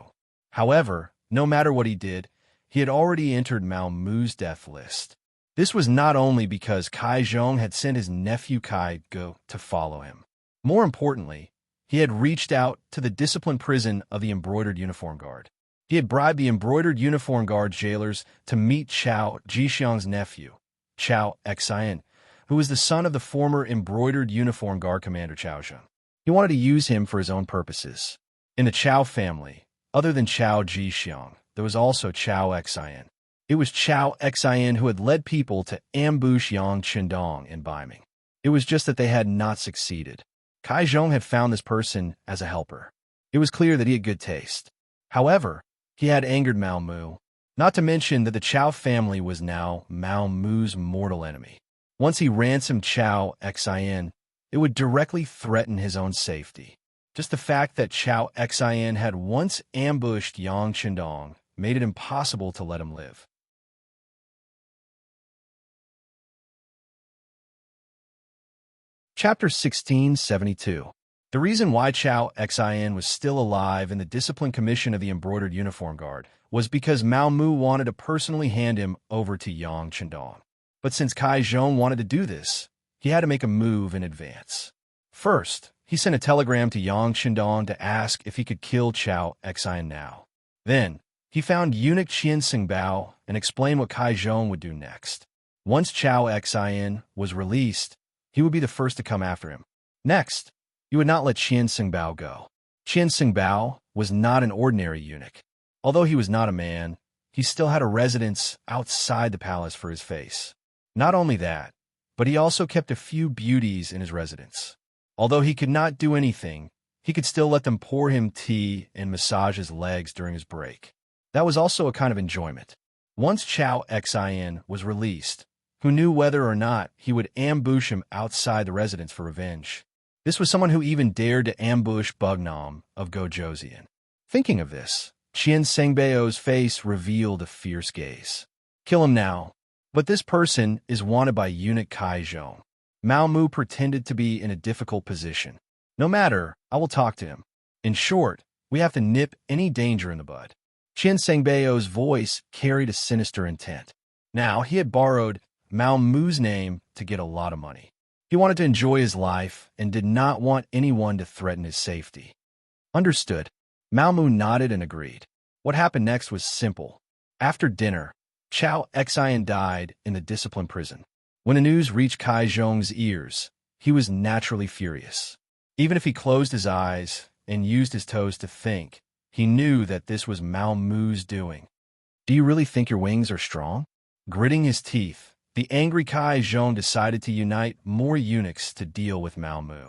However, no matter what he did, he had already entered Mao Mu's death list. This was not only because Kai Zhong had sent his nephew Kai Go to follow him. More importantly, he had reached out to the disciplined prison of the Embroidered Uniform Guard. He had bribed the embroidered uniform guard jailers to meet Chao Jixiang's nephew, Chao Xian, who was the son of the former embroidered uniform guard commander Chao Zheng. He wanted to use him for his own purposes. In the Chao family, other than Chao Jixiang, there was also Chao Xian. It was Chao Xian who had led people to ambush Yang Qindong in Baiming. It was just that they had not succeeded. Kai Zhong had found this person as a helper. It was clear that he had good taste. However, he had angered Mao Mu, not to mention that the Chao family was now Mao Mu's mortal enemy. Once he ransomed Chao Xian, it would directly threaten his own safety. Just the fact that Chao Xian had once ambushed Yang Qindong made it impossible to let him live. Chapter 1672. The reason why Chao Xian was still alive in the Discipline Commission of the Embroidered Uniform Guard was because Mao Mu wanted to personally hand him over to Yang Qindong. But since Kai Zhong wanted to do this, he had to make a move in advance. First, he sent a telegram to Yang Qindong to ask if he could kill Chao Xian now. Then, he found eunuch Qian Xingbao and explained what Kai Zhong would do next. Once Chao Xian was released, he would be the first to come after him. Next, he would not let Qian Xingbao go. Qian Xingbao was not an ordinary eunuch. Although he was not a man, he still had a residence outside the palace for his face. Not only that, but he also kept a few beauties in his residence. Although he could not do anything, he could still let them pour him tea and massage his legs during his break. That was also a kind of enjoyment. Once Chao Xian was released, who knew whether or not he would ambush him outside the residence for revenge? This was someone who even dared to ambush Bugnam of Gojoseon. Thinking of this, Qian Sengbao's face revealed a fierce gaze. Kill him now. But this person is wanted by eunuch Kai Zhong. Mao Mu pretended to be in a difficult position. No matter, I will talk to him. In short, we have to nip any danger in the bud. Qian Sengbao's voice carried a sinister intent. Now, he had borrowed Mao Mu's name to get a lot of money. He wanted to enjoy his life and did not want anyone to threaten his safety. Understood. Mao Mu nodded and agreed. What happened next was simple. After dinner, Chao Xian died in the discipline prison. When the news reached Kai Zhong's ears, he was naturally furious. Even if he closed his eyes and used his toes to think, he knew that this was Mao Mu's doing. Do you really think your wings are strong? Gritting his teeth, the angry Kai Zhong decided to unite more eunuchs to deal with Mao Mu.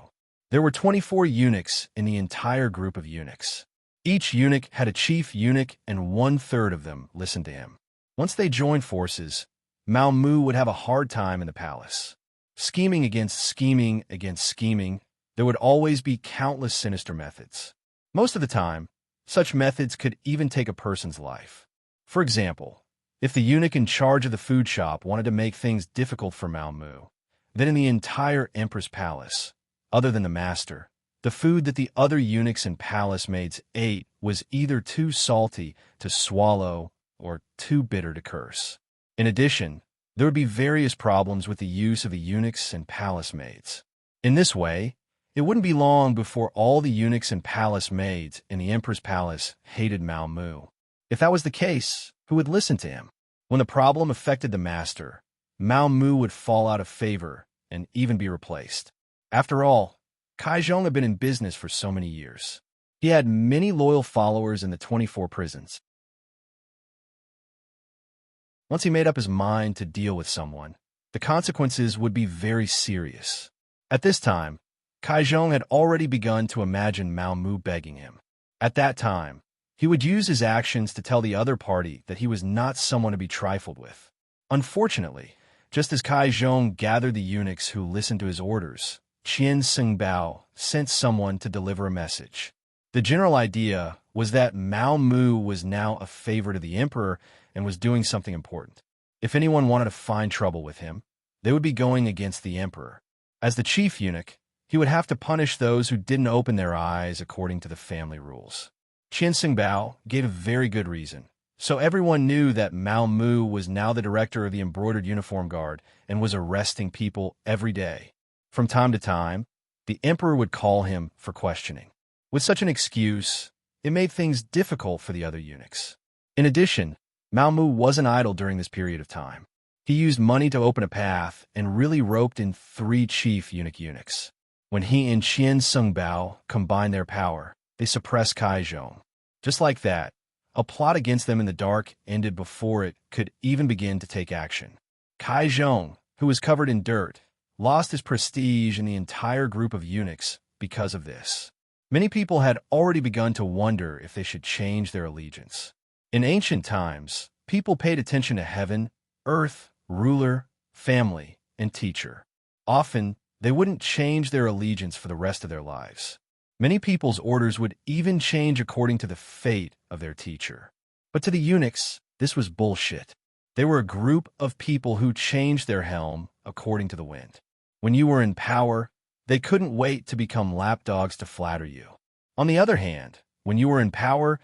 There were 24 eunuchs in the entire group of eunuchs. Each eunuch had a chief eunuch and 1/3 of them listened to him. Once they joined forces, Mao Mu would have a hard time in the palace. Scheming against scheming, there would always be countless sinister methods. Most of the time, such methods could even take a person's life. For example, if the eunuch in charge of the food shop wanted to make things difficult for Mao Mu, then in the entire empress palace, other than the master, the food that the other eunuchs and palace maids ate was either too salty to swallow or too bitter to curse. In addition, there would be various problems with the use of the eunuchs and palace maids. In this way, it wouldn't be long before all the eunuchs and palace maids in the empress palace hated Mao Mu. If that was the case, who would listen to him? When the problem affected the master, Mao Mu would fall out of favor and even be replaced. After all, Kai Zhong had been in business for so many years. He had many loyal followers in the 24 prisons. Once he made up his mind to deal with someone, the consequences would be very serious. At this time, Kai Zhong had already begun to imagine Mao Mu begging him. At that time, he would use his actions to tell the other party that he was not someone to be trifled with. Unfortunately, just as Kai Zhong gathered the eunuchs who listened to his orders, Qian Xingbao sent someone to deliver a message. The general idea was that Mao Mu was now a favorite of the emperor and was doing something important. If anyone wanted to find trouble with him, they would be going against the emperor. As the chief eunuch, he would have to punish those who didn't open their eyes according to the family rules. Qian Xingbao gave a very good reason, so everyone knew that Mao Mu was now the director of the Embroidered Uniform Guard and was arresting people every day. From time to time, the emperor would call him for questioning. With such an excuse, it made things difficult for the other eunuchs. In addition, Mao Mu wasn't idle during this period of time. He used money to open a path and really roped in 3 chief eunuchs. When he and Qian Sungbao combined their power, they suppressed Kai Zhong. Just like that, a plot against them in the dark ended before it could even begin to take action. Kai Zhong, who was covered in dirt, lost his prestige in the entire group of eunuchs because of this. Many people had already begun to wonder if they should change their allegiance. In ancient times, people paid attention to heaven, earth, ruler, family, and teacher. Often, they wouldn't change their allegiance for the rest of their lives. Many people's orders would even change according to the fate of their teacher. But to the eunuchs, this was bullshit. They were a group of people who changed their helm according to the wind. When you were in power, they couldn't wait to become lapdogs to flatter you. On the other hand, when you were in power,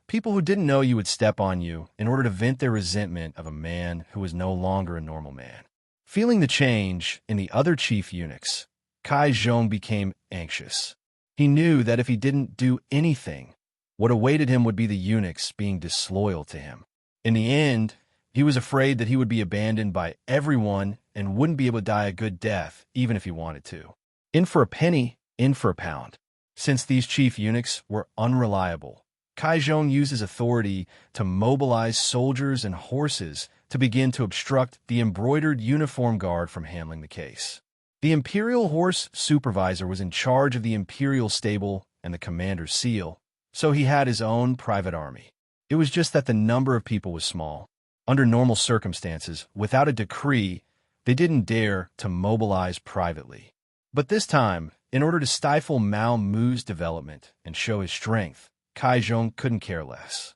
people who didn't know you would step on you in order to vent their resentment of a man who was no longer a normal man. Feeling the change in the other chief eunuchs, Kai Zhong became anxious. He knew that if he didn't do anything, what awaited him would be the eunuchs being disloyal to him. In the end, he was afraid that he would be abandoned by everyone and wouldn't be able to die a good death, even if he wanted to. In for a penny, in for a pound. Since these chief eunuchs were unreliable, Kai Zhong used his authority to mobilize soldiers and horses to begin to obstruct the embroidered uniform guard from handling the case. The Imperial Horse Supervisor was in charge of the Imperial Stable and the Commander's Seal, so he had his own private army. It was just that the number of people was small. Under normal circumstances, without a decree, they didn't dare to mobilize privately. But this time, in order to stifle Mao Mu's development and show his strength, Kai Zhong couldn't care less.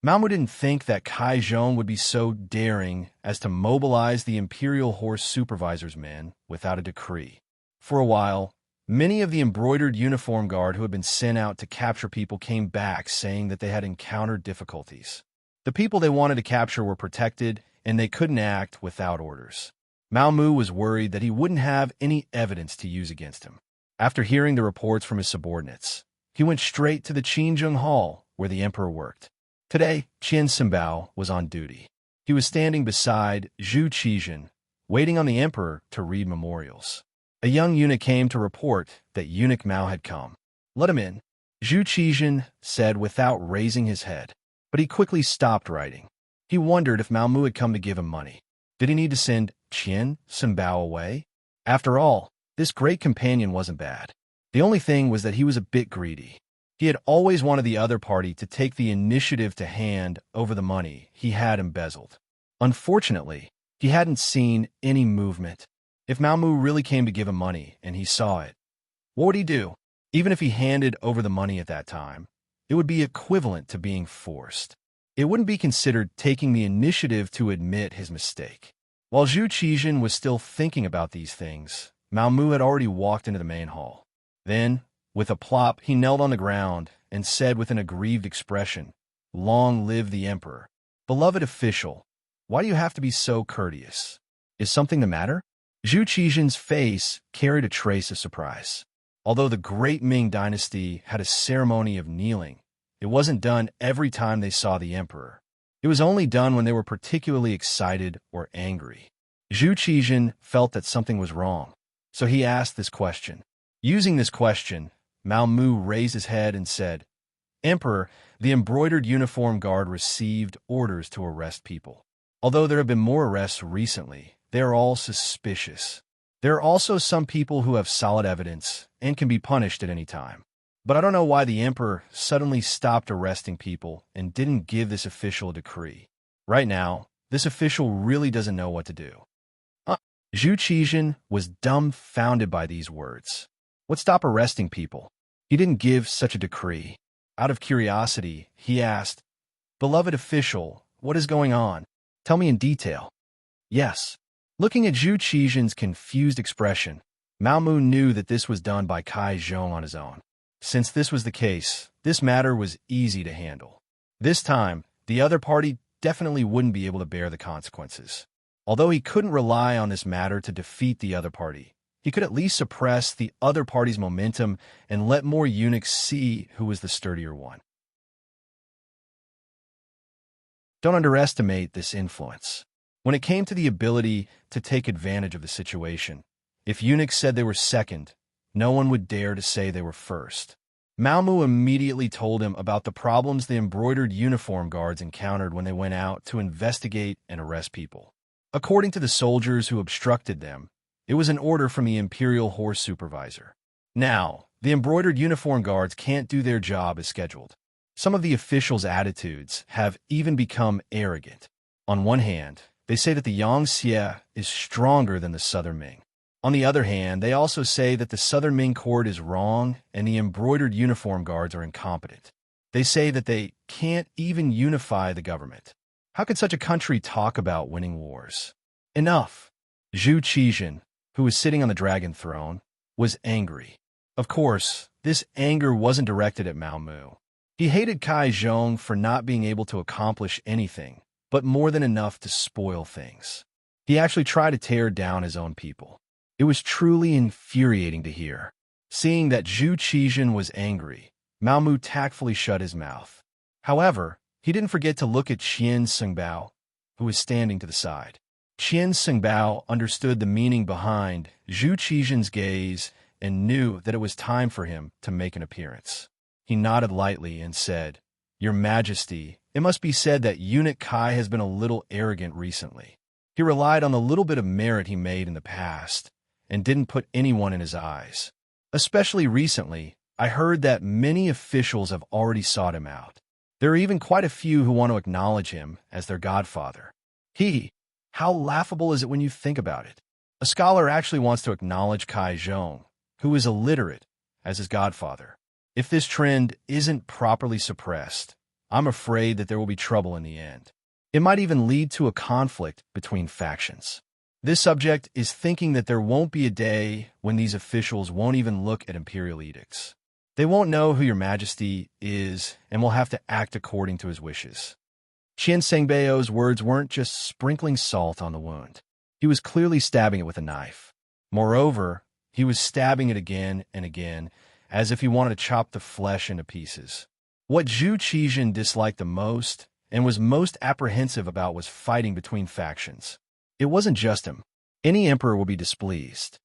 Mao Mu didn't think that Kai Zhong would be so daring as to mobilize the Imperial Horse Supervisor's men without a decree. For a while, many of the embroidered uniform guard who had been sent out to capture people came back saying that they had encountered difficulties. The people they wanted to capture were protected, and they couldn't act without orders. Mao Mu was worried that he wouldn't have any evidence to use against him. After hearing the reports from his subordinates, he went straight to the Qinzheng Hall, where the emperor worked. Today, Qian Sungbao was on duty. He was standing beside Zhu Qizhen, waiting on the emperor to read memorials. A young eunuch came to report that eunuch Mao had come. "Let him in," Zhu Qizhen said without raising his head. But he quickly stopped writing. He wondered if Mao Mu had come to give him money. Did he need to send Qian Sungbao away? After all, this great companion wasn't bad. The only thing was that he was a bit greedy. He had always wanted the other party to take the initiative to hand over the money he had embezzled. Unfortunately, he hadn't seen any movement. If Mao Mu really came to give him money and he saw it, what would he do? Even if he handed over the money at that time, it would be equivalent to being forced. It wouldn't be considered taking the initiative to admit his mistake. While Zhu Qizhen was still thinking about these things, Mao Mu had already walked into the main hall. Then, with a plop, he knelt on the ground and said with an aggrieved expression, "Long live the emperor. Beloved official, why do you have to be so courteous? Is something the matter?" Zhu Qizhen's face carried a trace of surprise. Although the great Ming dynasty had a ceremony of kneeling, it wasn't done every time they saw the emperor. It was only done when they were particularly excited or angry. Zhu Qizhen felt that something was wrong, so he asked this question. Using this question, Mao Mu raised his head and said, "Emperor, the embroidered uniform guard received orders to arrest people. Although there have been more arrests recently, they are all suspicious. There are also some people who have solid evidence and can be punished at any time. But I don't know why the emperor suddenly stopped arresting people and didn't give this official a decree. Right now, this official really doesn't know what to do." Zhu Qizhen was dumbfounded by these words. What stopped arresting people? He didn't give such a decree. Out of curiosity, he asked, "Beloved official, what is going on? Tell me in detail." "Yes." Looking at Zhu Qizhen's confused expression, Mao Mu knew that this was done by Kai Zhong on his own. Since this was the case, this matter was easy to handle. This time, the other party definitely wouldn't be able to bear the consequences. Although he couldn't rely on this matter to defeat the other party, He could at least suppress the other party's momentum and let more eunuchs see who was the sturdier one. Don't underestimate this influence. When it came to the ability to take advantage of the situation, if eunuchs said they were second, no one would dare to say they were first. Malmu immediately told him about the problems the embroidered uniform guards encountered when they went out to investigate and arrest people. According to the soldiers who obstructed them, it was an order from the Imperial Horse Supervisor. Now, the embroidered uniform guards can't do their job as scheduled. Some of the officials' attitudes have even become arrogant. On one hand, they say that the Yangxie is stronger than the Southern Ming. On the other hand, they also say that the Southern Ming court is wrong and the embroidered uniform guards are incompetent. They say that they can't even unify the government. How could such a country talk about winning wars? Enough! Zhu Qizhen, who was sitting on the dragon throne, was angry. Of course, this anger wasn't directed at Mao Mu. He hated Kai Zhong for not being able to accomplish anything, but more than enough to spoil things. He actually tried to tear down his own people. It was truly infuriating to hear. Seeing that Zhu Qizhen was angry, Mao Mu tactfully shut his mouth. However, he didn't forget to look at Qian Sengbao, who was standing to the side. Qian Sengbao understood the meaning behind Zhu Qizhen's gaze and knew that it was time for him to make an appearance. He nodded lightly and said, "Your Majesty, it must be said that Eunuch Kai has been a little arrogant recently. He relied on the little bit of merit he made in the past and didn't put anyone in his eyes. Especially recently, I heard that many officials have already sought him out. There are even quite a few who want to acknowledge him as their godfather. How laughable is it when you think about it? A scholar actually wants to acknowledge Kai Zhong, who is illiterate, as his godfather. If this trend isn't properly suppressed, I'm afraid that there will be trouble in the end. It might even lead to a conflict between factions. This subject is thinking that there won't be a day when these officials won't even look at imperial edicts. They won't know who your Majesty is and will have to act according to his wishes." Qian Sengbao's words weren't just sprinkling salt on the wound. He was clearly stabbing it with a knife. Moreover, he was stabbing it again and again, as if he wanted to chop the flesh into pieces. What Zhu Qizhen disliked the most and was most apprehensive about was fighting between factions. It wasn't just him. Any emperor would be displeased.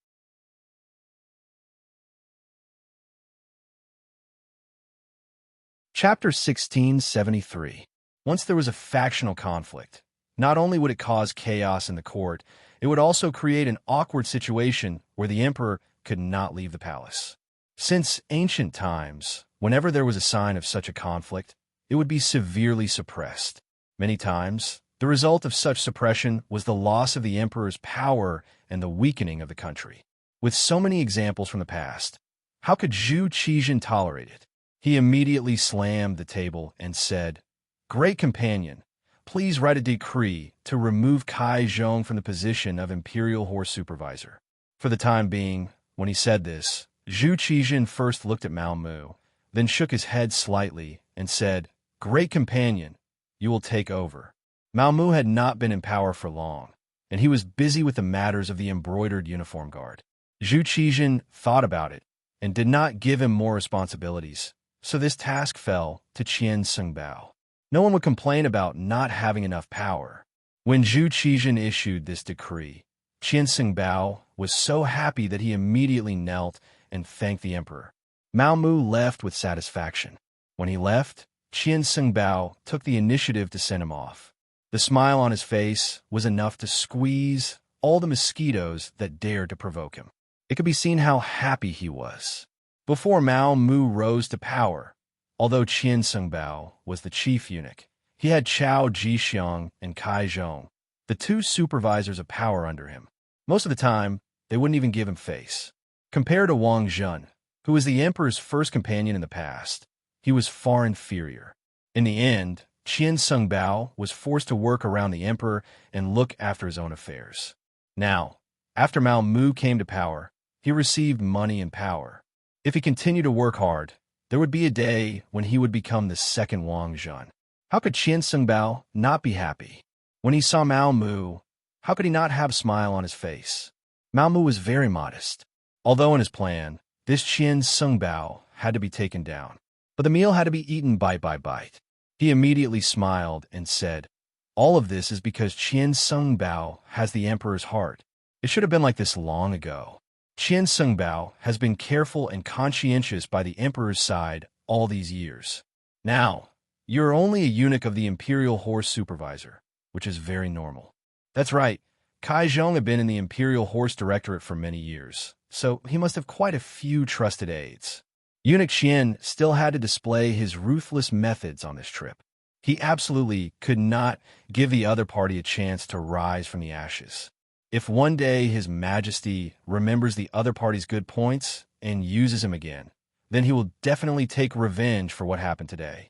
Chapter 1673. Once there was a factional conflict, not only would it cause chaos in the court, it would also create an awkward situation where the emperor could not leave the palace. Since ancient times, whenever there was a sign of such a conflict, it would be severely suppressed. Many times, the result of such suppression was the loss of the emperor's power and the weakening of the country. With so many examples from the past, how could Zhu Qizhen tolerate it? He immediately slammed the table and said, "Great companion, please write a decree to remove Kai Zhong from the position of Imperial Horse Supervisor." For the time being, when he said this, Zhu Qizhen first looked at Mao Mu, then shook his head slightly and said, "Great companion, you will take over." Mao Mu had not been in power for long, and he was busy with the matters of the embroidered uniform guard. Zhu Qizhen thought about it and did not give him more responsibilities, so this task fell to Qian Sengbao. No one would complain about not having enough power. When Zhu Qizhen issued this decree, Qian Sengbao was so happy that he immediately knelt and thanked the emperor. Mao Mu left with satisfaction. When he left, Qian Sengbao took the initiative to send him off. The smile on his face was enough to squeeze all the mosquitoes that dared to provoke him. It could be seen how happy he was. Before Mao Mu rose to power, although Qian Sengbao was the chief eunuch, he had Chao Jixiang and Kai Zhong, the two supervisors of power under him. Most of the time, they wouldn't even give him face. Compared to Wang Zhen, who was the emperor's first companion in the past, he was far inferior. In the end, Qian Sengbao was forced to work around the emperor and look after his own affairs. Now, after Mao Mu came to power, he received money and power. If he continued to work hard, there would be a day when he would become the second Wang Zhen. How could Qian Sengbao not be happy? When he saw Mao Mu, how could he not have a smile on his face? Mao Mu was very modest. Although in his plan, this Qian Sungbao had to be taken down, but the meal had to be eaten bite by bite. He immediately smiled and said, "All of this is because Qian Sungbao has the emperor's heart. It should have been like this long ago. Qian Sungbao has been careful and conscientious by the emperor's side all these years. Now, you're only a eunuch of the imperial horse supervisor, which is very normal." That's right, Kai Zhong had been in the imperial horse directorate for many years, so he must have quite a few trusted aides. Eunuch Qian still had to display his ruthless methods on this trip. He absolutely could not give the other party a chance to rise from the ashes. If one day His Majesty remembers the other party's good points and uses him again, then he will definitely take revenge for what happened today.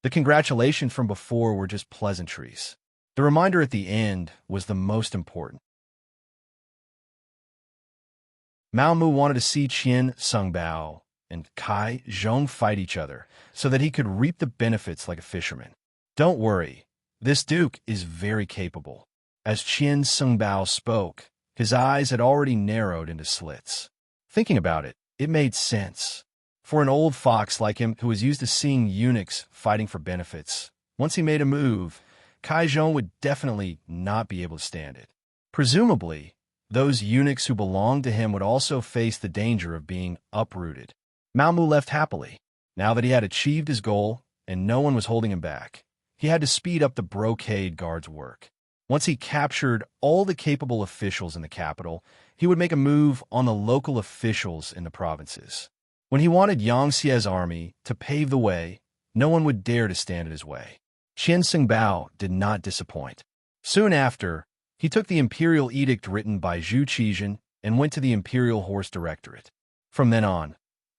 The congratulations from before were just pleasantries. The reminder at the end was the most important. Mao Mu wanted to see Qian Sungbao and Kai Zhong fight each other so that he could reap the benefits like a fisherman. Don't worry, this duke is very capable. As Qian Sungbao spoke, his eyes had already narrowed into slits. Thinking about it, it made sense. For an old fox like him who was used to seeing eunuchs fighting for benefits, once he made a move, Kai Zhong would definitely not be able to stand it. Presumably, those eunuchs who belonged to him would also face the danger of being uprooted. Mao Mu left happily. Now that he had achieved his goal and no one was holding him back, he had to speed up the brocade guard's work. Once he captured all the capable officials in the capital, he would make a move on the local officials in the provinces. When he wanted Yang Xie's army to pave the way, no one would dare to stand in his way. Qian Sungbao did not disappoint. Soon after, he took the imperial edict written by Zhu Qizhen and went to the imperial horse directorate. From then on,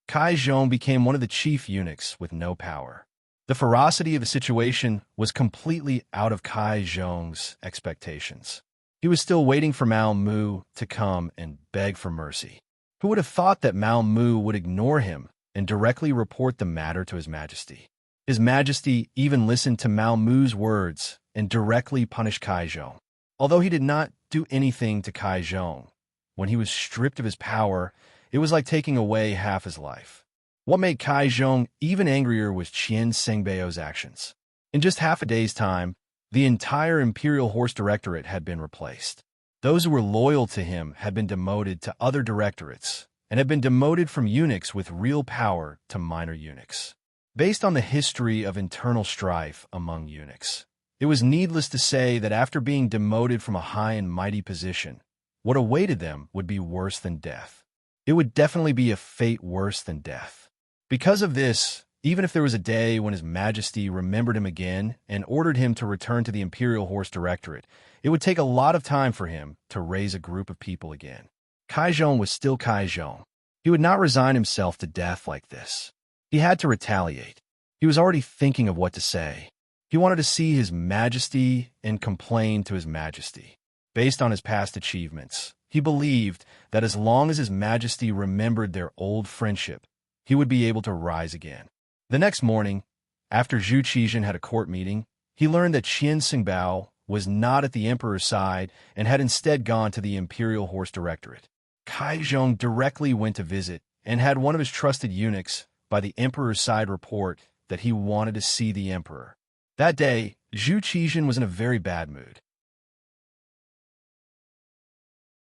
Kai Zhong became one of the chief eunuchs with no power. The ferocity of the situation was completely out of Kai Zhong's expectations. He was still waiting for Mao Mu to come and beg for mercy. Who would have thought that Mao Mu would ignore him and directly report the matter to His Majesty? His Majesty even listened to Mao Mu's words and directly punished Kai Zhong. Although he did not do anything to Kai Zhong, when he was stripped of his power, it was like taking away half his life. What made Kai Zhong even angrier was Qian Sengbao's actions. In just half a day's time, the entire Imperial Horse Directorate had been replaced. Those who were loyal to him had been demoted to other directorates and had been demoted from eunuchs with real power to minor eunuchs. Based on the history of internal strife among eunuchs, it was needless to say that after being demoted from a high and mighty position, what awaited them would be worse than death. It would definitely be a fate worse than death. Because of this, even if there was a day when His Majesty remembered him again and ordered him to return to the Imperial Horse Directorate, it would take a lot of time for him to raise a group of people again. Kai Zhong was still Kai Zhong. He would not resign himself to death like this. He had to retaliate. He was already thinking of what to say. He wanted to see His Majesty and complain to His Majesty. Based on his past achievements, he believed that as long as His Majesty remembered their old friendship, he would be able to rise again. The next morning, after Zhu Qizhen had a court meeting, he learned that Qian Sungbao was not at the emperor's side and had instead gone to the Imperial Horse Directorate. Kai Zhong directly went to visit and had one of his trusted eunuchs by the emperor's side report that he wanted to see the emperor. That day, Zhu Qizhen was in a very bad mood.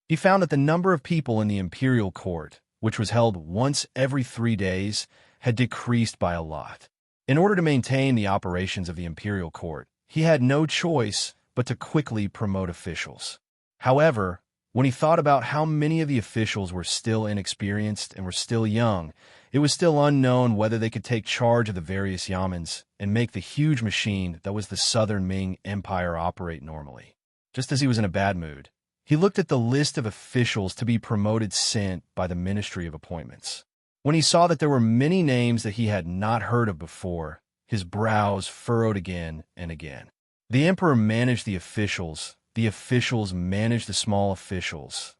He found that the number of people in the imperial court, which was held once every 3 days, had decreased by a lot. In order to maintain the operations of the imperial court, he had no choice but to quickly promote officials. However, when he thought about how many of the officials were still inexperienced and were still young, it was still unknown whether they could take charge of the various yamens and make the huge machine that was the Southern Ming Empire operate normally. Just as he was in a bad mood, he looked at the list of officials to be promoted sent by the Ministry of Appointments. When he saw that there were many names that he had not heard of before, his brows furrowed again and again. The emperor managed the officials managed the small officials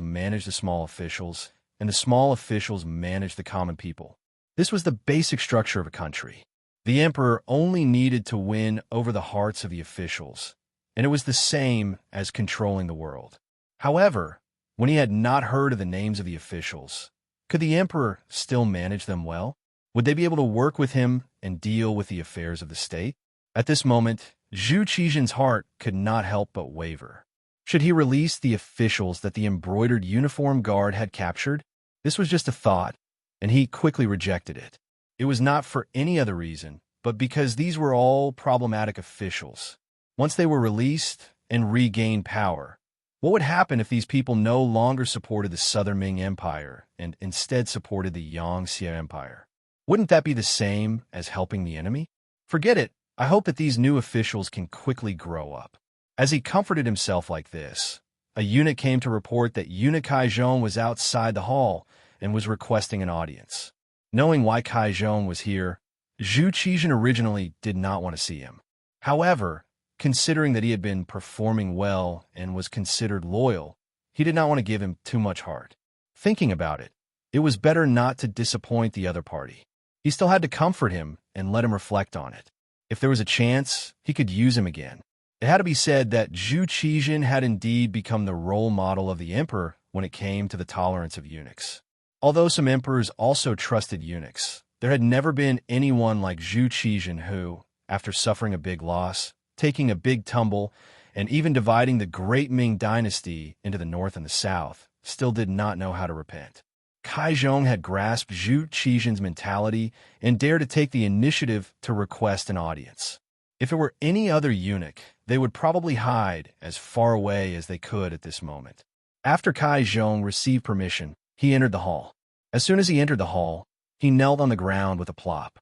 managed the small officials, and the small officials managed the common people. This was the basic structure of a country. The emperor only needed to win over the hearts of the officials, and it was the same as controlling the world. However, when he had not heard of the names of the officials. Could the emperor still manage them well? Would they be able to work with him and deal with the affairs of the state? At this moment, Zhu Qizhen's heart could not help but waver. Should he release the officials that the embroidered uniform guard had captured? This was just a thought, and he quickly rejected it. It was not for any other reason, but because these were all problematic officials. Once they were released and regained power, what would happen if these people no longer supported the Southern Ming Empire and instead supported the Yangtze Empire? Wouldn't that be the same as helping the enemy? Forget it. I hope that these new officials can quickly grow up. As he comforted himself like this, a eunuch came to report that eunuch Kaizhong was outside the hall and was requesting an audience. Knowing why Kaizhong was here, Zhu Qizhen originally did not want to see him. However, considering that he had been performing well and was considered loyal, he did not want to give him too much heart. Thinking about it, it was better not to disappoint the other party. He still had to comfort him and let him reflect on it. If there was a chance, he could use him again. It had to be said that Zhu Qizhen had indeed become the role model of the emperor when it came to the tolerance of eunuchs. Although some emperors also trusted eunuchs, there had never been anyone like Zhu Qizhen who, after suffering a big loss, taking a big tumble, and even dividing the great Ming dynasty into the north and the south, still did not know how to repent. Kaizhong had grasped Zhu Qizhen's mentality and dared to take the initiative to request an audience. If it were any other eunuch, they would probably hide as far away as they could at this moment. After Kaizhong received permission, he entered the hall. As soon as he entered the hall, he knelt on the ground with a plop.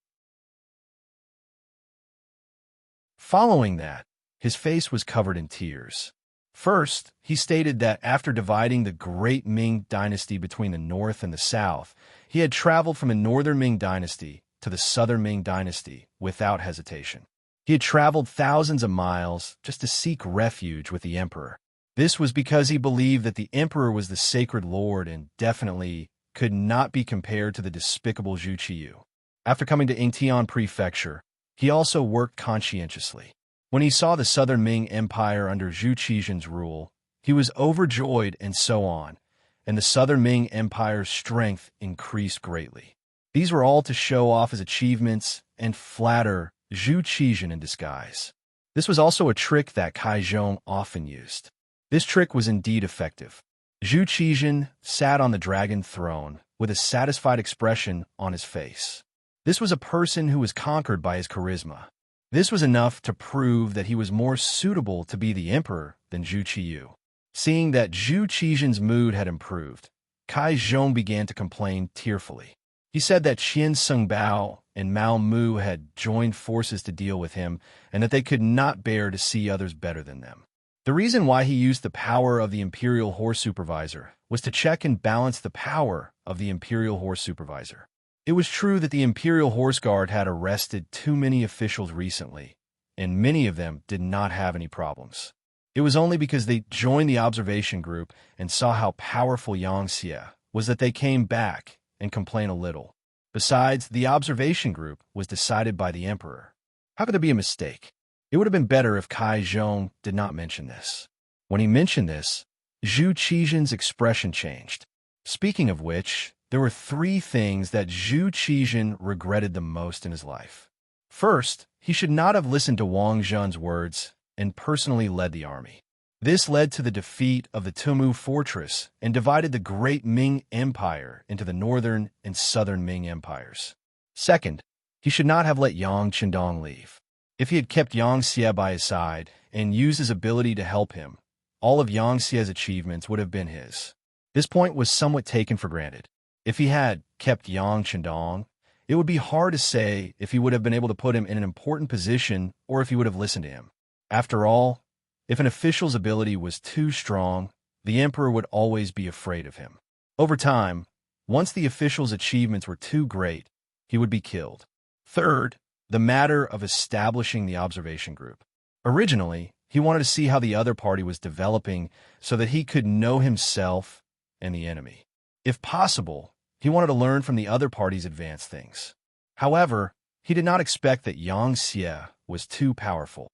Following that, his face was covered in tears. First, he stated that after dividing the great Ming dynasty between the north and the south, he had traveled from the northern Ming dynasty to the southern Ming dynasty without hesitation. He had traveled thousands of miles just to seek refuge with the emperor. This was because he believed that the emperor was the sacred lord and definitely could not be compared to the despicable Zhu Qiyu. After coming to Yingtian Prefecture, he also worked conscientiously. When he saw the Southern Ming Empire under Zhu Qizhen's rule, he was overjoyed and so on, and the Southern Ming Empire's strength increased greatly. These were all to show off his achievements and flatter Zhu Qizhen in disguise. This was also a trick that Kaizhong often used. This trick was indeed effective. Zhu Qizhen sat on the dragon throne with a satisfied expression on his face. This was a person who was conquered by his charisma. This was enough to prove that he was more suitable to be the emperor than Zhu Qiyu. Seeing that Zhu Qizhen's mood had improved, Kaizhong began to complain tearfully. He said that Qian Sungbao and Mao Mu had joined forces to deal with him and that they could not bear to see others better than them. The reason why he used the power of the Imperial Horse Supervisor was to check and balance the power of the Imperial Horse Supervisor. It was true that the Imperial Horse Guard had arrested too many officials recently, and many of them did not have any problems. It was only because they joined the observation group and saw how powerful Yangtze was that they came back and complained a little. Besides, the observation group was decided by the emperor. How could there be a mistake? It would have been better if Kaizhong did not mention this. When he mentioned this, Zhu Qizhen's expression changed. Speaking of which, there were 3 things that Zhu Qizhen regretted the most in his life. First, he should not have listened to Wang Zhen's words and personally led the army. This led to the defeat of the Tumu fortress and divided the great Ming Empire into the northern and southern Ming empires. Second, he should not have let Yang Qindong leave. If he had kept Yang Xie by his side and used his ability to help him, all of Yang Xie's achievements would have been his. This point was somewhat taken for granted. If he had kept Yang Qindong, it would be hard to say if he would have been able to put him in an important position or if he would have listened to him. After all, if an official's ability was too strong, the emperor would always be afraid of him. Over time, once the official's achievements were too great, he would be killed. Third, the matter of establishing the observation group. Originally, he wanted to see how the other party was developing so that he could know himself and the enemy. If possible, he wanted to learn from the other party's advanced things. However, he did not expect that Yang Xie was too powerful.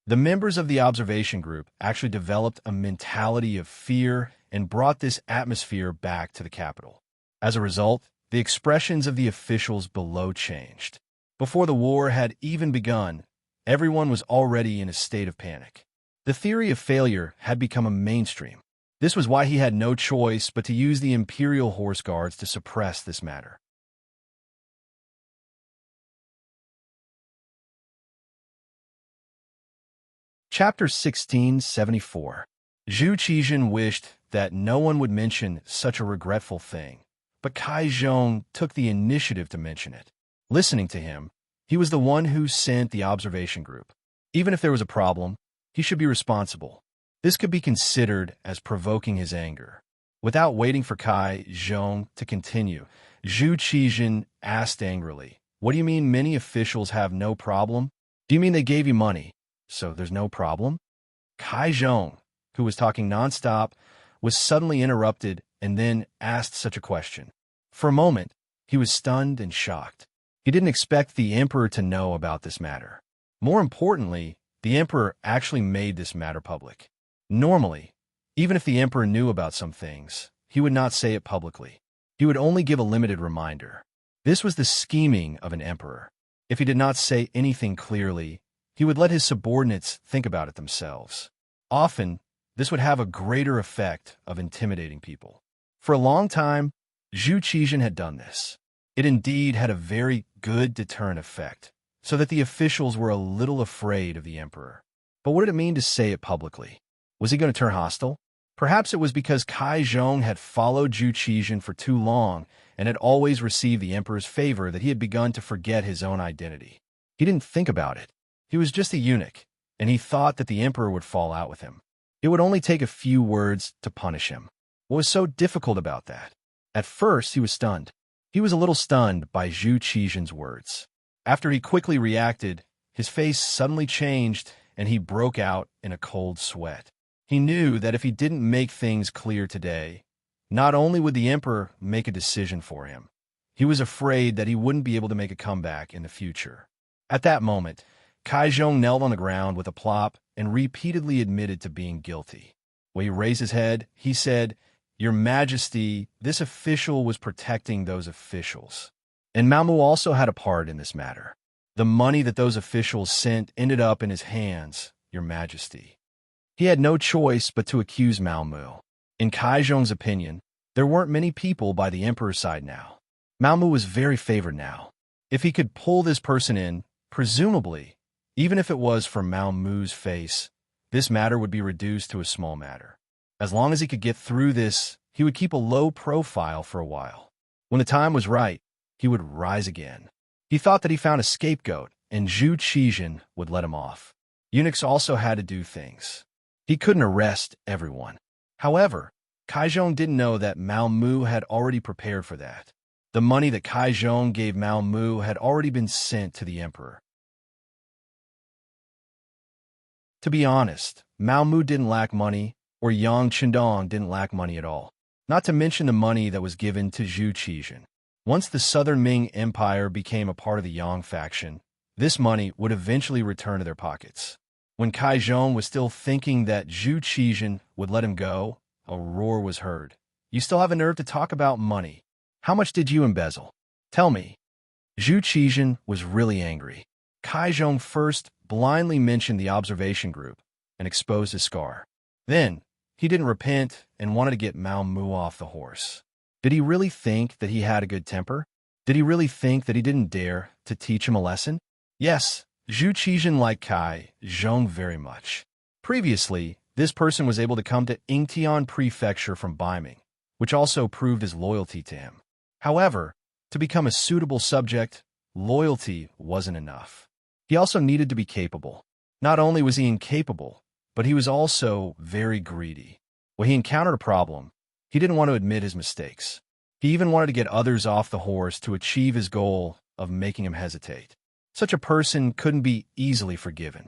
The members of the observation group actually developed a mentality of fear and brought this atmosphere back to the capital. As a result, the expressions of the officials below changed. Before the war had even begun, everyone was already in a state of panic. The theory of failure had become a mainstream. This was why he had no choice but to use the Imperial Horse Guards to suppress this matter. Chapter 1674. Zhu Qizhen wished that no one would mention such a regretful thing, but Kai Zhong took the initiative to mention it. Listening to him, he was the one who sent the observation group. Even if there was a problem, he should be responsible. This could be considered as provoking his anger. Without waiting for Kai Zhong to continue, Zhu Qizhen asked angrily, "What do you mean many officials have no problem? Do you mean they gave you money, so there's no problem?" Kai Zhong, who was talking nonstop, was suddenly interrupted and then asked such a question. For a moment, he was stunned and shocked. He didn't expect the emperor to know about this matter. More importantly, the emperor actually made this matter public. Normally, even if the emperor knew about some things, he would not say it publicly. He would only give a limited reminder. This was the scheming of an emperor. If he did not say anything clearly, he would let his subordinates think about it themselves. Often, this would have a greater effect of intimidating people. For a long time, Zhu Qizhen had done this. It indeed had a very good deterrent effect, so that the officials were a little afraid of the emperor. But what did it mean to say it publicly? Was he going to turn hostile? Perhaps it was because Kai Zhong had followed Zhu Qizhen for too long and had always received the emperor's favor that he had begun to forget his own identity. He didn't think about it. He was just a eunuch, and he thought that the emperor would fall out with him. It would only take a few words to punish him. What was so difficult about that? At first, he was stunned. He was a little stunned by Zhu Qizhen's words. After he quickly reacted, his face suddenly changed and he broke out in a cold sweat. He knew that if he didn't make things clear today, not only would the emperor make a decision for him, he was afraid that he wouldn't be able to make a comeback in the future. At that moment, Kai Zhong knelt on the ground with a plop and repeatedly admitted to being guilty. When he raised his head, he said, "Your Majesty, this official was protecting those officials." And Mao Mu also had a part in this matter. The money that those officials sent ended up in his hands, Your Majesty. He had no choice but to accuse Mao Mu. In Kai Zhong's opinion, there weren't many people by the emperor's side now. Mao Mu was very favored now. If he could pull this person in, presumably, even if it was for Mao Mu's face, this matter would be reduced to a small matter. As long as he could get through this, he would keep a low profile for a while. When the time was right, he would rise again. He thought that he found a scapegoat, and Zhu Qizhen would let him off. Eunuchs also had to do things. He couldn't arrest everyone. However, Kai Zhong didn't know that Mao Mu had already prepared for that. The money that Kai Zhong gave Mao Mu had already been sent to the emperor. To be honest, Mao Mu didn't lack money, or Yang Qindong didn't lack money at all. Not to mention the money that was given to Zhu Qizhen. Once the Southern Ming Empire became a part of the Yang faction, this money would eventually return to their pockets. When Kai Zhong was still thinking that Zhu Qizhen would let him go, a roar was heard. "You still have a nerve to talk about money. How much did you embezzle? Tell me." Zhu Qizhen was really angry. Kai Zhong first blindly mentioned the observation group and exposed his scar. Then, he didn't repent and wanted to get Mao Mu off the horse. Did he really think that he had a good temper? Did he really think that he didn't dare to teach him a lesson? Yes, Zhu Qizhen liked Kai Zhong very much. Previously, this person was able to come to Yingtian Prefecture from Beiming, which also proved his loyalty to him. However, to become a suitable subject, loyalty wasn't enough. He also needed to be capable. Not only was he incapable, but he was also very greedy. When he encountered a problem, he didn't want to admit his mistakes. He even wanted to get others off the horse to achieve his goal of making him hesitate. Such a person couldn't be easily forgiven.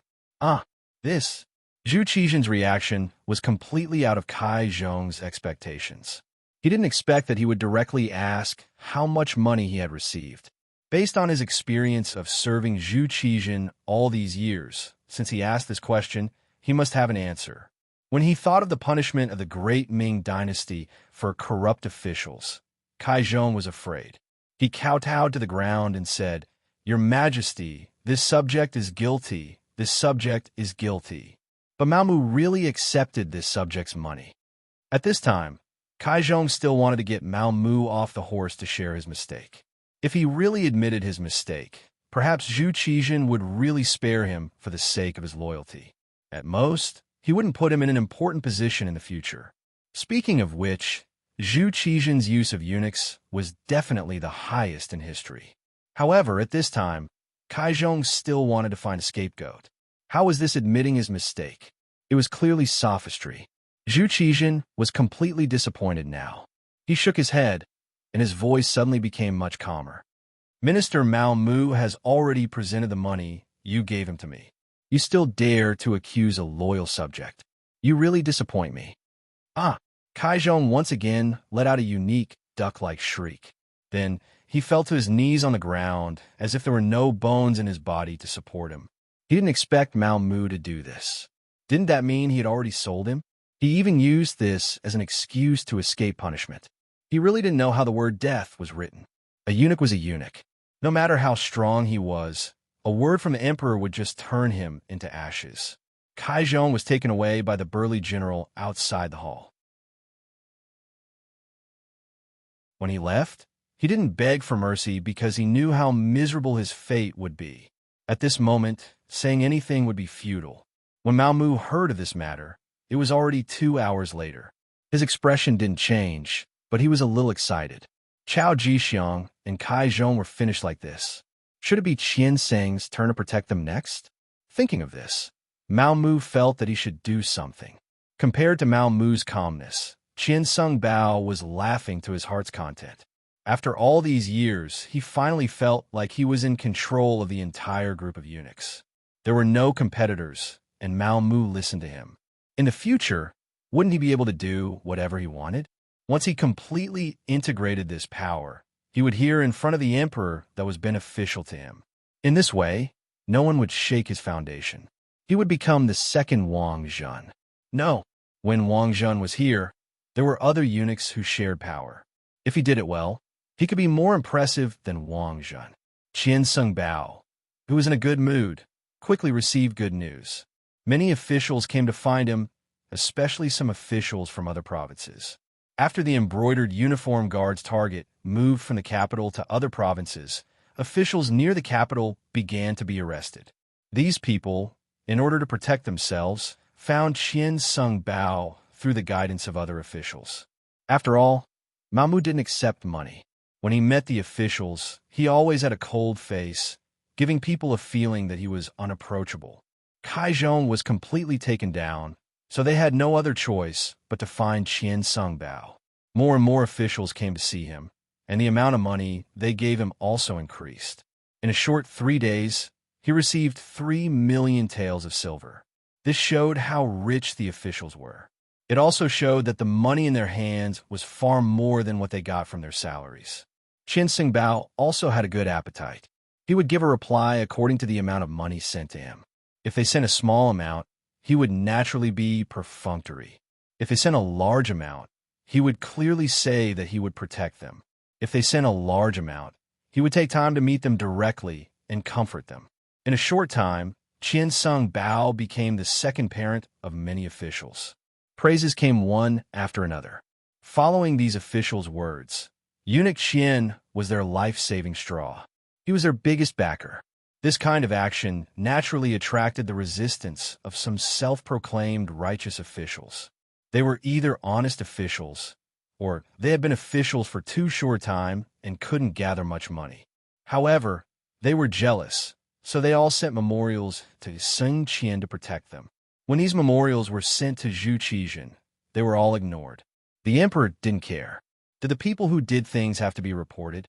This. Zhu Qizhen's reaction was completely out of Kai Zhong's expectations. He didn't expect that he would directly ask how much money he had received. Based on his experience of serving Zhu Qizhen all these years, since he asked this question, he must have an answer. When he thought of the punishment of the great Ming dynasty for corrupt officials, Kaizhong was afraid. He kowtowed to the ground and said, "Your Majesty, this subject is guilty. This subject is guilty." But Mao Mu really accepted this subject's money. At this time, Kaizhong still wanted to get Mao Mu off the horse to share his mistake. If he really admitted his mistake, perhaps Zhu Qizhen would really spare him for the sake of his loyalty. At most, he wouldn't put him in an important position in the future. Speaking of which, Zhu Qizhen's use of eunuchs was definitely the highest in history. However, at this time, Kaizhong still wanted to find a scapegoat. How was this admitting his mistake? It was clearly sophistry. Zhu Qizhen was completely disappointed now. He shook his head, and his voice suddenly became much calmer. "Minister Mao Mu has already presented the money you gave him to me. You still dare to accuse a loyal subject. You really disappoint me." Kaizhong once again let out a unique, duck-like shriek. Then he fell to his knees on the ground, as if there were no bones in his body to support him. He didn't expect Mao Mu to do this. Didn't that mean he had already sold him? He even used this as an excuse to escape punishment. He really didn't know how the word death was written. A eunuch was a eunuch. No matter how strong he was, a word from the emperor would just turn him into ashes. Kaizhong was taken away by the burly general outside the hall. When he left, he didn't beg for mercy because he knew how miserable his fate would be. At this moment, saying anything would be futile. When Mao Mu heard of this matter, it was already 2 hours later. His expression didn't change, but he was a little excited. Chao Jixiang and Kaizhong were finished like this. Should it be Qian Seng's turn to protect them next? Thinking of this, Mao Mu felt that he should do something. Compared to Mao Mu's calmness, Qian Seng Bao was laughing to his heart's content. After all these years, he finally felt like he was in control of the entire group of eunuchs. There were no competitors, and Mao Mu listened to him. In the future, wouldn't he be able to do whatever he wanted? Once he completely integrated this power, he would hear in front of the emperor that was beneficial to him. In this way, no one would shake his foundation. He would become the second Wang Zhen. No, when Wang Zhen was here, there were other eunuchs who shared power. If he did it well, he could be more impressive than Wang Zhen. Qian Seng Bao, who was in a good mood, quickly received good news. Many officials came to find him, especially some officials from other provinces. After the embroidered uniform guard's target moved from the capital to other provinces, officials near the capital began to be arrested. These people, in order to protect themselves, found Qian Seng Bao through the guidance of other officials. After all, Mao Mu didn't accept money. When he met the officials, he always had a cold face, giving people a feeling that he was unapproachable. Kaizhong was completely taken down, so they had no other choice but to find Qian Seng Bao. More and more officials came to see him, and the amount of money they gave him also increased. In a short 3 days, he received 3 million taels of silver. This showed how rich the officials were. It also showed that the money in their hands was far more than what they got from their salaries. Qian Seng Bao also had a good appetite. He would give a reply according to the amount of money sent to him. If they sent a small amount, he would naturally be perfunctory. If they sent a large amount, he would clearly say that he would protect them. If they sent a large amount, he would take time to meet them directly and comfort them. In a short time, Qian Seng Bao became the second parent of many officials. Praises came one after another. Following these officials' words, Eunuch Qian was their life-saving straw. He was their biggest backer. This kind of action naturally attracted the resistance of some self-proclaimed righteous officials. They were either honest officials, or they had been officials for too short time and couldn't gather much money. However, they were jealous, so they all sent memorials to Seng Qian to protect them. When these memorials were sent to Zhu Qizhen, they were all ignored. The emperor didn't care. Did the people who did things have to be reported?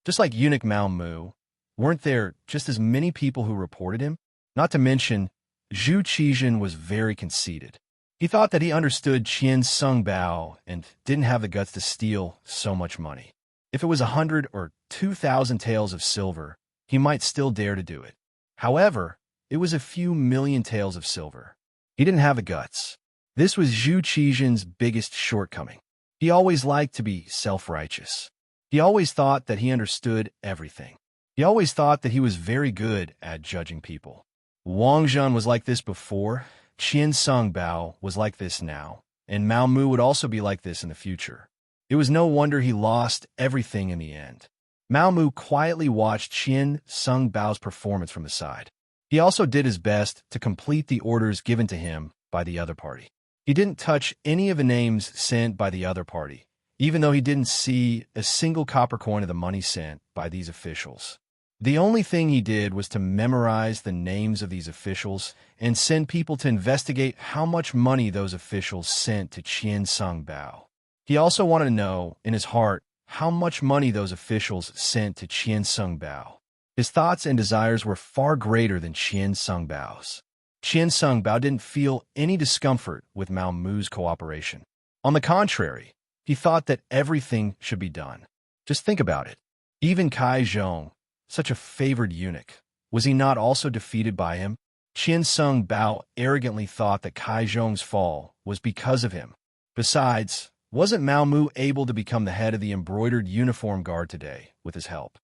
Just like eunuch Mao Mu, weren't there just as many people who reported him? Not to mention, Zhu Qizhen was very conceited. He thought that he understood Qian Seng Bao and didn't have the guts to steal so much money. If it was 100 or 2,000 taels of silver, he might still dare to do it. However, it was a few million taels of silver. He didn't have the guts. This was Zhu Qijian's biggest shortcoming. He always liked to be self-righteous. He always thought that he understood everything. He always thought that he was very good at judging people. Wang Zhen was like this before, Qian Sung Bao was like this now, and Mao Mu would also be like this in the future. It was no wonder he lost everything in the end. Mao Mu quietly watched Qian Sung Bao's performance from the side. He also did his best to complete the orders given to him by the other party. He didn't touch any of the names sent by the other party, even though he didn't see a single copper coin of the money sent by these officials. The only thing he did was to memorize the names of these officials and send people to investigate how much money those officials sent to Qian Sung Bao. He also wanted to know, in his heart, how much money those officials sent to Qian Sung Bao. His thoughts and desires were far greater than Qian Sung Bao's. Qian Sung Bao didn't feel any discomfort with Mao Mu's cooperation. On the contrary, he thought that everything should be done. Just think about it. Even Kai Zhong, such a favored eunuch, was he not also defeated by him? Qian Sung Bao arrogantly thought that Kai Zhong's fall was because of him. Besides, wasn't Mao Mu able to become the head of the embroidered uniform guard today with his help?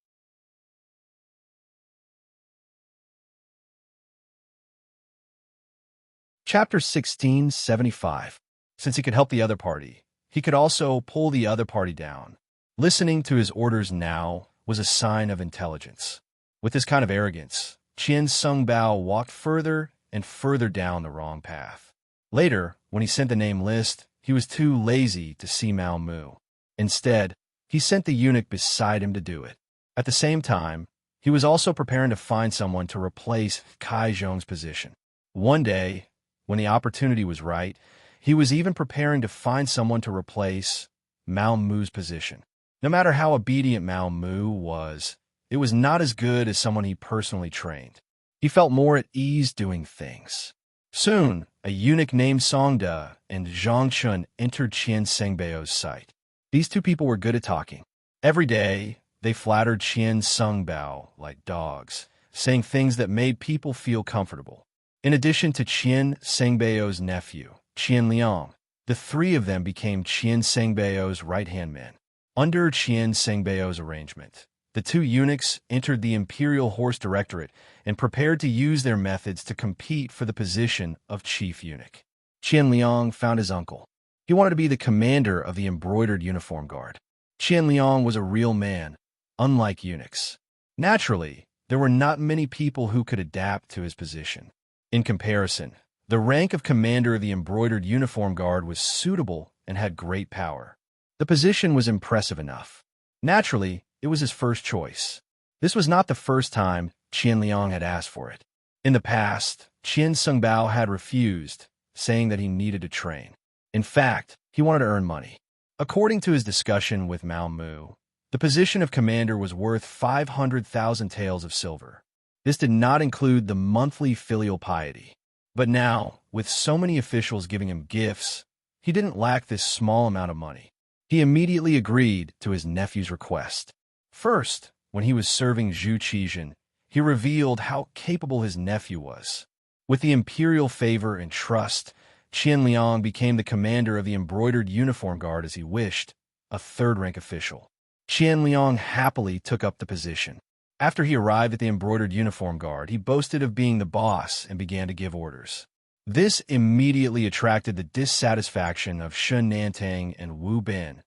Chapter 1675. Since he could help the other party, he could also pull the other party down. Listening to his orders now was a sign of intelligence. With this kind of arrogance, Qian Sung Bao walked further and further down the wrong path. Later, when he sent the name list, he was too lazy to see Mao Mu. Instead, he sent the eunuch beside him to do it. At the same time, he was also preparing to find someone to replace Kai Zhong's position. One day, when the opportunity was right, he was even preparing to find someone to replace Mao Mu's position. No matter how obedient Mao Mu was, it was not as good as someone he personally trained. He felt more at ease doing things. Soon, a eunuch named Song De and Zhang Chun entered Qian Sengbao's sight. These two people were good at talking. Every day, they flattered Qian Sung Bao like dogs, saying things that made people feel comfortable. In addition to Qian Sengbao's nephew, Qian Liang, the three of them became Qian Sengbao's right-hand men. Under Qian Sengbao's arrangement, the two eunuchs entered the Imperial Horse Directorate and prepared to use their methods to compete for the position of chief eunuch. Qian Liang found his uncle. He wanted to be the commander of the embroidered uniform guard. Qian Liang was a real man, unlike eunuchs. Naturally, there were not many people who could adapt to his position. In comparison, the rank of commander of the embroidered uniform guard was suitable and had great power. The position was impressive enough. Naturally, it was his first choice. This was not the first time Qian Liang had asked for it. In the past, Qian Sung Bao had refused, saying that he needed to train. In fact, he wanted to earn money. According to his discussion with Mao Mu, the position of commander was worth 500,000 taels of silver. This did not include the monthly filial piety. But now, with so many officials giving him gifts, he didn't lack this small amount of money. He immediately agreed to his nephew's request. First, when he was serving Zhu Qijian, he revealed how capable his nephew was. With the imperial favor and trust, Qian Liang became the commander of the embroidered uniform guard as he wished, a third-rank official. Qian Liang happily took up the position. After he arrived at the embroidered uniform guard, he boasted of being the boss and began to give orders. This immediately attracted the dissatisfaction of Shun Nantang and Wu Bin,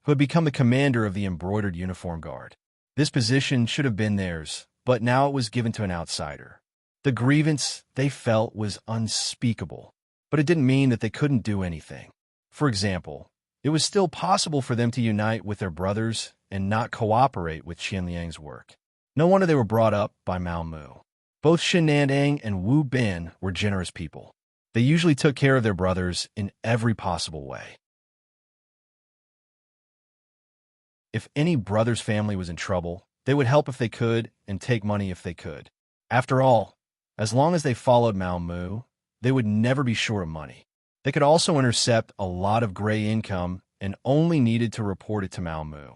who had become the commander of the embroidered uniform guard. This position should have been theirs, but now it was given to an outsider. The grievance they felt was unspeakable, but it didn't mean that they couldn't do anything. For example, it was still possible for them to unite with their brothers and not cooperate with Qian Liang's work. No wonder they were brought up by Mao Mu. Both Shun Nantang and Wu Bin were generous people. They usually took care of their brothers in every possible way. If any brother's family was in trouble, they would help if they could and take money if they could. After all, as long as they followed Mao Mu, they would never be short of money. They could also intercept a lot of gray income and only needed to report it to Mao Mu.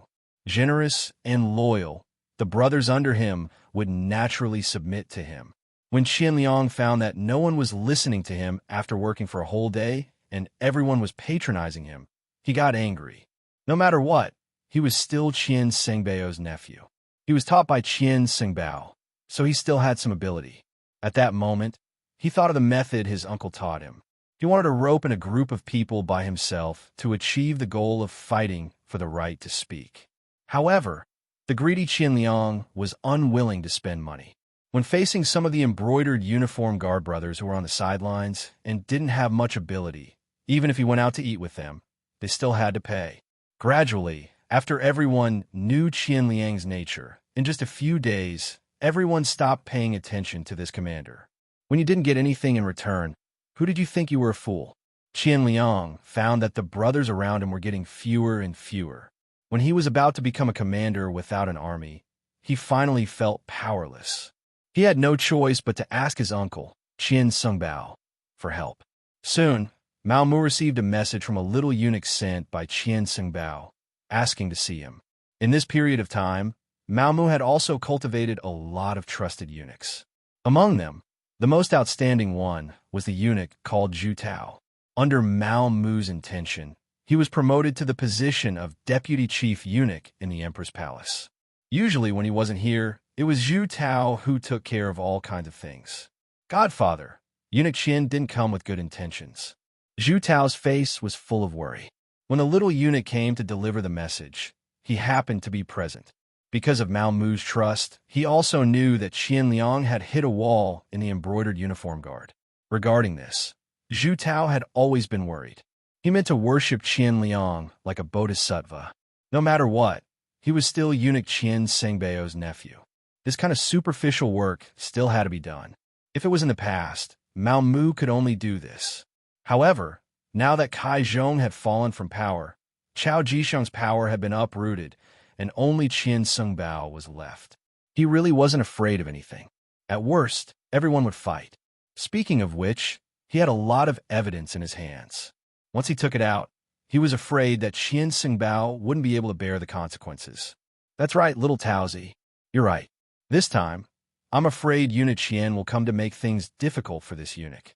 Generous and loyal, the brothers under him would naturally submit to him. When Qian Liang found that no one was listening to him after working for a whole day and everyone was patronizing him, he got angry. No matter what, he was still Qian Sengbao's nephew. He was taught by Qian Sengbao, so he still had some ability. At that moment, he thought of the method his uncle taught him. He wanted to rope in a group of people by himself to achieve the goal of fighting for the right to speak. However, the greedy Qian Liang was unwilling to spend money. When facing some of the embroidered uniform guard brothers who were on the sidelines and didn't have much ability, even if he went out to eat with them, they still had to pay. Gradually, after everyone knew Qian Liang's nature, in just a few days, everyone stopped paying attention to this commander. When you didn't get anything in return, who did you think you were a fool? Qian Liang found that the brothers around him were getting fewer and fewer. When he was about to become a commander without an army, he finally felt powerless. He had no choice but to ask his uncle, Qian Sengbao, for help. Soon, Mao Mu received a message from a little eunuch sent by Qian Sengbao, asking to see him. In this period of time, Mao Mu had also cultivated a lot of trusted eunuchs. Among them, the most outstanding one was the eunuch called Zhu Tao. Under Mao Mu's intention, he was promoted to the position of deputy chief eunuch in the emperor's palace. Usually when he wasn't here, it was Zhu Tao who took care of all kinds of things. Godfather, eunuch Qian didn't come with good intentions. Zhu Tao's face was full of worry. When the little eunuch came to deliver the message, he happened to be present. Because of Mao Mu's trust, he also knew that Qian Liang had hit a wall in the embroidered uniform guard. Regarding this, Zhu Tao had always been worried. He meant to worship Qian Liang like a bodhisattva. No matter what, he was still eunuch Qian Sengbao's nephew. This kind of superficial work still had to be done. If it was in the past, Mao Mu could only do this. However, now that Kai Zhong had fallen from power, Chao Jisheng's power had been uprooted, and only Qian Sengbao was left. He really wasn't afraid of anything. At worst, everyone would fight. Speaking of which, he had a lot of evidence in his hands. Once he took it out, he was afraid that Qian Sengbao wouldn't be able to bear the consequences. That's right, little Taozi. You're right. This time, I'm afraid eunuch Qian will come to make things difficult for this eunuch.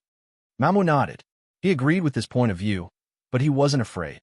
Mao Mu nodded. He agreed with this point of view, but he wasn't afraid.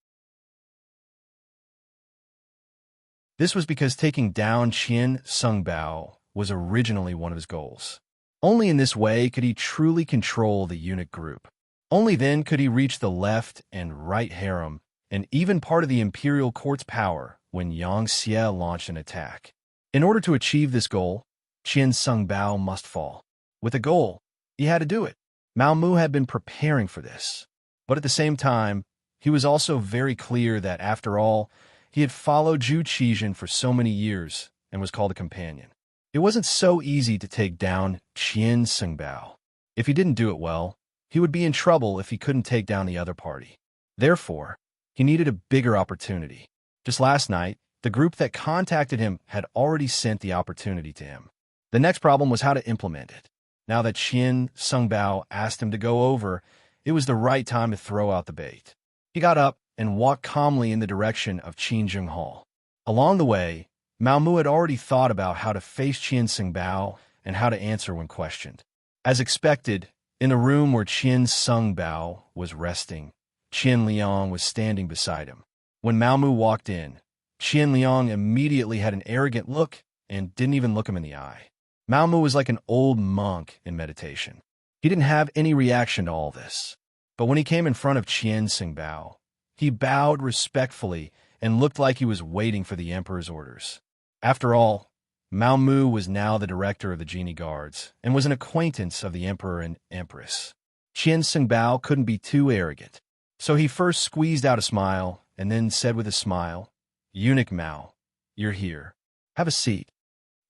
This was because taking down Qian Sengbao was originally one of his goals. Only in this way could he truly control the eunuch group. Only then could he reach the left and right harem, and even part of the imperial court's power when Yang Xie launched an attack. In order to achieve this goal, Qian Sengbao must fall. With a goal, he had to do it. Mao Mu had been preparing for this. But at the same time, he was also very clear that, after all, he had followed Zhu Qizhen for so many years and was called a companion. It wasn't so easy to take down Qian Sengbao. If he didn't do it well, he would be in trouble if he couldn't take down the other party. Therefore, he needed a bigger opportunity. Just last night, the group that contacted him had already sent the opportunity to him. The next problem was how to implement it. Now that Qian Sengbao asked him to go over, it was the right time to throw out the bait. He got up and walked calmly in the direction of Qinjing Hall. Along the way, Mao Mu had already thought about how to face Qian Sengbao and how to answer when questioned. As expected, in the room where Qian Sengbao was resting, Qian Liang was standing beside him. When Mao Mu walked in, Qian Liang immediately had an arrogant look and didn't even look him in the eye. Mao Mu was like an old monk in meditation. He didn't have any reaction to all this. But when he came in front of Qian Sengbao, he bowed respectfully and looked like he was waiting for the emperor's orders. After all, Mao Mu was now the director of the Genie Guards and was an acquaintance of the emperor and empress. Qian Sengbao couldn't be too arrogant, so he first squeezed out a smile and then said with a smile, "Eunuch Mao, you're here. Have a seat."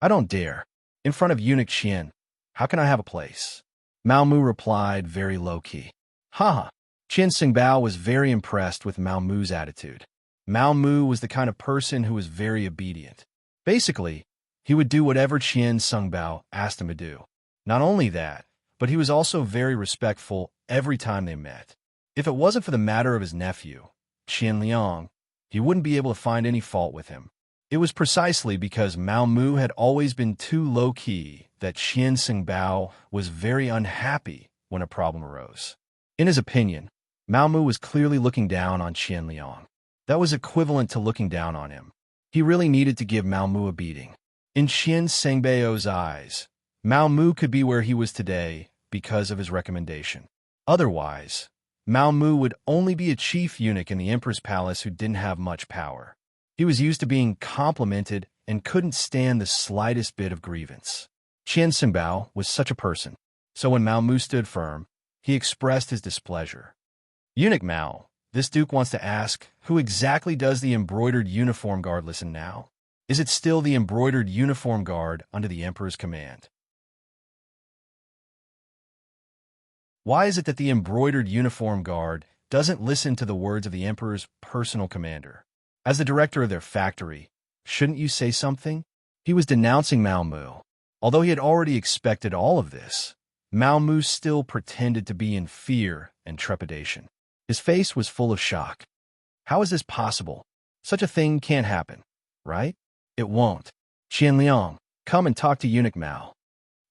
"I don't dare. In front of Eunuch Qian, how can I have a place?" Mao Mu replied very low-key. "Haha." Qian Sengbao was very impressed with Mao Mu's attitude. Mao Mu was the kind of person who was very obedient. Basically, he would do whatever Qian Sengbao asked him to do. Not only that, but he was also very respectful every time they met. If it wasn't for the matter of his nephew, Qian Liang, he wouldn't be able to find any fault with him. It was precisely because Mao Mu had always been too low-key that Qian Xingbao was very unhappy when a problem arose. In his opinion, Mao Mu was clearly looking down on Qian Liang. That was equivalent to looking down on him. He really needed to give Mao Mu a beating. In Qian Xingbao's eyes, Mao Mu could be where he was today because of his recommendation. Otherwise, Mao Mu would only be a chief eunuch in the emperor's palace who didn't have much power. He was used to being complimented and couldn't stand the slightest bit of grievance. Qian Xingbao was such a person, so when Mao Mu stood firm, he expressed his displeasure. Eunuch Mao, this duke wants to ask, who exactly does the embroidered uniform guard listen now? Is it still the embroidered uniform guard under the emperor's command? Why is it that the embroidered uniform guard doesn't listen to the words of the emperor's personal commander? As the director of their factory, shouldn't you say something? He was denouncing Mao Mu. Although he had already expected all of this, Mao Mu still pretended to be in fear and trepidation. His face was full of shock. How is this possible? Such a thing can't happen, right? It won't. Qian Liang, come and talk to Eunuch Mao.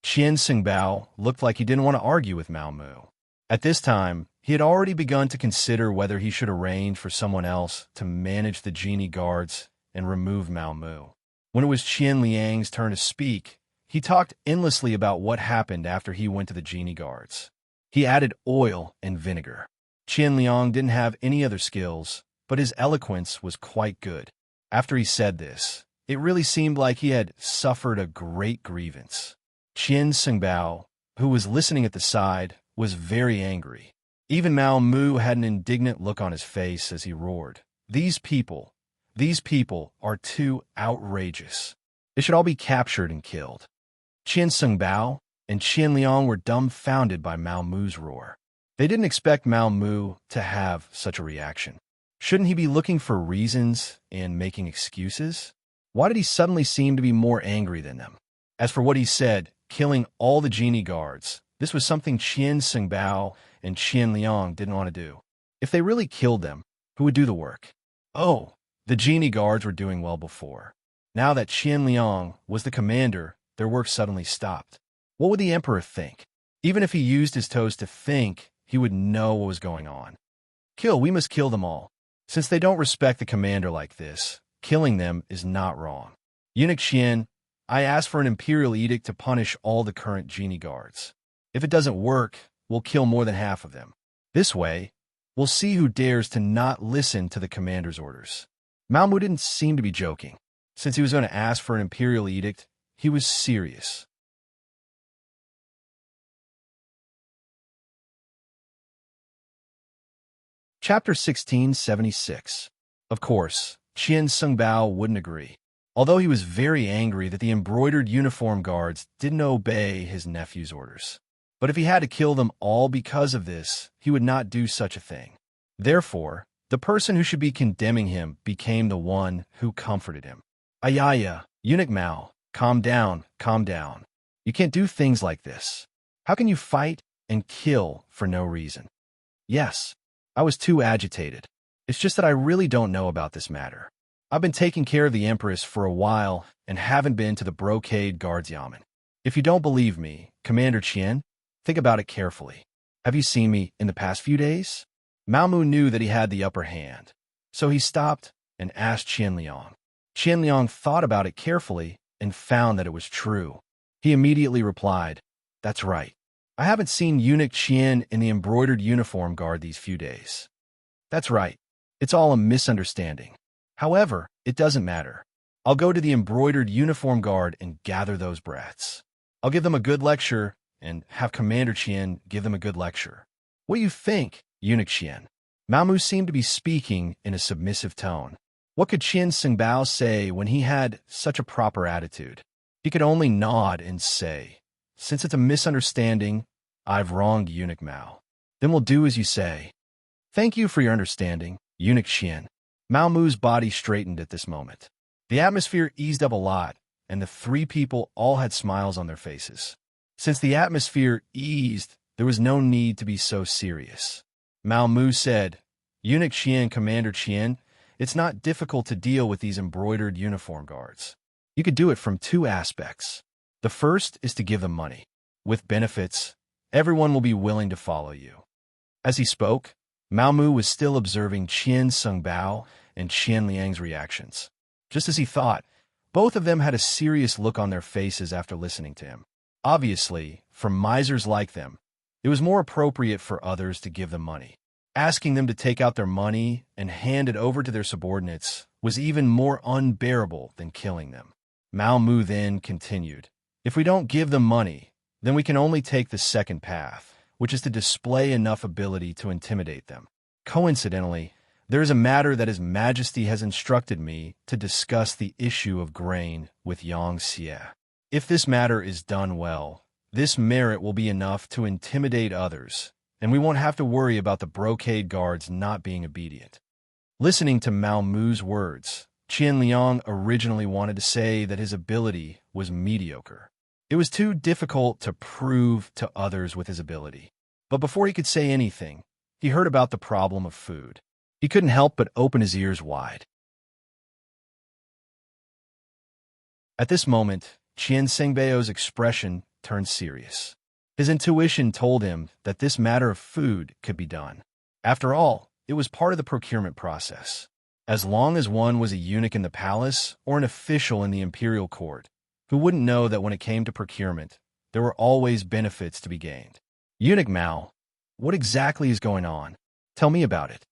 Qian Xingbao looked like he didn't want to argue with Mao Mu. At this time, he had already begun to consider whether he should arrange for someone else to manage the genie guards and remove Mao Mu. When it was Qian Liang's turn to speak, he talked endlessly about what happened after he went to the genie guards. He added oil and vinegar. Qian Liang didn't have any other skills, but his eloquence was quite good. After he said this, it really seemed like he had suffered a great grievance. Qian Xingbao, who was listening at the side, was very angry. Even Mao Mu had an indignant look on his face as he roared, These people are too outrageous. They should all be captured and killed." Qian Xingbao and Qian Liang were dumbfounded by Mao Mu's roar. They didn't expect Mao Mu to have such a reaction. Shouldn't he be looking for reasons and making excuses? Why did he suddenly seem to be more angry than them? As for what he said, killing all the genie guards, this was something Qian Xingbao and Qian Liang didn't want to do. If they really killed them, who would do the work? Oh, the genie guards were doing well before. Now that Qian Liang was the commander, their work suddenly stopped. What would the emperor think? Even if he used his toes to think, he would know what was going on. We must kill them all. Since they don't respect the commander like this, killing them is not wrong. Eunuch Qian, I ask for an imperial edict to punish all the current genie guards. If it doesn't work, we'll kill more than half of them. This way, we'll see who dares to not listen to the commander's orders. Mao Mu didn't seem to be joking. Since he was going to ask for an imperial edict, he was serious. Chapter 1676. Of course, Qian Xingbao wouldn't agree. Although he was very angry that the embroidered uniform guards didn't obey his nephew's orders. But if he had to kill them all because of this, he would not do such a thing. Therefore, the person who should be condemning him became the one who comforted him. Ayaya, Eunuch Mao, calm down, calm down. You can't do things like this. How can you fight and kill for no reason? Yes, I was too agitated. It's just that I really don't know about this matter. I've been taking care of the Empress for a while and haven't been to the Brocade Guards Yamen. If you don't believe me, Commander Qian, think about it carefully. Have you seen me in the past few days? Mao Mu knew that he had the upper hand, so he stopped and asked Qian Liang. Qian Liang thought about it carefully and found that it was true. He immediately replied, "That's right. I haven't seen Eunuch Qian in the embroidered uniform guard these few days." "That's right. It's all a misunderstanding. However, it doesn't matter. I'll go to the embroidered uniform guard and gather those brats. I'll give them a good lecture and have Commander Qian give them a good lecture. What do you think, Eunuch Qian?" Mao Mu seemed to be speaking in a submissive tone. What could Qian Xingbao say when he had such a proper attitude? He could only nod and say, "Since it's a misunderstanding, I've wronged Eunuch Mao. Then we'll do as you say." "Thank you for your understanding, Eunuch Qian." Mao Mu's body straightened at this moment. The atmosphere eased up a lot, and the three people all had smiles on their faces. Since the atmosphere eased, there was no need to be so serious. Mao Mu said, "Eunuch Qian, Commander Qian, It's not difficult to deal with these embroidered uniform guards. You could do it from two aspects. The first is to give them money. With benefits, everyone will be willing to follow you. As he spoke, Mao Mu was still observing Qian Sungbao and Qian Liang's reactions. Just as he thought, both of them had a serious look on their faces after listening to him. Obviously, for misers like them, it was more appropriate for others to give them money. Asking them to take out their money and hand it over to their subordinates was even more unbearable than killing them. Mao Mu then continued, "If we don't give them money, then we can only take the second path, which is to display enough ability to intimidate them. Coincidentally, there is a matter that His Majesty has instructed me to discuss the issue of grain with Yang Xie. If this matter is done well, this merit will be enough to intimidate others, and we won't have to worry about the brocade guards not being obedient." Listening to Mao Mu's words, Qian Liang originally wanted to say that his ability was mediocre. It was too difficult to prove to others with his ability. But before he could say anything, he heard about the problem of food. He couldn't help but open his ears wide. At this moment, Qian Sengbao's expression turned serious. His intuition told him that this matter of food could be done. After all, it was part of the procurement process. As long as one was a eunuch in the palace or an official in the imperial court, who wouldn't know that when it came to procurement, there were always benefits to be gained. "Eunuch Mao, what exactly is going on? Tell me about it."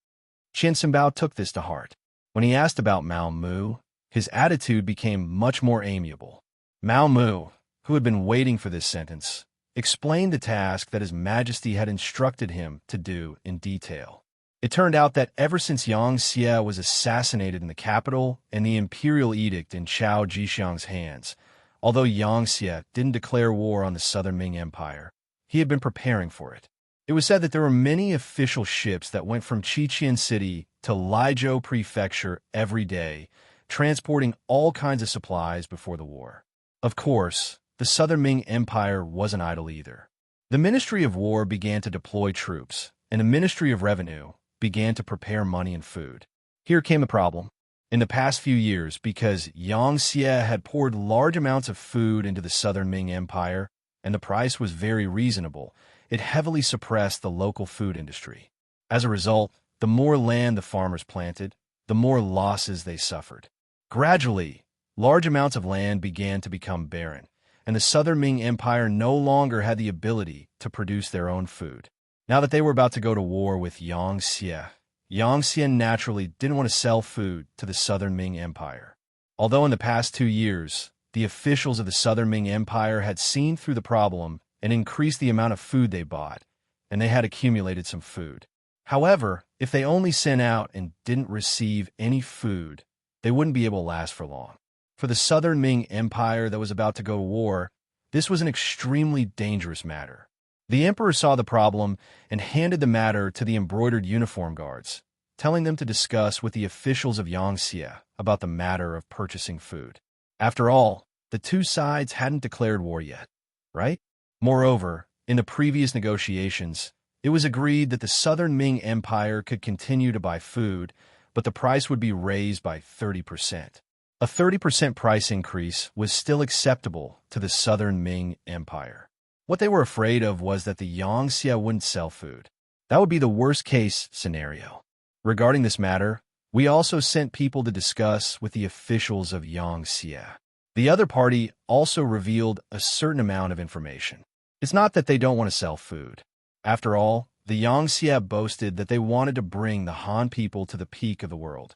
Qian Sengbao took this to heart. When he asked about Mao Mu, his attitude became much more amiable. Mao Mu, who had been waiting for this sentence, explained the task that His Majesty had instructed him to do in detail. It turned out that ever since Yang Xie was assassinated in the capital and the imperial edict in Chao Jixiang's hands, although Yang Xie didn't declare war on the Southern Ming Empire, he had been preparing for it. It was said that there were many official ships that went from Qiqian City to Laizhou Prefecture every day, transporting all kinds of supplies before the war. Of course, the Southern Ming Empire wasn't idle either. The Ministry of War began to deploy troops, and the Ministry of Revenue began to prepare money and food. Here came the problem. In the past few years, because Yang Xie had poured large amounts of food into the Southern Ming Empire, and the price was very reasonable, it heavily suppressed the local food industry. As a result, the more land the farmers planted, the more losses they suffered. Gradually, large amounts of land began to become barren, and the Southern Ming Empire no longer had the ability to produce their own food. Now that they were about to go to war with Yang Xie naturally didn't want to sell food to the Southern Ming Empire. Although in the past 2 years, the officials of the Southern Ming Empire had seen through the problem and increased the amount of food they bought, and they had accumulated some food. However, if they only sent out and didn't receive any food, they wouldn't be able to last for long. For the Southern Ming Empire that was about to go to war, this was an extremely dangerous matter. The emperor saw the problem and handed the matter to the embroidered uniform guards, telling them to discuss with the officials of Yang Xie about the matter of purchasing food. After all, the two sides hadn't declared war yet, right? Moreover, in the previous negotiations, it was agreed that the Southern Ming Empire could continue to buy food, but the price would be raised by 30%. A 30% price increase was still acceptable to the Southern Ming Empire. What they were afraid of was that the Yang Xie wouldn't sell food. That would be the worst-case scenario. Regarding this matter, we also sent people to discuss with the officials of Yang Xie. The other party also revealed a certain amount of information. It's not that they don't want to sell food. After all, the Yang Xie boasted that they wanted to bring the Han people to the peak of the world.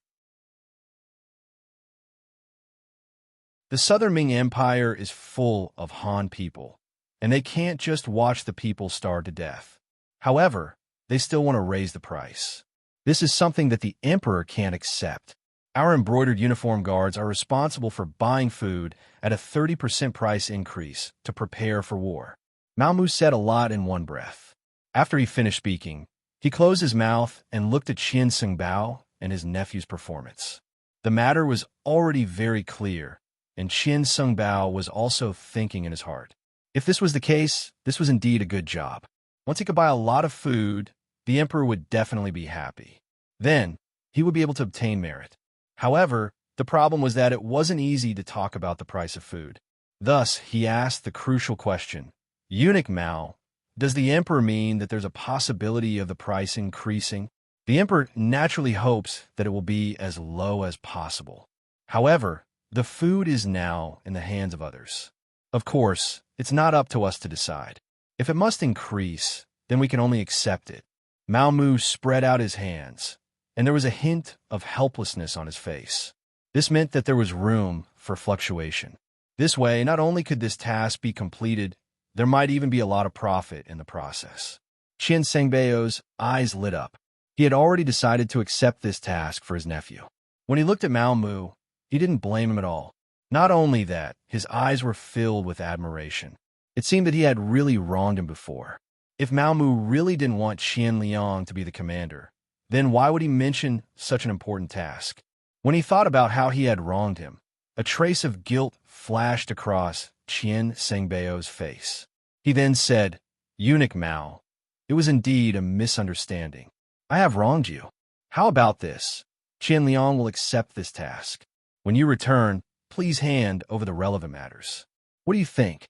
The Southern Ming Empire is full of Han people, and they can't just watch the people starve to death. However, they still want to raise the price. This is something that the emperor can't accept. Our embroidered uniform guards are responsible for buying food at a 30% price increase to prepare for war. Mao Mu said a lot in one breath. After he finished speaking, he closed his mouth and looked at Qian Sungbao and his nephew's performance. The matter was already very clear, and Qian Sungbao was also thinking in his heart. If this was the case, this was indeed a good job. Once he could buy a lot of food, the emperor would definitely be happy. Then, he would be able to obtain merit. However, the problem was that it wasn't easy to talk about the price of food. Thus, he asked the crucial question, Eunuch Mao, does the emperor mean that there's a possibility of the price increasing? The emperor naturally hopes that it will be as low as possible. However, the food is now in the hands of others. Of course, it's not up to us to decide. If it must increase, then we can only accept it. Mao Mu spread out his hands, and there was a hint of helplessness on his face. This meant that there was room for fluctuation. This way, not only could this task be completed, there might even be a lot of profit in the process. Qian Sengbao's eyes lit up. He had already decided to accept this task for his nephew. When he looked at Mao Mu, he didn't blame him at all. Not only that, his eyes were filled with admiration. It seemed that he had really wronged him before. If Mao Mu really didn't want Qian Liang to be the commander, then why would he mention such an important task? When he thought about how he had wronged him, a trace of guilt flashed across Qian Sengbao's face. He then said, Eunuch Mao, it was indeed a misunderstanding. I have wronged you. How about this? Qian Liang will accept this task. When you return, please hand over the relevant matters. What do you think?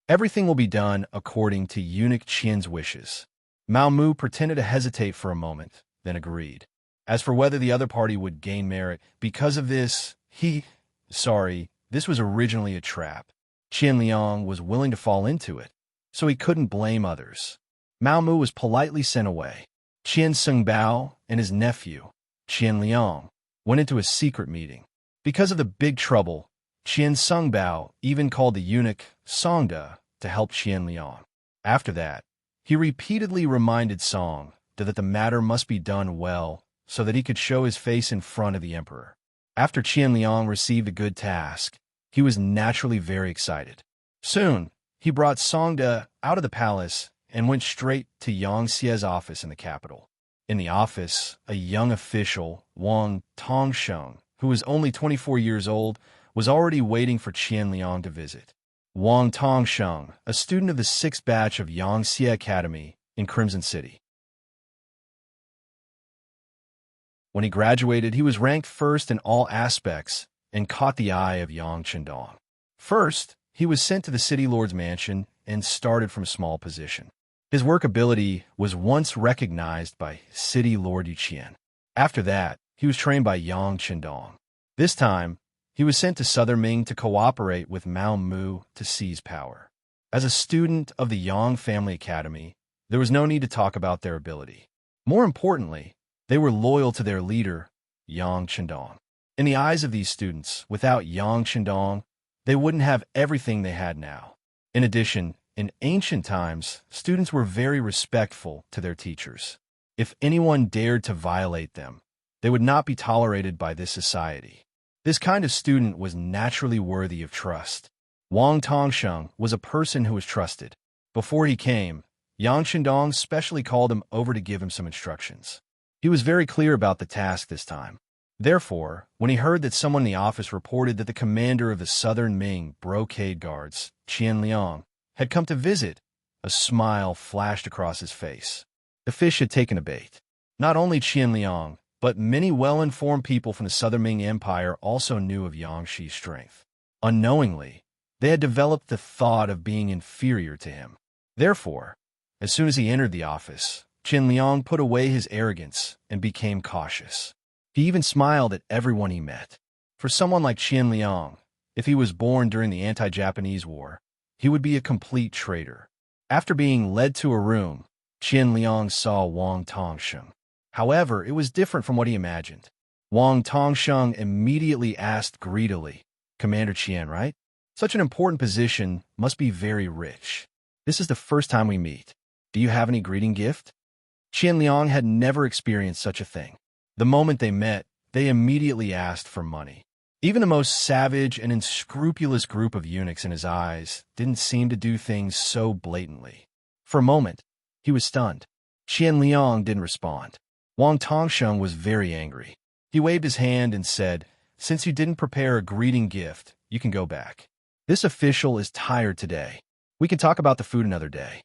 Everything will be done according to Eunuch Qian's wishes. Mao Mu pretended to hesitate for a moment, then agreed. As for whether the other party would gain merit because of this, this was originally a trap. Qian Liang was willing to fall into it, so he couldn't blame others. Mao Mu was politely sent away. Qian Sengbao and his nephew, Qian Liang, went into a secret meeting. Because of the big trouble, Qian Sengbao even called the eunuch Songda to help Qian Liang. After that, he repeatedly reminded Song that the matter must be done well so that he could show his face in front of the emperor. After Qian Liang received a good task, he was naturally very excited. Soon, he brought Songda out of the palace and went straight to Yang Xie's office in the capital. In the office, a young official, Wang Tongsheng, who was only 24 years old, was already waiting for Qian Liang to visit. Wang Tongsheng, a student of the 6th batch of Yang Xie Academy in Crimson City. When he graduated, he was ranked first in all aspects and caught the eye of Yang Chendong. First, he was sent to the city lord's mansion and started from a small position. His work ability was once recognized by City Lord Yuqian. After that, he was trained by Yang Chendong. This time, he was sent to Southern Ming to cooperate with Mao Mu to seize power. As a student of the Yang Family Academy, there was no need to talk about their ability. More importantly, they were loyal to their leader, Yang Chendong. In the eyes of these students, without Yang Chendong, they wouldn't have everything they had now. In addition, in ancient times, students were very respectful to their teachers. If anyone dared to violate them, they would not be tolerated by this society. This kind of student was naturally worthy of trust. Wang Tongsheng was a person who was trusted. Before he came, Yang Chendong specially called him over to give him some instructions. He was very clear about the task this time. Therefore, when he heard that someone in the office reported that the commander of the Southern Ming Brocade Guards, Qian Liang, had come to visit, a smile flashed across his face. The fish had taken a bait. Not only Qian Liang, but many well-informed people from the Southern Ming Empire also knew of Yang Xi's strength. Unknowingly, they had developed the thought of being inferior to him. Therefore, as soon as he entered the office, Qian Liang put away his arrogance and became cautious. He even smiled at everyone he met. For someone like Qian Liang, if he was born during the anti-Japanese war, he would be a complete traitor. After being led to a room, Qian Liang saw Wang Tongsheng. However, it was different from what he imagined. Wang Tongsheng immediately asked greedily, "Commander Qian, right? Such an important position must be very rich. This is the first time we meet. Do you have any greeting gift?" Qian Liang had never experienced such a thing. The moment they met, they immediately asked for money. Even the most savage and unscrupulous group of eunuchs in his eyes didn't seem to do things so blatantly. For a moment, he was stunned. Qian Liang didn't respond. Wang Tongsheng was very angry. He waved his hand and said, "Since you didn't prepare a greeting gift, you can go back. This official is tired today. We can talk about the food another day."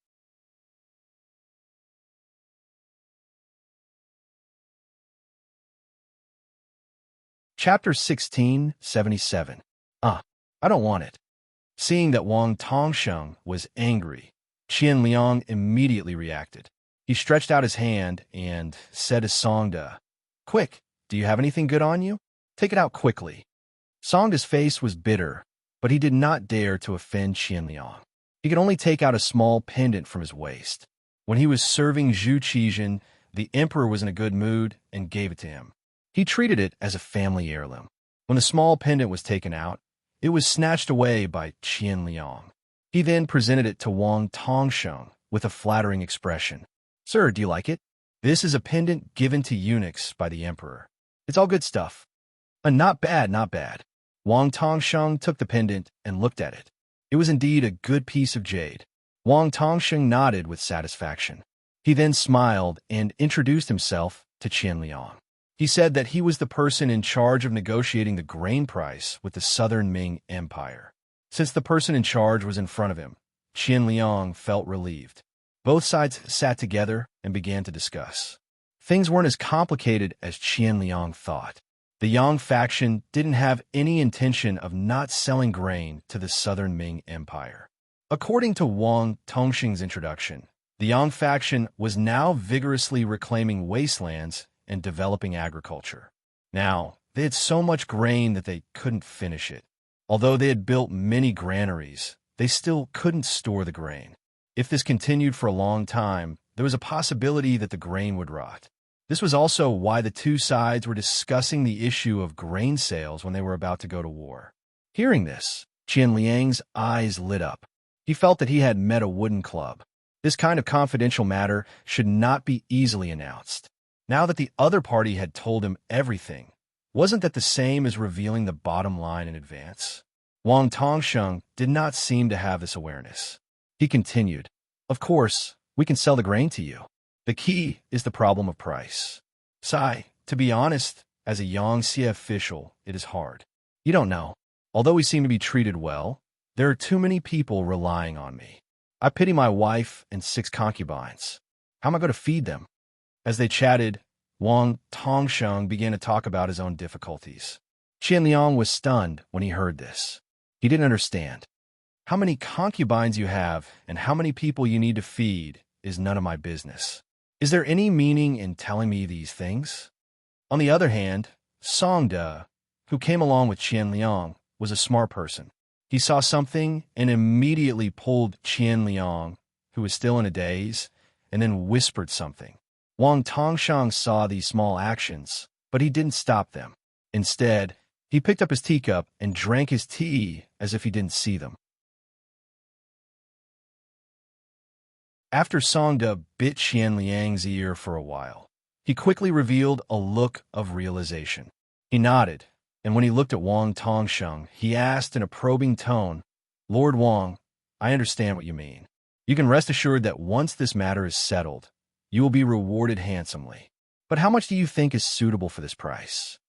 Chapter 1677. I don't want it. Seeing that Wang Tongsheng was angry, Qian Liang immediately reacted. He stretched out his hand and said to Songda, "Quick, do you have anything good on you? Take it out quickly." Songda's face was bitter, but he did not dare to offend Qian Liang. He could only take out a small pendant from his waist. When he was serving Zhu Qizhen, the emperor was in a good mood and gave it to him. He treated it as a family heirloom. When the small pendant was taken out, it was snatched away by Qian Liang. He then presented it to Wang Tongsheng with a flattering expression. "Sir, do you like it? This is a pendant given to eunuchs by the emperor. It's all good stuff." Not bad, not bad." Wang Tongsheng took the pendant and looked at it. It was indeed a good piece of jade. Wang Tongsheng nodded with satisfaction. He then smiled and introduced himself to Qian Liang. He said that he was the person in charge of negotiating the grain price with the Southern Ming Empire. Since the person in charge was in front of him, Qian Liang felt relieved. Both sides sat together and began to discuss. Things weren't as complicated as Qian Liang thought. The Yang faction didn't have any intention of not selling grain to the Southern Ming Empire. According to Wang Tongxing's introduction, the Yang faction was now vigorously reclaiming wastelands and developing agriculture. Now, they had so much grain that they couldn't finish it. Although they had built many granaries, they still couldn't store the grain. If this continued for a long time, there was a possibility that the grain would rot. This was also why the two sides were discussing the issue of grain sales when they were about to go to war. Hearing this, Qian Liang's eyes lit up. He felt that he had met a wooden club. This kind of confidential matter should not be easily announced. Now that the other party had told him everything, wasn't that the same as revealing the bottom line in advance? Wang Tongsheng did not seem to have this awareness. He continued, "Of course, we can sell the grain to you. The key is the problem of price. Sai, to be honest, as a Yangtze official, it is hard. You don't know. Although we seem to be treated well, there are too many people relying on me. I pity my wife and 6 concubines. How am I going to feed them?" As they chatted, Wang Tongsheng began to talk about his own difficulties. Qian Liang was stunned when he heard this. He didn't understand. How many concubines you have and how many people you need to feed is none of my business. Is there any meaning in telling me these things? On the other hand, Songda, who came along with Qian Liang, was a smart person. He saw something and immediately pulled Qian Liang, who was still in a daze, and then whispered something. Wang Tongsheng saw these small actions, but he didn't stop them. Instead, he picked up his teacup and drank his tea as if he didn't see them. After Songda bit Qian Liang's ear for a while, he quickly revealed a look of realization. He nodded, and when he looked at Wang Tongsheng, he asked in a probing tone, "Lord Wang, I understand what you mean. You can rest assured that once this matter is settled, you will be rewarded handsomely. But how much do you think is suitable for this price?"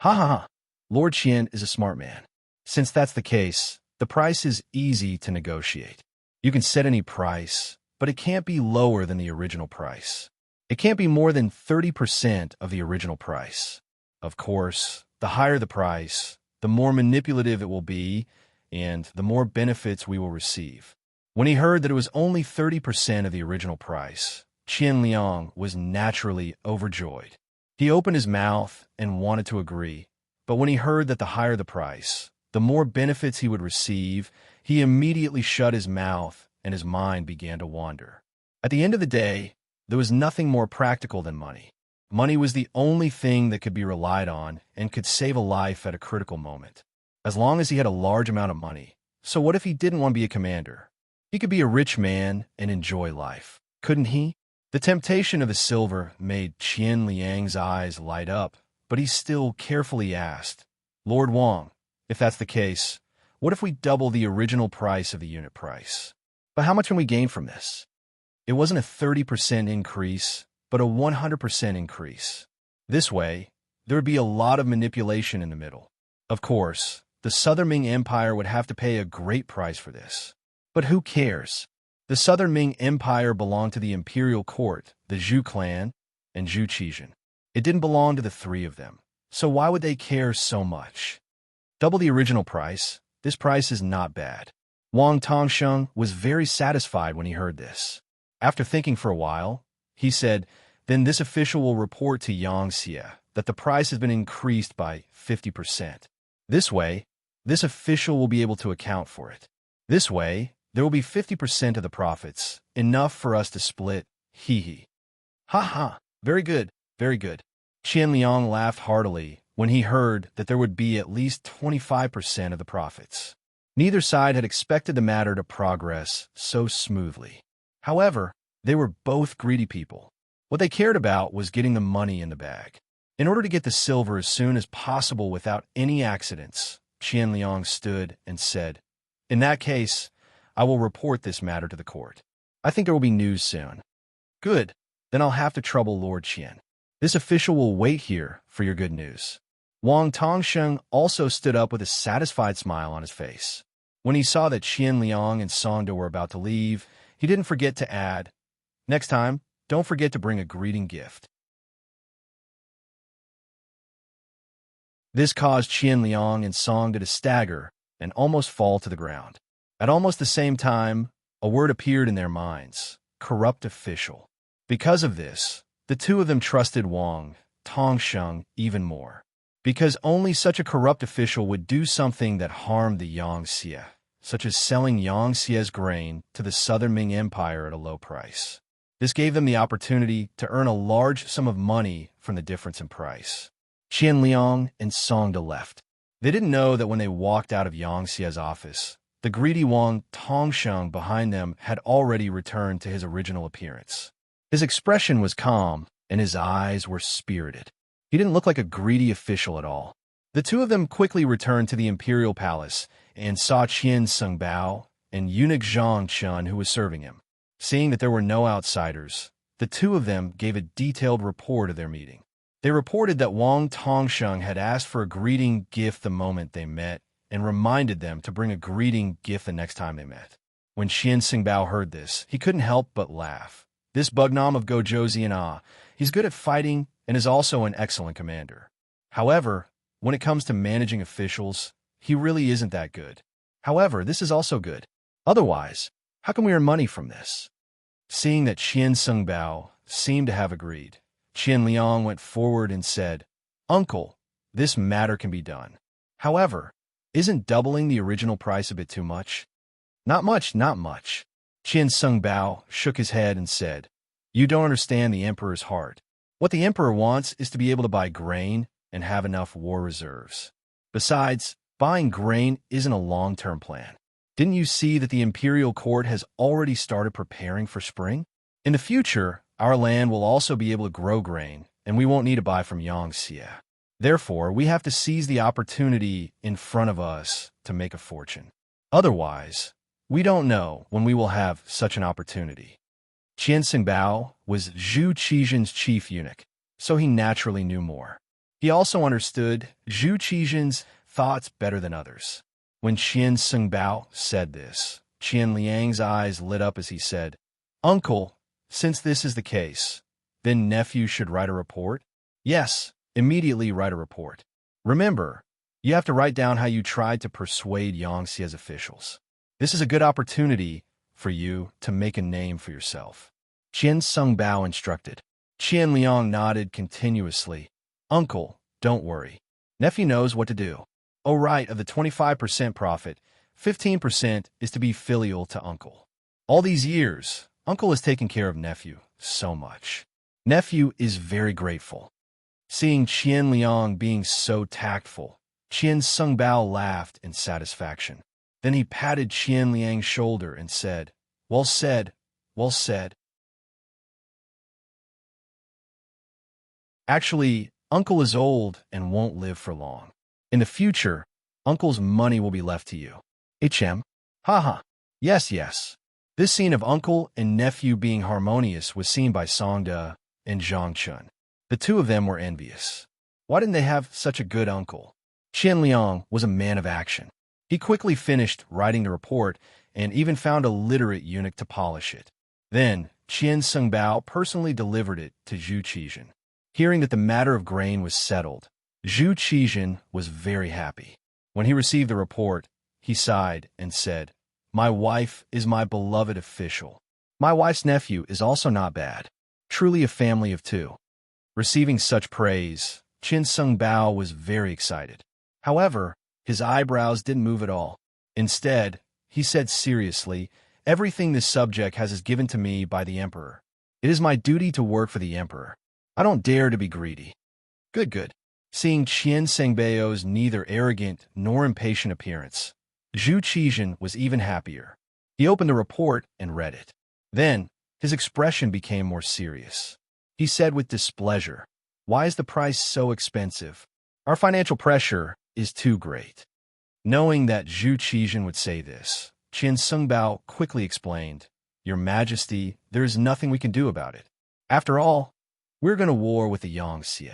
"Ha ha ha. Lord Qian is a smart man. Since that's the case, the price is easy to negotiate. You can set any price, but it can't be lower than the original price. It can't be more than 30% of the original price. Of course, the higher the price, the more manipulative it will be, and the more benefits we will receive." When he heard that it was only 30% of the original price, Qian Liang was naturally overjoyed. He opened his mouth and wanted to agree, but when he heard that the higher the price, the more benefits he would receive, he immediately shut his mouth and his mind began to wander. At the end of the day, there was nothing more practical than money. Money was the only thing that could be relied on and could save a life at a critical moment. As long as he had a large amount of money. So what if he didn't want to be a commander? He could be a rich man and enjoy life, couldn't he? The temptation of the silver made Qian Liang's eyes light up, but he still carefully asked, "Lord Wang, if that's the case, what if we double the original price of the unit price? But how much can we gain from this?" It wasn't a 30% increase, but a 100% increase. This way, there would be a lot of manipulation in the middle. Of course, the Southern Ming Empire would have to pay a great price for this. But who cares? The Southern Ming Empire belonged to the imperial court, the Zhu clan, and Zhu Qizhen. It didn't belong to the 3 of them. So why would they care so much? Double the original price. This price is not bad. Wang Tongsheng was very satisfied when he heard this. After thinking for a while, he said, then this official will report to Yangxia that the price has been increased by 50%. This way, this official will be able to account for it. This way, there will be 50% of the profits, enough for us to split, hee hee. Ha ha, very good, very good. Qian Liang laughed heartily when he heard that there would be at least 25% of the profits. Neither side had expected the matter to progress so smoothly. However, they were both greedy people. What they cared about was getting the money in the bag. In order to get the silver as soon as possible without any accidents, Qian Liang stood and said, in that case, I will report this matter to the court. I think there will be news soon. Good, then I'll have to trouble Lord Qian. This official will wait here for your good news. Wang Tongsheng also stood up with a satisfied smile on his face. When he saw that Qian Liang and Songda were about to leave, he didn't forget to add, next time, don't forget to bring a greeting gift. This caused Qian Liang and Songda to stagger and almost fall to the ground. At almost the same time, a word appeared in their minds, corrupt official. Because of this, the two of them trusted Wang Tongsheng even more. Because only such a corrupt official would do something that harmed the Yangxia, such as selling Yangxia's grain to the Southern Ming Empire at a low price. This gave them the opportunity to earn a large sum of money from the difference in price. Qian Liang and Songda left. They didn't know that when they walked out of Yangxia's office, the greedy Wang Tongsheng behind them had already returned to his original appearance. His expression was calm, and his eyes were spirited. He didn't look like a greedy official at all. The two of them quickly returned to the imperial palace and saw Qian Sungbao and eunuch Zhang Chun who was serving him. Seeing that there were no outsiders, the two of them gave a detailed report of their meeting. They reported that Wang Tongsheng had asked for a greeting gift the moment they met and reminded them to bring a greeting gift the next time they met. When Qian Sungbao heard this, he couldn't help but laugh. This Bugnam of Gojozi and Ah, he's good at fighting and is also an excellent commander. However, when it comes to managing officials, he really isn't that good. However, this is also good. Otherwise, how can we earn money from this? Seeing that Qian Sungbao seemed to have agreed, Qian Liang went forward and said, Uncle, this matter can be done. However, isn't doubling the original price a bit too much? Not much, not much. Qian Sungbao shook his head and said, you don't understand the emperor's heart. What the emperor wants is to be able to buy grain and have enough war reserves. Besides, buying grain isn't a long-term plan. Didn't you see that the imperial court has already started preparing for spring? In the future, our land will also be able to grow grain, and we won't need to buy from Yangxia. Therefore, we have to seize the opportunity in front of us to make a fortune. Otherwise, we don't know when we will have such an opportunity. Qian Sungbao was Zhu Qizhen's chief eunuch, so he naturally knew more. He also understood Zhu Qizhen's thoughts better than others. When Qian Sungbao said this, Qian Liang's eyes lit up as he said, Uncle, since this is the case, then nephew should write a report? Yes, immediately write a report. Remember, you have to write down how you tried to persuade Yangxia's officials. This is a good opportunity for you to make a name for yourself. Qian Sungbao instructed. Qian Liang nodded continuously. Uncle, don't worry. Nephew knows what to do. Oh right, of the 25% profit, 15% is to be filial to uncle. All these years, uncle has taken care of nephew so much. Nephew is very grateful. Seeing Qian Liang being so tactful, Qian Sungbao laughed in satisfaction. Then he patted Qian Liang's shoulder and said, well said, well said. Actually, uncle is old and won't live for long. In the future, uncle's money will be left to you. HM? Haha. Yes, yes. This scene of uncle and nephew being harmonious was seen by Songda and Zhang Chun. The two of them were envious. Why didn't they have such a good uncle? Qian Liang was a man of action. He quickly finished writing the report and even found a literate eunuch to polish it. Then, Qian Sungbao personally delivered it to Zhu Qizhen. Hearing that the matter of grain was settled, Zhu Qizhen was very happy. When he received the report, he sighed and said, "My wife is my beloved official. My wife's nephew is also not bad. Truly a family of two." Receiving such praise, Qin Sung Bao was very excited. However, his eyebrows didn't move at all. Instead, he said seriously, "Everything this subject has is given to me by the emperor. It is my duty to work for the emperor. I don't dare to be greedy." Good, good. Seeing Qian Sengbao's neither arrogant nor impatient appearance, Zhu Qizhen was even happier. He opened the report and read it. Then, his expression became more serious. He said with displeasure, "Why is the price so expensive? Our financial pressure is too great." Knowing that Zhu Qizhen would say this, Qin Sungbao quickly explained, "Your Majesty, there is nothing we can do about it. After all, we're going to war with the Yangtze.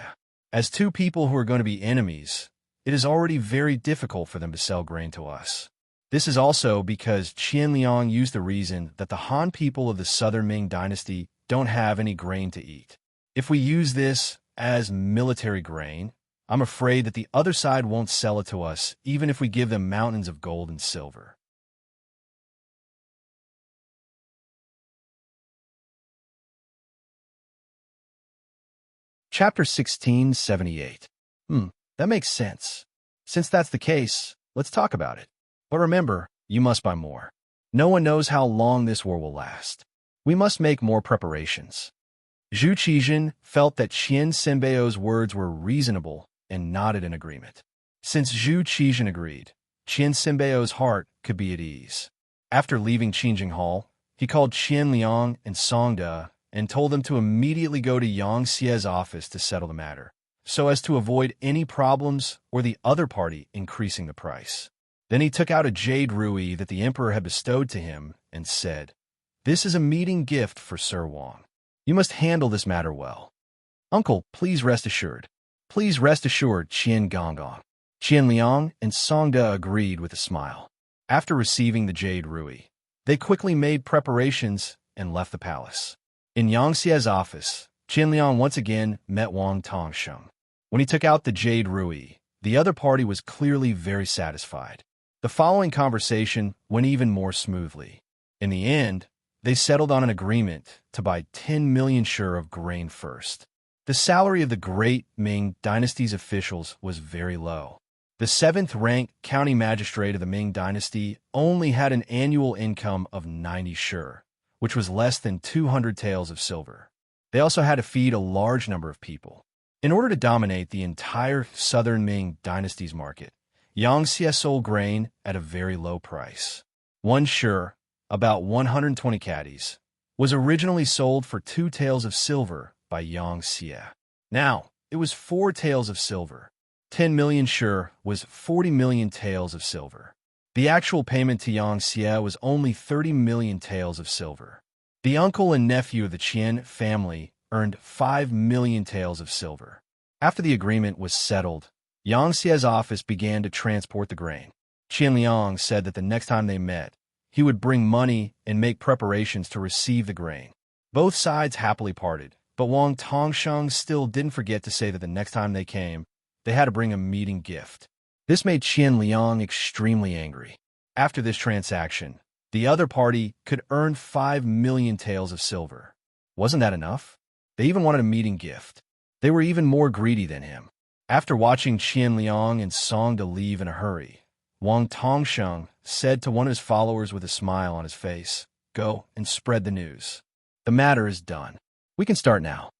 As two people who are going to be enemies, it is already very difficult for them to sell grain to us. This is also because Qian Liang used the reason that the Han people of the southern Ming dynasty don't have any grain to eat. If we use this as military grain, I'm afraid that the other side won't sell it to us even if we give them mountains of gold and silver." Chapter 1678. That makes sense. Since that's the case, let's talk about it. But remember, you must buy more. No one knows how long this war will last. We must make more preparations. Zhu Qizhen felt that Qian Senbao's words were reasonable and nodded in agreement. Since Zhu Qizhen agreed, Qian Senbao's heart could be at ease. After leaving Qingjing Hall, he called Qian Liang and Songda and told them to immediately go to Yang Xie's office to settle the matter, so as to avoid any problems or the other party increasing the price. Then he took out a jade ruby that the emperor had bestowed to him and said, "This is a meeting gift for Sir Wang. You must handle this matter well." "Uncle, please rest assured." "Please rest assured, Qian Gonggong." Qian Liang and Songda agreed with a smile. After receiving the jade ruby, they quickly made preparations and left the palace. In Yang Xie's office, Qian Liang once again met Wang Tongsheng. When he took out the jade ruby, the other party was clearly very satisfied. The following conversation went even more smoothly. In the end, they settled on an agreement to buy 10 million sure of grain first. The salary of the great Ming dynasty's officials was very low. The 7th-ranked county magistrate of the Ming dynasty only had an annual income of 90 sure, which was less than 200 taels of silver. They also had to feed a large number of people. In order to dominate the entire southern Ming dynasty's market, Yang Xie sold grain at a very low price. One sure, about 120 caddies, was originally sold for 2 taels of silver by Yang Xie. Now, it was 4 taels of silver. 10 million sure was 40 million taels of silver. The actual payment to Yang Xie was only 30 million taels of silver. The uncle and nephew of the Qian family earned 5 million taels of silver. After the agreement was settled, Yang Xie's office began to transport the grain. Qian Liang said that the next time they met, he would bring money and make preparations to receive the grain. Both sides happily parted, but Wang Tongsheng still didn't forget to say that the next time they came, they had to bring a meeting gift. This made Qian Liang extremely angry. After this transaction, the other party could earn 5 million taels of silver. Wasn't that enough? They even wanted a meeting gift. They were even more greedy than him. After watching Qian Liang and Song to leave in a hurry, Wang Tongsheng said to one of his followers with a smile on his face, "Go and spread the news. The matter is done. We can start now."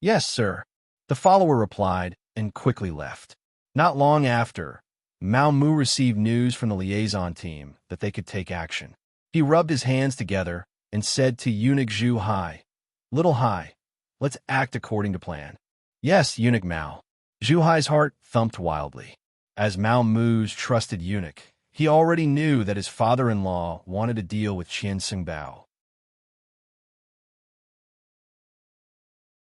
"Yes, sir," the follower replied and quickly left. Not long after, Mao Mu received news from the liaison team that they could take action. He rubbed his hands together and said to eunuch Zhu Hai, "Little Hai, let's act according to plan." "Yes, eunuch Mao." Zhu Hai's heart thumped wildly. As Mao Mu's trusted eunuch, he already knew that his father-in-law wanted to deal with Qian Xingbao.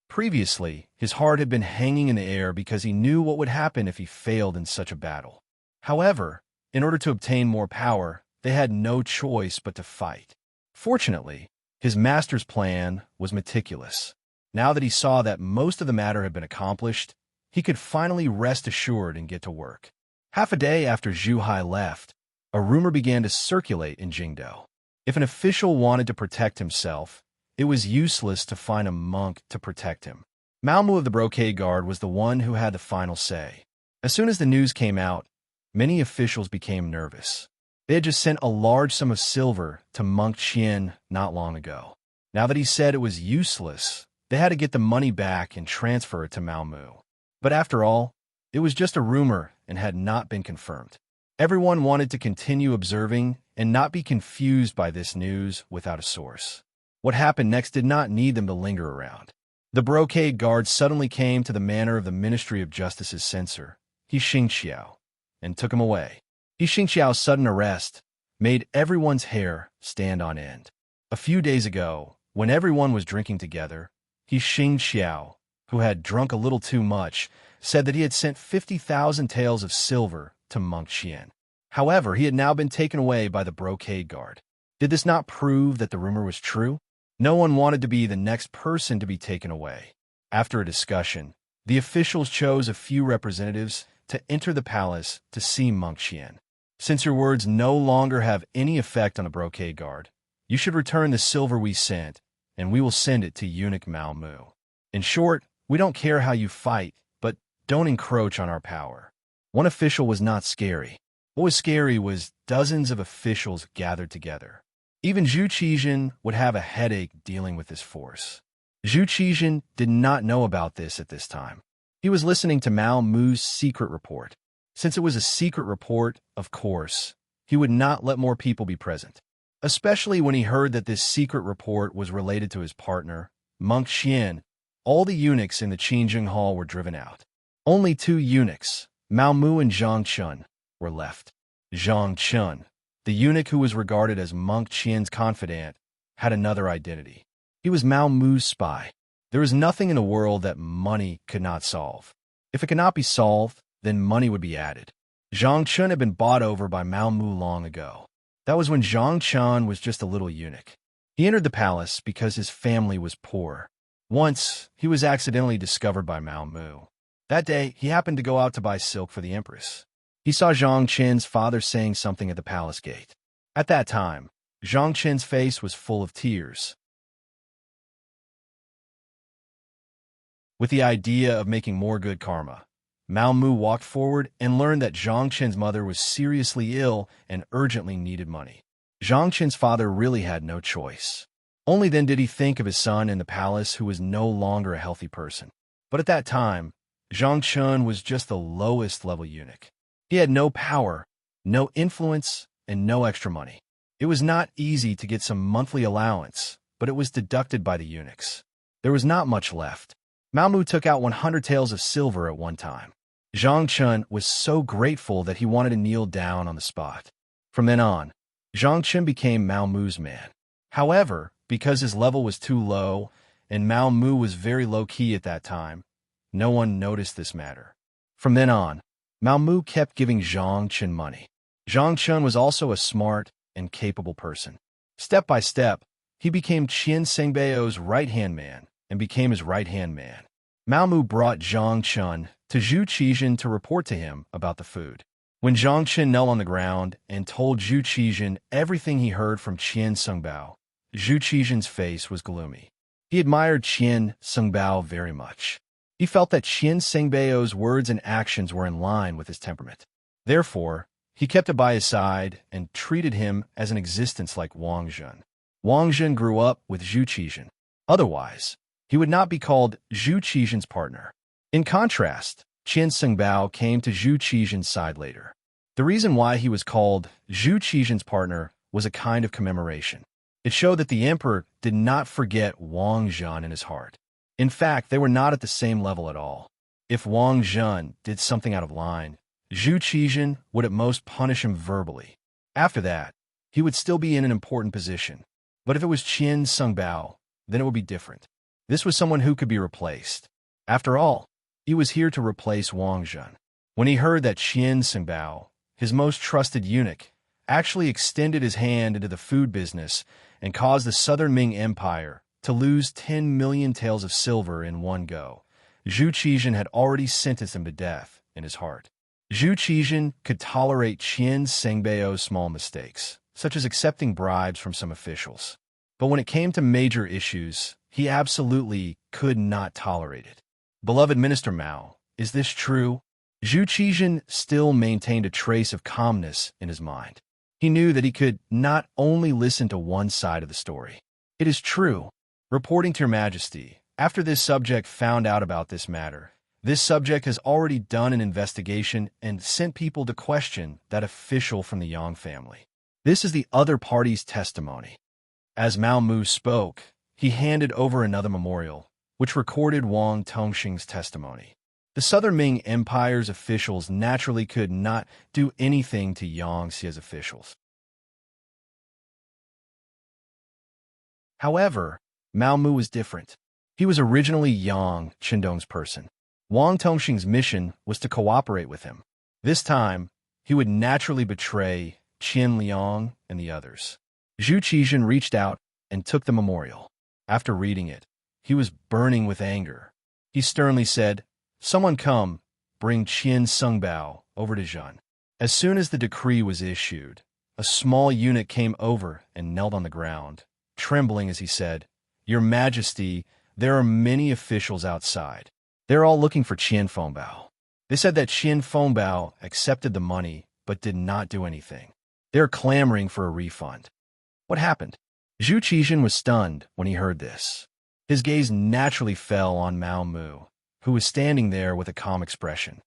Previously, his heart had been hanging in the air because he knew what would happen if he failed in such a battle. However, in order to obtain more power, they had no choice but to fight. Fortunately, his master's plan was meticulous. Now that he saw that most of the matter had been accomplished, he could finally rest assured and get to work. Half a day after Zhu Hai left, a rumor began to circulate in Jingdou. If an official wanted to protect himself, it was useless to find a monk to protect him. Mao Mu of the Brocade Guard was the one who had the final say. As soon as the news came out, many officials became nervous. They had just sent a large sum of silver to Monk Qian not long ago. Now that he said it was useless, they had to get the money back and transfer it to Mao Mu. But after all, it was just a rumor and had not been confirmed. Everyone wanted to continue observing and not be confused by this news without a source. What happened next did not need them to linger around. The Brocade Guard suddenly came to the manor of the Ministry of Justice's censor, He Xingqiao, and took him away. He Xingqiao's sudden arrest made everyone's hair stand on end. A few days ago, when everyone was drinking together, He Xingqiao, who had drunk a little too much, said that he had sent 50,000 taels of silver to Monk Qian. However, he had now been taken away by the Brocade Guard. Did this not prove that the rumor was true? No one wanted to be the next person to be taken away. After a discussion, the officials chose a few representatives to enter the palace to see Monk Qian. Since your words no longer have any effect on the Brocade Guard, you should return the silver we sent, and we will send it to eunuch Mao Mu. In short, we don't care how you fight, but don't encroach on our power. One official was not scary. What was scary was dozens of officials gathered together. Even Zhu Qizhen would have a headache dealing with this force. Zhu Qizhen did not know about this at this time. He was listening to Mao Mu's secret report. Since it was a secret report, of course, he would not let more people be present. Especially when he heard that this secret report was related to his partner, Monk Qian. All the eunuchs in the Qingjing Hall were driven out. Only 2 eunuchs, Mao Mu and Zhang Chun, were left. Zhang Chun, the eunuch who was regarded as Monk Qian's confidant, had another identity. He was Mao Mu's spy. There is nothing in the world that money could not solve. If it could not be solved, then money would be added. Zhang Chun had been bought over by Mao Mu long ago. That was when Zhang Chun was just a little eunuch. He entered the palace because his family was poor. Once, he was accidentally discovered by Mao Mu. That day, he happened to go out to buy silk for the empress. He saw Zhang Chen's father saying something at the palace gate. At that time, Zhang Chen's face was full of tears. With the idea of making more good karma, Mao Mu walked forward and learned that Zhang Chen's mother was seriously ill and urgently needed money. Zhang Chen's father really had no choice. Only then did he think of his son in the palace who was no longer a healthy person. But at that time, Zhang Chun was just the lowest level eunuch. He had no power, no influence, and no extra money. It was not easy to get some monthly allowance, but it was deducted by the eunuchs. There was not much left. Mao Mu took out 100 taels of silver at one time. Zhang Chun was so grateful that he wanted to kneel down on the spot. From then on, Zhang Chun became Mao Mu's man. However, because his level was too low, and Mao Mu was very low-key at that time, no one noticed this matter. From then on, Mao Mu kept giving Zhang Chun money. Zhang Chun was also a smart and capable person. Step by step, he became Qian Sengbao's right-hand man and became his right-hand man. Mao Mu brought Zhang Chun to Zhu Qizhen to report to him about the food. When Zhang Chun knelt on the ground and told Zhu Qizhen everything he heard from Qian Sengbao, Zhu Qizhen's face was gloomy. He admired Qian Sengbao very much. He felt that Qian Sengbao's words and actions were in line with his temperament. Therefore, he kept it by his side and treated him as an existence like Wang Zhen. Wang Zhen grew up with Zhu Qizhen. Otherwise, he would not be called Zhu Qizhen's partner. In contrast, Qian Sengbao came to Zhu Qizhen's side later. The reason why he was called Zhu Qizhen's partner was a kind of commemoration. It showed that the emperor did not forget Wang Zhen in his heart. In fact, they were not at the same level at all. If Wang Zhen did something out of line, Zhu Qizhen would at most punish him verbally. After that, he would still be in an important position. But if it was Qian Sengbao, then it would be different. This was someone who could be replaced. After all, he was here to replace Wang Zhen. When he heard that Qian Sengbao, his most trusted eunuch, actually extended his hand into the food business and caused the Southern Ming Empire to lose 10 million taels of silver in one go, Zhu Qizhen had already sentenced him to death in his heart. Zhu Qizhen could tolerate Qian Sengbao's small mistakes, such as accepting bribes from some officials. But when it came to major issues, he absolutely could not tolerate it. Beloved Minister Mao, is this true? Zhu Qizhen still maintained a trace of calmness in his mind. He knew that he could not only listen to one side of the story. It is true. Reporting to Your Majesty, after this subject found out about this matter, this subject has already done an investigation and sent people to question that official from the Yang family. This is the other party's testimony. As Mao Mu spoke, he handed over another memorial, which recorded Wang Tongxing's testimony. The Southern Ming Empire's officials naturally could not do anything to Yang Xie's officials. However, Mao Mu was different. He was originally Yang Qindong's person. Wang Tongxing's mission was to cooperate with him. This time, he would naturally betray Qian Liang and the others. Zhu Qizhen reached out and took the memorial. After reading it, he was burning with anger. He sternly said, "Someone come, bring Qian Sengbao over to Zhen." As soon as the decree was issued, a small eunuch came over and knelt on the ground, trembling as he said, "Your Majesty, there are many officials outside. They're all looking for Qian Fengbao. They said that Qian Fengbao accepted the money but did not do anything. They're clamoring for a refund." What happened? Zhu Qizhen was stunned when he heard this. His gaze naturally fell on Mao Mu, who was standing there with a calm expression.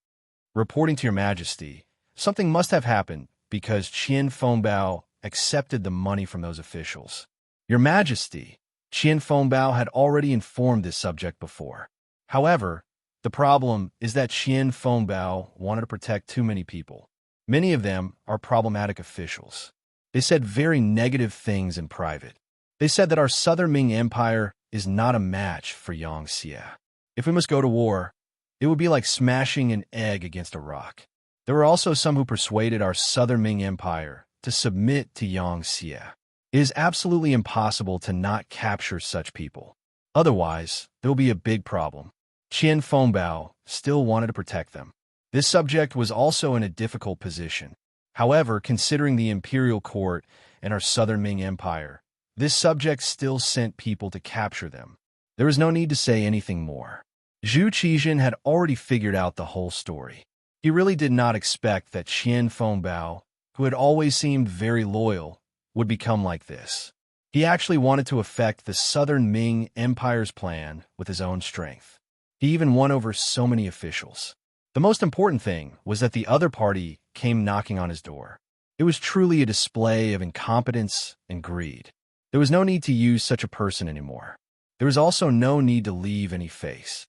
Reporting to Your Majesty, something must have happened because Qian Fengbao accepted the money from those officials. Your Majesty, Qian Fengbao had already informed this subject before. However, the problem is that Qian Fengbao wanted to protect too many people. Many of them are problematic officials. They said very negative things in private. They said that our Southern Ming Empire is not a match for Yang Xie. If we must go to war, it would be like smashing an egg against a rock. There were also some who persuaded our Southern Ming Empire to submit to Yang Xie. It is absolutely impossible to not capture such people. Otherwise, there will be a big problem. Qian Fengbao still wanted to protect them. This subject was also in a difficult position. However, considering the imperial court and our Southern Ming Empire, this subject still sent people to capture them. There was no need to say anything more. Zhu Qizhen had already figured out the whole story. He really did not expect that Qian Fengbao, who had always seemed very loyal, would become like this. He actually wanted to affect the Southern Ming Empire's plan with his own strength. He even won over so many officials. The most important thing was that the other party came knocking on his door. It was truly a display of incompetence and greed. There was no need to use such a person anymore. There was also no need to leave any face.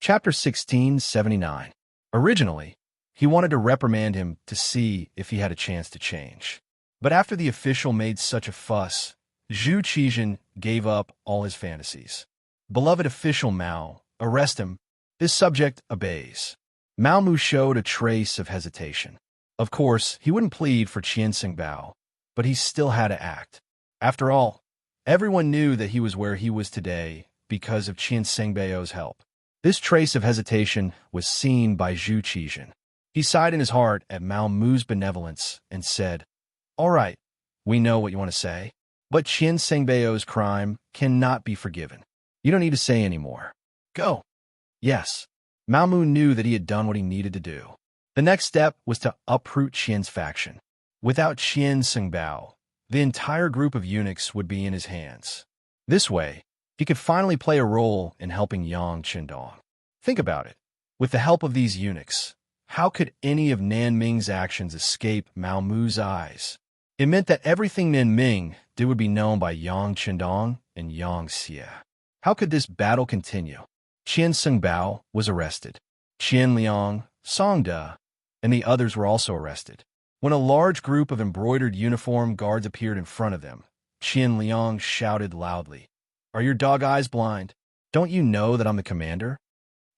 Chapter 1679. Originally, he wanted to reprimand him to see if he had a chance to change. But after the official made such a fuss, Zhu Qizhen gave up all his fantasies. Beloved official Mao, arrest him. This subject obeys. Mao Mu showed a trace of hesitation. Of course, he wouldn't plead for Qian Sengbao, but he still had to act. After all, everyone knew that he was where he was today because of Qian Sengbao's help. This trace of hesitation was seen by Zhu Qizhen. He sighed in his heart at Mao Mu's benevolence and said, "All right, we know what you want to say, but Qian Sengbao's crime cannot be forgiven. You don't need to say any more. Go." Yes, Mao Mu knew that he had done what he needed to do. The next step was to uproot Qian's faction. Without Qian Sengbao, the entire group of eunuchs would be in his hands. This way, he could finally play a role in helping Yang Qindong. Think about it. With the help of these eunuchs, how could any of Nanming's actions escape Mao Mu's eyes? It meant that everything Nanming did would be known by Yang Qindong and Yang Xie. How could this battle continue? Qian Sengbao was arrested. Qian Liang, Song De, and the others were also arrested. When a large group of embroidered uniform guards appeared in front of them, Qian Liang shouted loudly, "Are your dog eyes blind? Don't you know that I'm the commander?"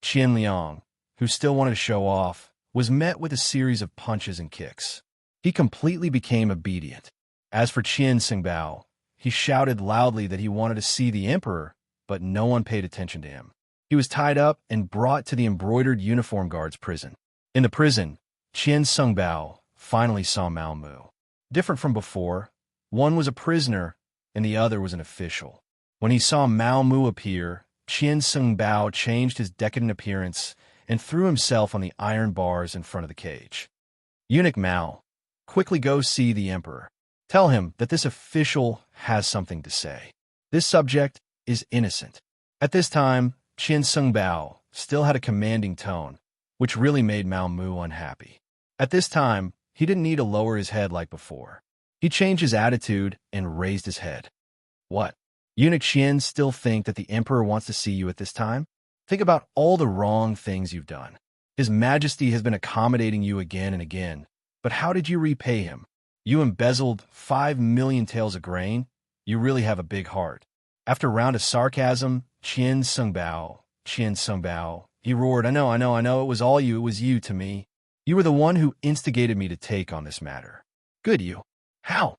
Qian Liang, who still wanted to show off, was met with a series of punches and kicks. He completely became obedient. As for Qian Xingbao, he shouted loudly that he wanted to see the emperor, but no one paid attention to him. He was tied up and brought to the embroidered uniform guard's prison. In the prison, Qian Xingbao finally saw Mao Mu. Different from before, one was a prisoner and the other was an official. When he saw Mao Mu appear, Qian Xingbao changed his decadent appearance and threw himself on the iron bars in front of the cage. Eunuch Mao, quickly go see the emperor. Tell him that this official has something to say. This subject is innocent. At this time, Qian Xingbao still had a commanding tone, which really made Mao Mu unhappy. At this time, he didn't need to lower his head like before. He changed his attitude and raised his head. What? Eunuch Qian still think that the emperor wants to see you at this time? Think about all the wrong things you've done. His Majesty has been accommodating you again and again, but how did you repay him? You embezzled 5 million taels of grain? You really have a big heart. After a round of sarcasm, Qian Xingbao, he roared, I know, it was all you, it was you to me. You were the one who instigated me to take on this matter. Good you. How?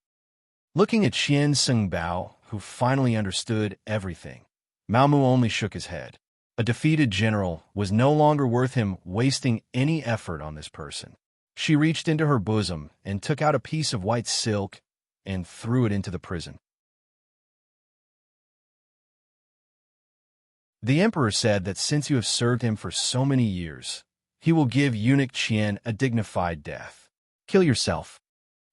Looking at Qian Xingbao, who finally understood everything, Mao Mu only shook his head. A defeated general was no longer worth him wasting any effort on this person. She reached into her bosom and took out a piece of white silk and threw it into the prison. The emperor said that since you have served him for so many years, he will give Eunuch Qian a dignified death. Kill yourself.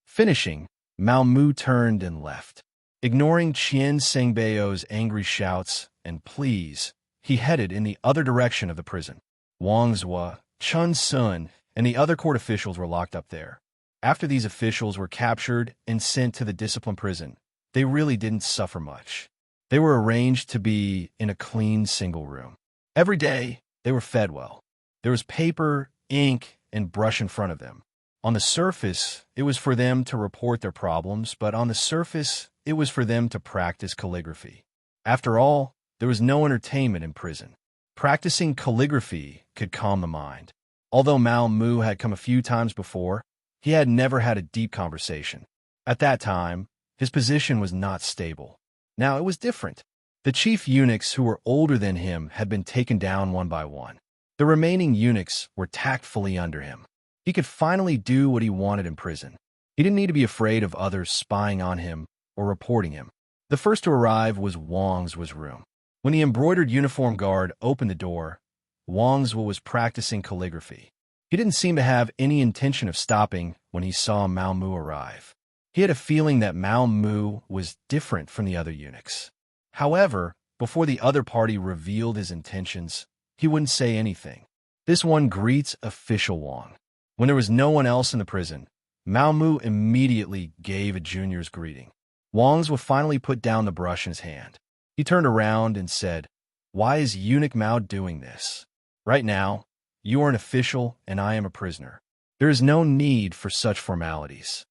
Finishing, Mao Mu turned and left. Ignoring Qian Xingbao's angry shouts and pleas, he headed in the other direction of the prison. Wang Zhua, Chun Sun, and the other court officials were locked up there. After these officials were captured and sent to the discipline prison, they really didn't suffer much. They were arranged to be in a clean single room. Every day, they were fed well. There was paper, ink, and brush in front of them. On the surface, it was for them to report their problems, but on the surface, it was for them to practice calligraphy. After all, there was no entertainment in prison. Practicing calligraphy could calm the mind. Although Mao Mu had come a few times before, he had never had a deep conversation. At that time, his position was not stable. Now it was different. The chief eunuchs who were older than him had been taken down one by one. The remaining eunuchs were tactfully under him. He could finally do what he wanted in prison. He didn't need to be afraid of others spying on him or reporting him. The first to arrive was Wang Zhua's room. When the embroidered uniform guard opened the door, Wang Zhua was practicing calligraphy. He didn't seem to have any intention of stopping when he saw Mao Mu arrive. He had a feeling that Mao Mu was different from the other eunuchs. However, before the other party revealed his intentions, he wouldn't say anything. This one greets official Wang. When there was no one else in the prison, Mao Mu immediately gave a junior's greeting. Wang Zhua finally put down the brush in his hand. He turned around and said, "Why is Eunuch Mao doing this? Right now, you are an official and I am a prisoner. There is no need for such formalities."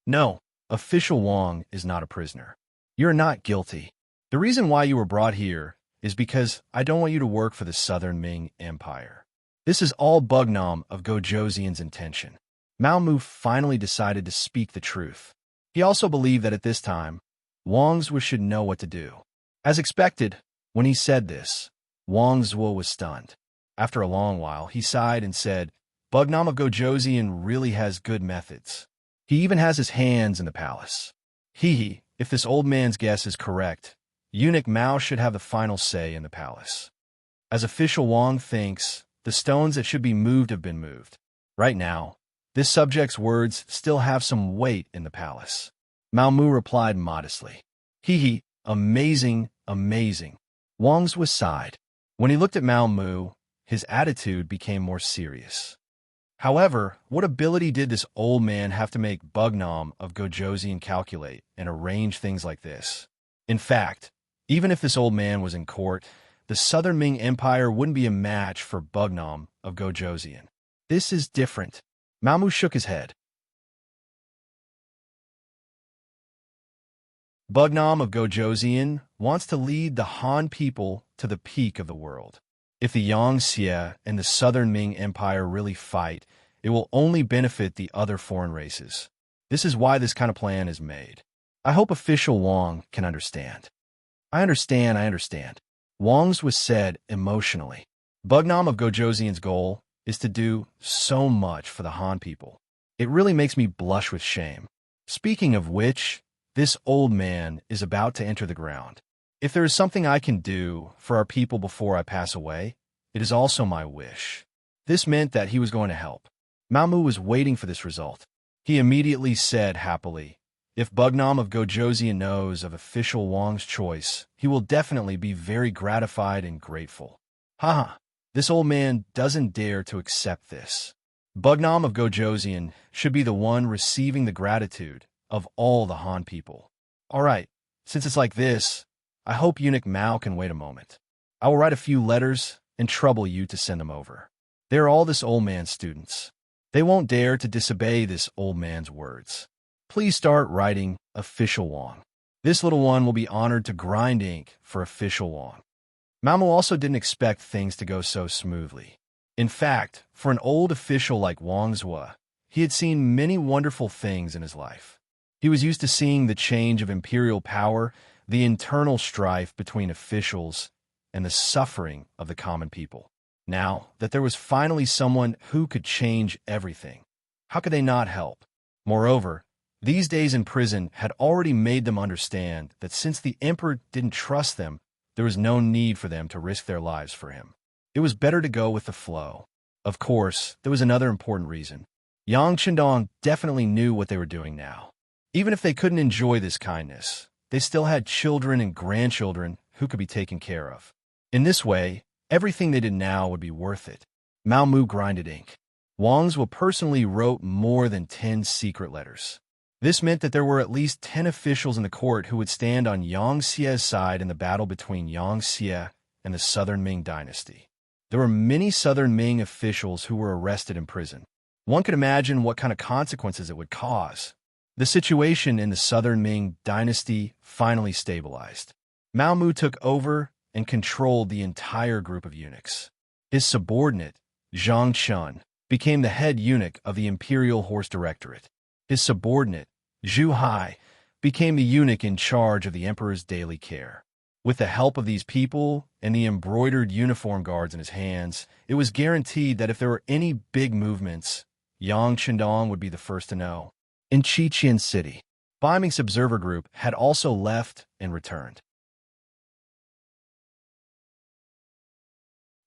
"No, official Wang is not a prisoner. You're not guilty. The reason why you were brought here is because I don't want you to work for the Southern Ming Empire. This is all Bugnam of Gojoseon's intention." Mao Mu finally decided to speak the truth. He also believed that at this time, Wang Zhua should know what to do. As expected, when he said this, Wang Zhua was stunned. After a long while, he sighed and said, "Bugnam of Gojoseon really has good methods. He even has his hands in the palace. If this old man's guess is correct, Eunuch Mao should have the final say in the palace. As official Wang thinks, the stones that should be moved have been moved. Right now, this subject's words still have some weight in the palace." Mao Mu replied modestly, "Amazing, amazing." Wang Zhua sighed. When he looked at Mao Mu, his attitude became more serious. However, what ability did this old man have to make Bugnam of Gojoseon calculate and arrange things like this? In fact, even if this old man was in court, the Southern Ming Empire wouldn't be a match for Bugnam of Gojoseon. This is different. Mao Mu shook his head. Bugnam of Gojoseon wants to lead the Han people to the peak of the world. If the Yangtze and the Southern Ming Empire really fight, it will only benefit the other foreign races. This is why this kind of plan is made. I hope official Wang can understand. I understand. Wang's was said emotionally. Bugnam of Gojoseon's goal is to do so much for the Han people. It really makes me blush with shame. Speaking of which, this old man is about to enter the ground. If there is something I can do for our people before I pass away, it is also my wish. This meant that he was going to help. Mamu was waiting for this result. He immediately said happily, if Bugnam of Gojoseon knows of official Wang's choice, he will definitely be very gratified and grateful. Haha, this old man doesn't dare to accept this. Bugnam of Gojoseon should be the one receiving the gratitude of all the Han people. All right, since it's like this, I hope Eunuch Mao can wait a moment. I will write a few letters and trouble you to send them over. They are all this old man's students. They won't dare to disobey this old man's words. Please start writing official Wang. This little one will be honored to grind ink for official Wang. Mamu also didn't expect things to go so smoothly. In fact, for an old official like Wang Zhua, he had seen many wonderful things in his life. He was used to seeing the change of imperial power, the internal strife between officials, and the suffering of the common people. Now that there was finally someone who could change everything, how could they not help? Moreover, these days in prison had already made them understand that since the emperor didn't trust them, there was no need for them to risk their lives for him. It was better to go with the flow. Of course, there was another important reason. Yang Chendong definitely knew what they were doing now. Even if they couldn't enjoy this kindness, they still had children and grandchildren who could be taken care of. In this way, everything they did now would be worth it. Mao Mu grinded ink. Wang's will personally wrote more than 10 secret letters. This meant that there were at least 10 officials in the court who would stand on Yang Xie's side in the battle between Yang Xie and the Southern Ming dynasty. There were many Southern Ming officials who were arrested in prison. One could imagine what kind of consequences it would cause. The situation in the Southern Ming dynasty finally stabilized. Mao Mu took over and controlled the entire group of eunuchs. His subordinate, Zhang Chun, became the head eunuch of the Imperial Horse Directorate. His subordinate, Zhu Hai, became the eunuch in charge of the emperor's daily care. With the help of these people and the embroidered uniform guards in his hands, it was guaranteed that if there were any big movements, Yang Chendong would be the first to know. In Qiqian City, Biming's observer group had also left and returned.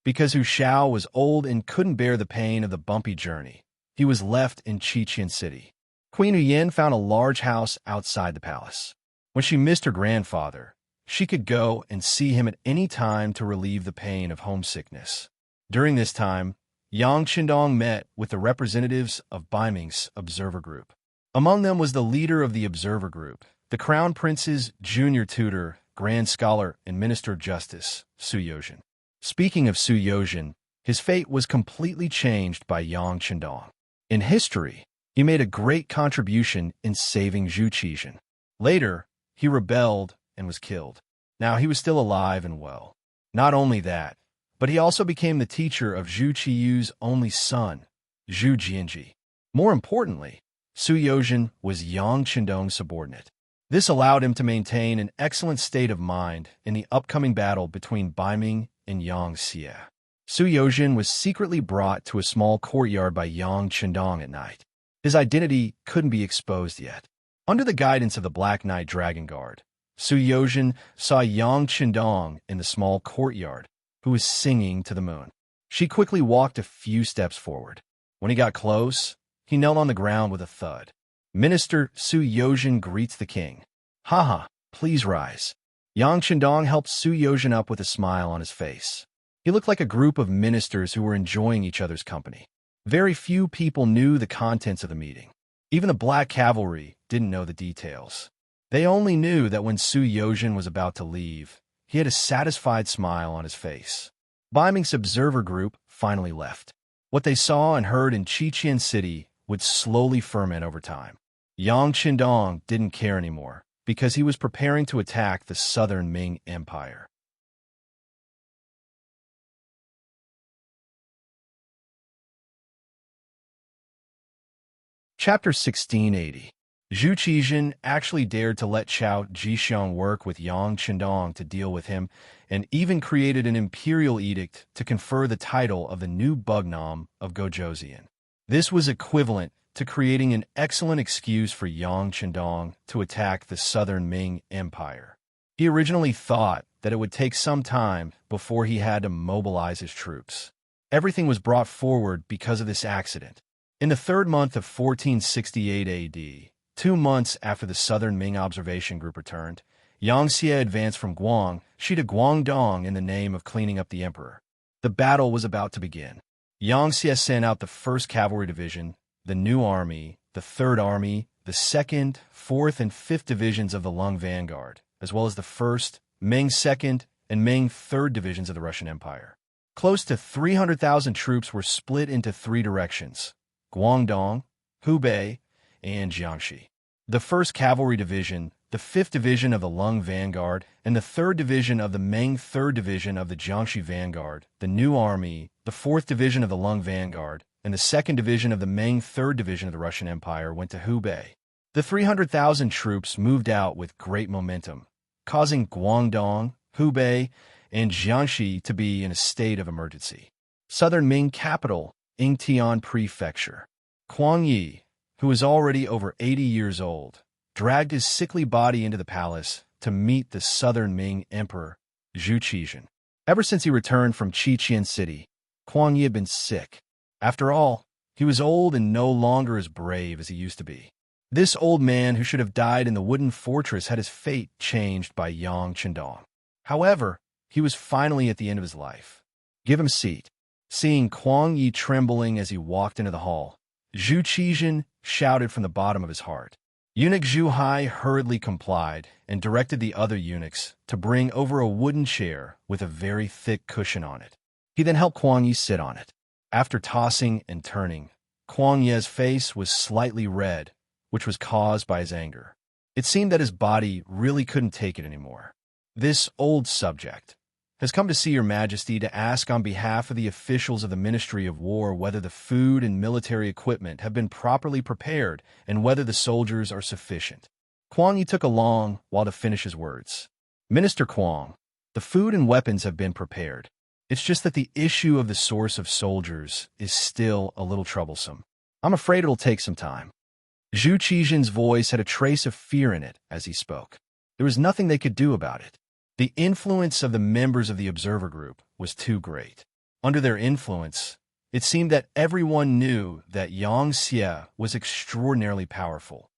Because Hu Shao was old and couldn't bear the pain of the bumpy journey, he was left in Qiqian City. Queen Huyen found a large house outside the palace. When she missed her grandfather, she could go and see him at any time to relieve the pain of homesickness. During this time, Yang Chendong met with the representatives of Biming's observer group. Among them was the leader of the observer group, the Crown Prince's junior tutor, grand scholar, and Minister of Justice, Su Yozhen. Speaking of Su Yozhen, his fate was completely changed by Yang Chendong. In history, he made a great contribution in saving Zhu Qizhen. Later, he rebelled and was killed. Now he was still alive and well. Not only that, but he also became the teacher of Zhu Qiyu's only son, Zhu Jianji. More importantly, Su Yozhen was Yang Chendong's subordinate. This allowed him to maintain an excellent state of mind in the upcoming battle between Biming and Yang Xie. Su Yozhen was secretly brought to a small courtyard by Yang Chendong at night. His identity couldn't be exposed yet. Under the guidance of the Black Knight Dragon Guard, Su Yozhen saw Yang Chendong in the small courtyard, who was singing to the moon. She quickly walked a few steps forward. When he got close, he knelt on the ground with a thud. Minister Su Yozhen greets the king. Haha, please rise. Yang Chendong helped Su Yozhen up with a smile on his face. He looked like a group of ministers who were enjoying each other's company. Very few people knew the contents of the meeting. Even the Black Cavalry didn't know the details. They only knew that when Su Yozhen was about to leave, he had a satisfied smile on his face. Biming's observer group finally left. What they saw and heard in Qiqian City would slowly ferment over time. Yang Chendong didn't care anymore because he was preparing to attack the Southern Ming Empire. Chapter 1680. Zhu Qizhen actually dared to let Chao Jixiong work with Yang Chendong to deal with him, and even created an imperial edict to confer the title of the new Bugnam of Gojoseon. This was equivalent to creating an excellent excuse for Yang Chendong to attack the southern Ming Empire. He originally thought that it would take some time before he had to mobilize his troops. Everything was brought forward because of this accident. In the third month of 1468 AD, 2 months after the Southern Ming Observation Group returned, Yang Xie advanced from Guangxi to Guangdong in the name of cleaning up the emperor. The battle was about to begin. Yang Xie sent out the 1st Cavalry Division, the New Army, the 3rd Army, the 2nd, 4th, and 5th Divisions of the Lung Vanguard, as well as the 1st, Ming 2nd, and Ming 3rd Divisions of the Russian Empire. Close to 300,000 troops were split into 3 directions: Guangdong, Hubei, and Jiangxi. The 1st Cavalry Division, the 5th Division of the Lung Vanguard, and the 3rd Division of the Ming 3rd Division of the Jiangxi Vanguard, the New Army, the 4th Division of the Lung Vanguard, and the 2nd Division of the Ming 3rd Division of the Russian Empire went to Hubei. The 300,000 troops moved out with great momentum, causing Guangdong, Hubei, and Jiangxi to be in a state of emergency. Southern Ming capital, Yingtian Prefecture. Kuang Yi, who was already over 80 years old, dragged his sickly body into the palace to meet the Southern Ming Emperor, Zhu Qizhen. Ever since he returned from Qiqian City, Kuang Yi had been sick. After all, he was old and no longer as brave as he used to be. This old man who should have died in the wooden fortress had his fate changed by Yang Chendong. However, he was finally at the end of his life. "Give him a seat." Seeing Kuang Yi trembling as he walked into the hall, Zhu Qizhen shouted from the bottom of his heart. Eunuch Zhu Hai hurriedly complied and directed the other eunuchs to bring over a wooden chair with a very thick cushion on it. He then helped Kuang Yi sit on it. After tossing and turning, Kuang Yi's face was slightly red, which was caused by his anger. It seemed that his body really couldn't take it anymore. "This old subject has come to see Your Majesty to ask on behalf of the officials of the Ministry of War whether the food and military equipment have been properly prepared and whether the soldiers are sufficient." Kuang Yi took a long while to finish his words. "Minister Kuang, the food and weapons have been prepared. It's just that the issue of the source of soldiers is still a little troublesome. I'm afraid it'll take some time." Zhu Qizhen's voice had a trace of fear in it as he spoke. There was nothing they could do about it. The influence of the members of the observer group was too great. Under their influence, it seemed that everyone knew that Yang Xie was extraordinarily powerful.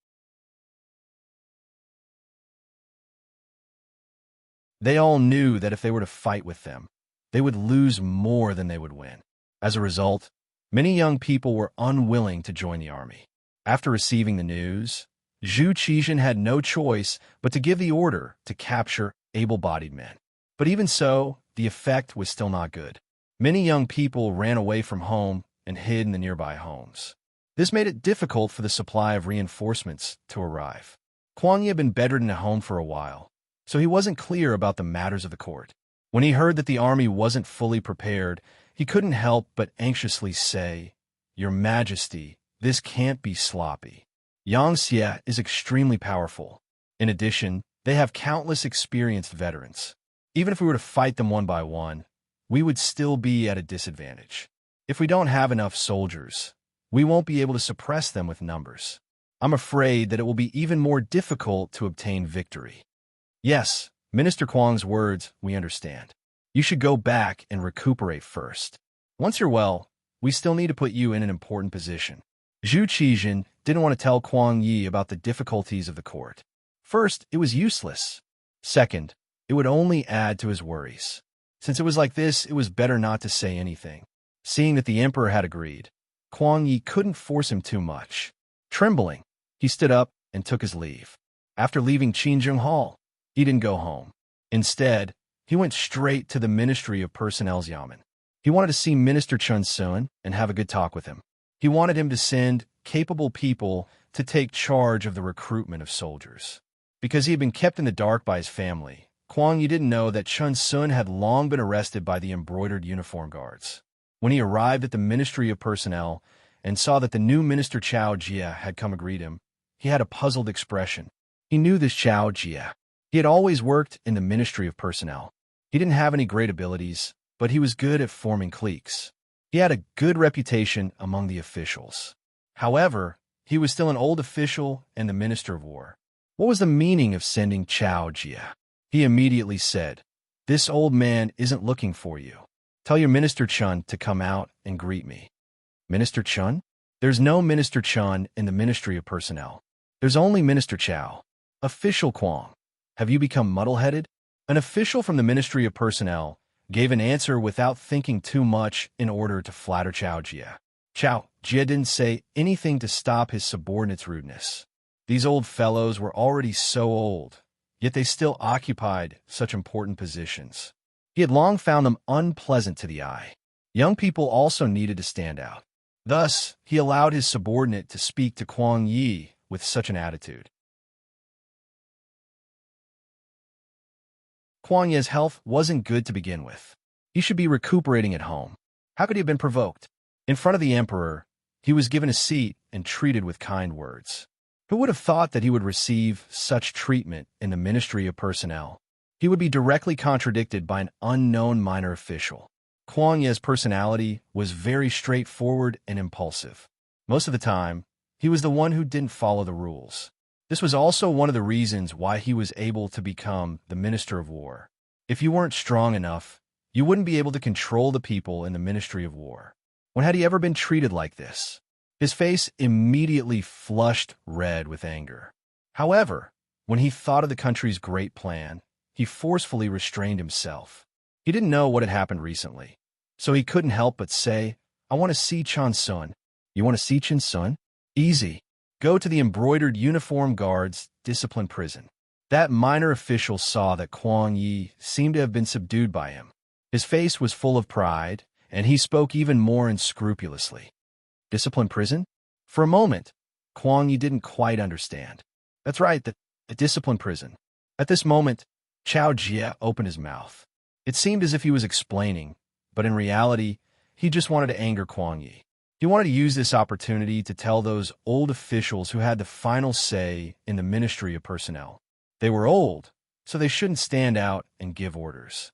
They all knew that if they were to fight with them, they would lose more than they would win. As a result, many young people were unwilling to join the army. After receiving the news, Zhu Qizhen had no choice but to give the order to capture able-bodied men. But even so, the effect was still not good. Many young people ran away from home and hid in the nearby homes. This made it difficult for the supply of reinforcements to arrive. Kuang Yi had been bedridden at home for a while, so he wasn't clear about the matters of the court. When he heard that the army wasn't fully prepared, he couldn't help but anxiously say, "Your Majesty, this can't be sloppy. Yang Xie is extremely powerful. In addition, they have countless experienced veterans. Even if we were to fight them one by one, we would still be at a disadvantage. If we don't have enough soldiers, we won't be able to suppress them with numbers. I'm afraid that it will be even more difficult to obtain victory." "Yes, Minister Kuang's words, we understand. You should go back and recuperate first. Once you're well, we still need to put you in an important position." Zhu Qizhen didn't want to tell Kuang Yi about the difficulties of the court. First, it was useless. Second, it would only add to his worries. Since it was like this, it was better not to say anything. Seeing that the emperor had agreed, Kuang Yi couldn't force him too much. Trembling, he stood up and took his leave. After leaving Qinjing Hall, he didn't go home. Instead, he went straight to the Ministry of Personnel's Yamen. He wanted to see Minister Chun Sun and have a good talk with him. He wanted him to send capable people to take charge of the recruitment of soldiers. Because he had been kept in the dark by his family, Kuang Yi didn't know that Chun Sun had long been arrested by the embroidered uniform guards. When he arrived at the Ministry of Personnel and saw that the new Minister Chao Jie had come to greet him, he had a puzzled expression. He knew this Chao Jie. He had always worked in the Ministry of Personnel. He didn't have any great abilities, but he was good at forming cliques. He had a good reputation among the officials. However, he was still an old official and the Minister of War. What was the meaning of sending Chao Jie? He immediately said, "This old man isn't looking for you. Tell your Minister Chun to come out and greet me." Minister Chun? There's no Minister Chun in the Ministry of Personnel. There's only Minister Chao. Official Kwong. Have you become muddle-headed? An official from the Ministry of Personnel gave an answer without thinking too much in order to flatter Chao Jie. Chao Jie didn't say anything to stop his subordinate's rudeness. These old fellows were already so old, yet they still occupied such important positions. He had long found them unpleasant to the eye. Young people also needed to stand out. Thus, he allowed his subordinate to speak to Kwang Yi with such an attitude. Kwang Yi's health wasn't good to begin with. He should be recuperating at home. How could he have been provoked? In front of the emperor, he was given a seat and treated with kind words. Who would have thought that he would receive such treatment in the Ministry of Personnel? He would be directly contradicted by an unknown minor official. Kwang Yi's personality was very straightforward and impulsive. Most of the time, he was the one who didn't follow the rules. This was also one of the reasons why he was able to become the Minister of War. If you weren't strong enough, you wouldn't be able to control the people in the Ministry of War. When had he ever been treated like this? His face immediately flushed red with anger. However, when he thought of the country's great plan, he forcefully restrained himself. He didn't know what had happened recently, so he couldn't help but say, "I want to see Chan Sun." "You want to see Chan Sun? Easy. Go to the embroidered uniform guard's discipline prison." That minor official saw that Kwang Yi seemed to have been subdued by him. His face was full of pride, and he spoke even more unscrupulously. Discipline prison? For a moment, Kwang Yi didn't quite understand. That's right, the discipline prison. At this moment, Chao Jie opened his mouth. It seemed as if he was explaining, but in reality, he just wanted to anger Kwang Yi. He wanted to use this opportunity to tell those old officials who had the final say in the Ministry of Personnel. They were old, so they shouldn't stand out and give orders.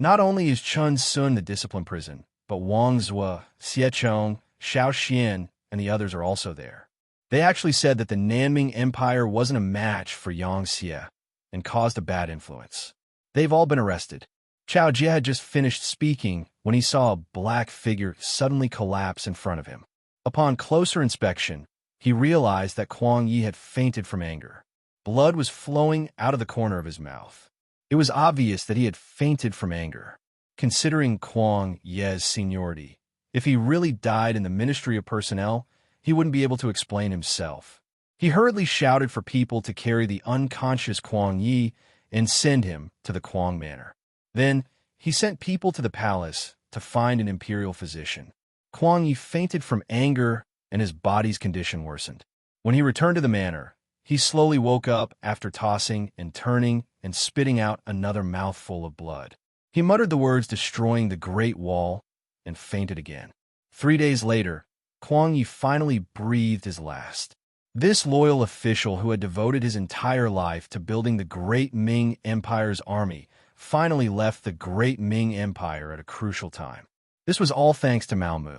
Not only is Chun Sun the discipline prison, but Wang Zhou, Xie Chong, Xiao Xian, and the others are also there. They actually said that the Nanming Empire wasn't a match for Yang Xie and caused a bad influence. They've all been arrested. Chao Jie had just finished speaking when he saw a black figure suddenly collapse in front of him. Upon closer inspection, he realized that Kwang Yi had fainted from anger. Blood was flowing out of the corner of his mouth. It was obvious that he had fainted from anger. Considering Kwang Yi's seniority, if he really died in the Ministry of Personnel, he wouldn't be able to explain himself. He hurriedly shouted for people to carry the unconscious Kwang Yi and send him to the Kwang Manor. Then, he sent people to the palace to find an imperial physician. Kwang Yi fainted from anger and his body's condition worsened. When he returned to the manor, he slowly woke up after tossing and turning and spitting out another mouthful of blood. He muttered the words "destroying the Great Wall" and fainted again. 3 days later, Kwang Yi finally breathed his last. This loyal official who had devoted his entire life to building the Great Ming Empire's army finally left the Great Ming Empire at a crucial time. This was all thanks to Mao Mu.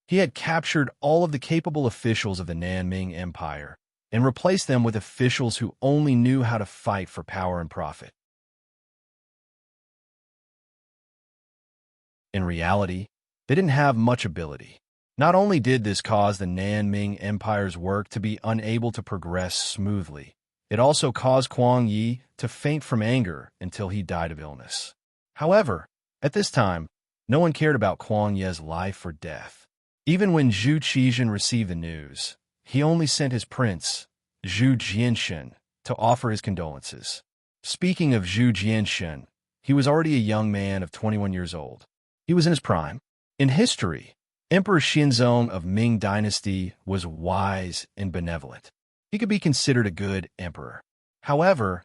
He had captured all of the capable officials of the Nanming Empire and replaced them with officials who only knew how to fight for power and profit. In reality, they didn't have much ability. Not only did this cause the Nanming Empire's work to be unable to progress smoothly, it also caused Kwang Yi to faint from anger until he died of illness. However, at this time, no one cared about Kwang Yi's life or death. Even when Zhu Qizhen received the news, he only sent his prince, Zhu Jianshen, to offer his condolences. Speaking of Zhu Jianshen, he was already a young man of 21 years old. He was in his prime. In history, Emperor Xinzong of Ming Dynasty was wise and benevolent. He could be considered a good emperor. However,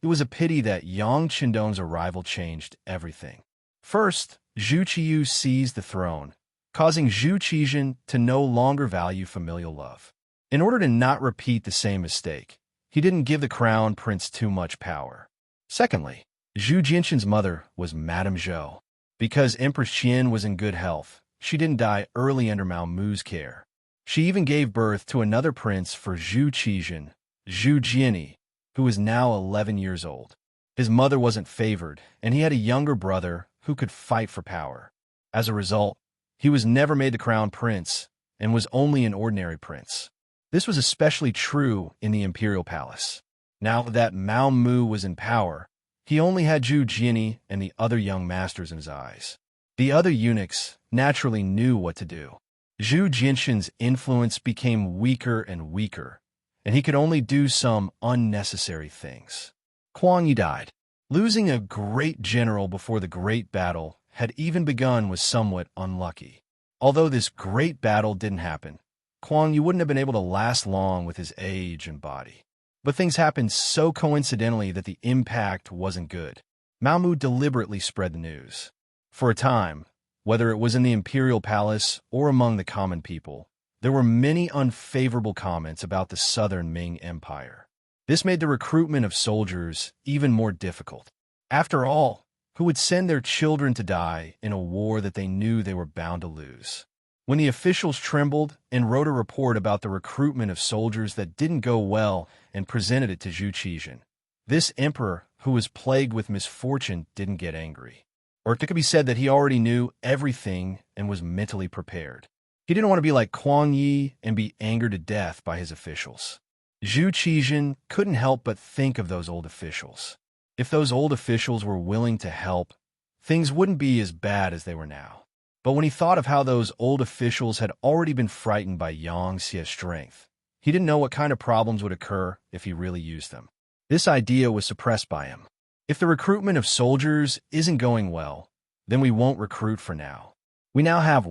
it was a pity that Yang Qindong's arrival changed everything. First, Zhu Qiyu seized the throne, causing Zhu Qizhen to no longer value familial love. In order to not repeat the same mistake, he didn't give the crown prince too much power. Secondly, Zhu Jinshan's mother was Madame Zhou. Because Empress Qian was in good health, she didn't die early under Mao Mu's care. She even gave birth to another prince for Zhu Qizhan, Zhu Jiani, who was now 11 years old. His mother wasn't favored, and he had a younger brother who could fight for power. As a result, he was never made the crown prince and was only an ordinary prince. This was especially true in the imperial palace. Now that Mao Mu was in power, he only had Zhu Jiani and the other young masters in his eyes. The other eunuchs naturally knew what to do. Zhu Jinshan's influence became weaker and weaker, and he could only do some unnecessary things. Kuang Yi died. Losing a great general before the great battle had even begun was somewhat unlucky. Although this great battle didn't happen, Kuang Yi wouldn't have been able to last long with his age and body. But things happened so coincidentally that the impact wasn't good. Mao Mu deliberately spread the news. For a time, whether it was in the imperial palace or among the common people, there were many unfavorable comments about the southern Ming Empire. This made the recruitment of soldiers even more difficult. After all, who would send their children to die in a war that they knew they were bound to lose? When the officials trembled and wrote a report about the recruitment of soldiers that didn't go well and presented it to Zhu Qizhan, this emperor, who was plagued with misfortune, didn't get angry. Or it could be said that he already knew everything and was mentally prepared. He didn't want to be like Kuang Yi and be angered to death by his officials. Zhu Qizhan couldn't help but think of those old officials. If those old officials were willing to help, things wouldn't be as bad as they were now. But when he thought of how those old officials had already been frightened by Yang Xie's strength, he didn't know what kind of problems would occur if he really used them. This idea was suppressed by him. If the recruitment of soldiers isn't going well, then we won't recruit for now. We now have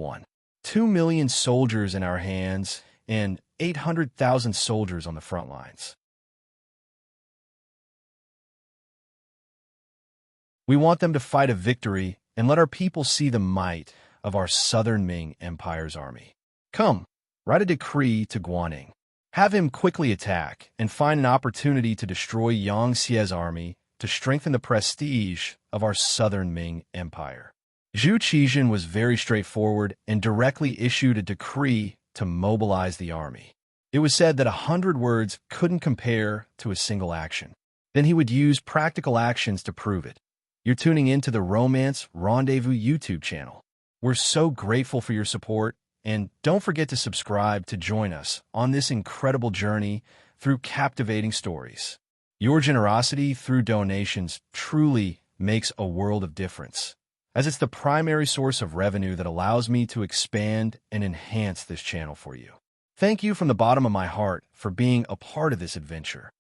2 million soldiers in our hands and 800,000 soldiers on the front lines. We want them to fight a victory and let our people see the might of our southern Ming Empire's army. Come, write a decree to Guaning. Have him quickly attack and find an opportunity to destroy Yang Xie's army to strengthen the prestige of our southern Ming Empire. Zhu Qizhan was very straightforward and directly issued a decree to mobilize the army. It was said that 100 words couldn't compare to a single action. Then he would use practical actions to prove it. You're tuning into the Romance Rendezvous YouTube channel. We're so grateful for your support, and don't forget to subscribe to join us on this incredible journey through captivating stories. Your generosity through donations truly makes a world of difference, as it's the primary source of revenue that allows me to expand and enhance this channel for you. Thank you from the bottom of my heart for being a part of this adventure.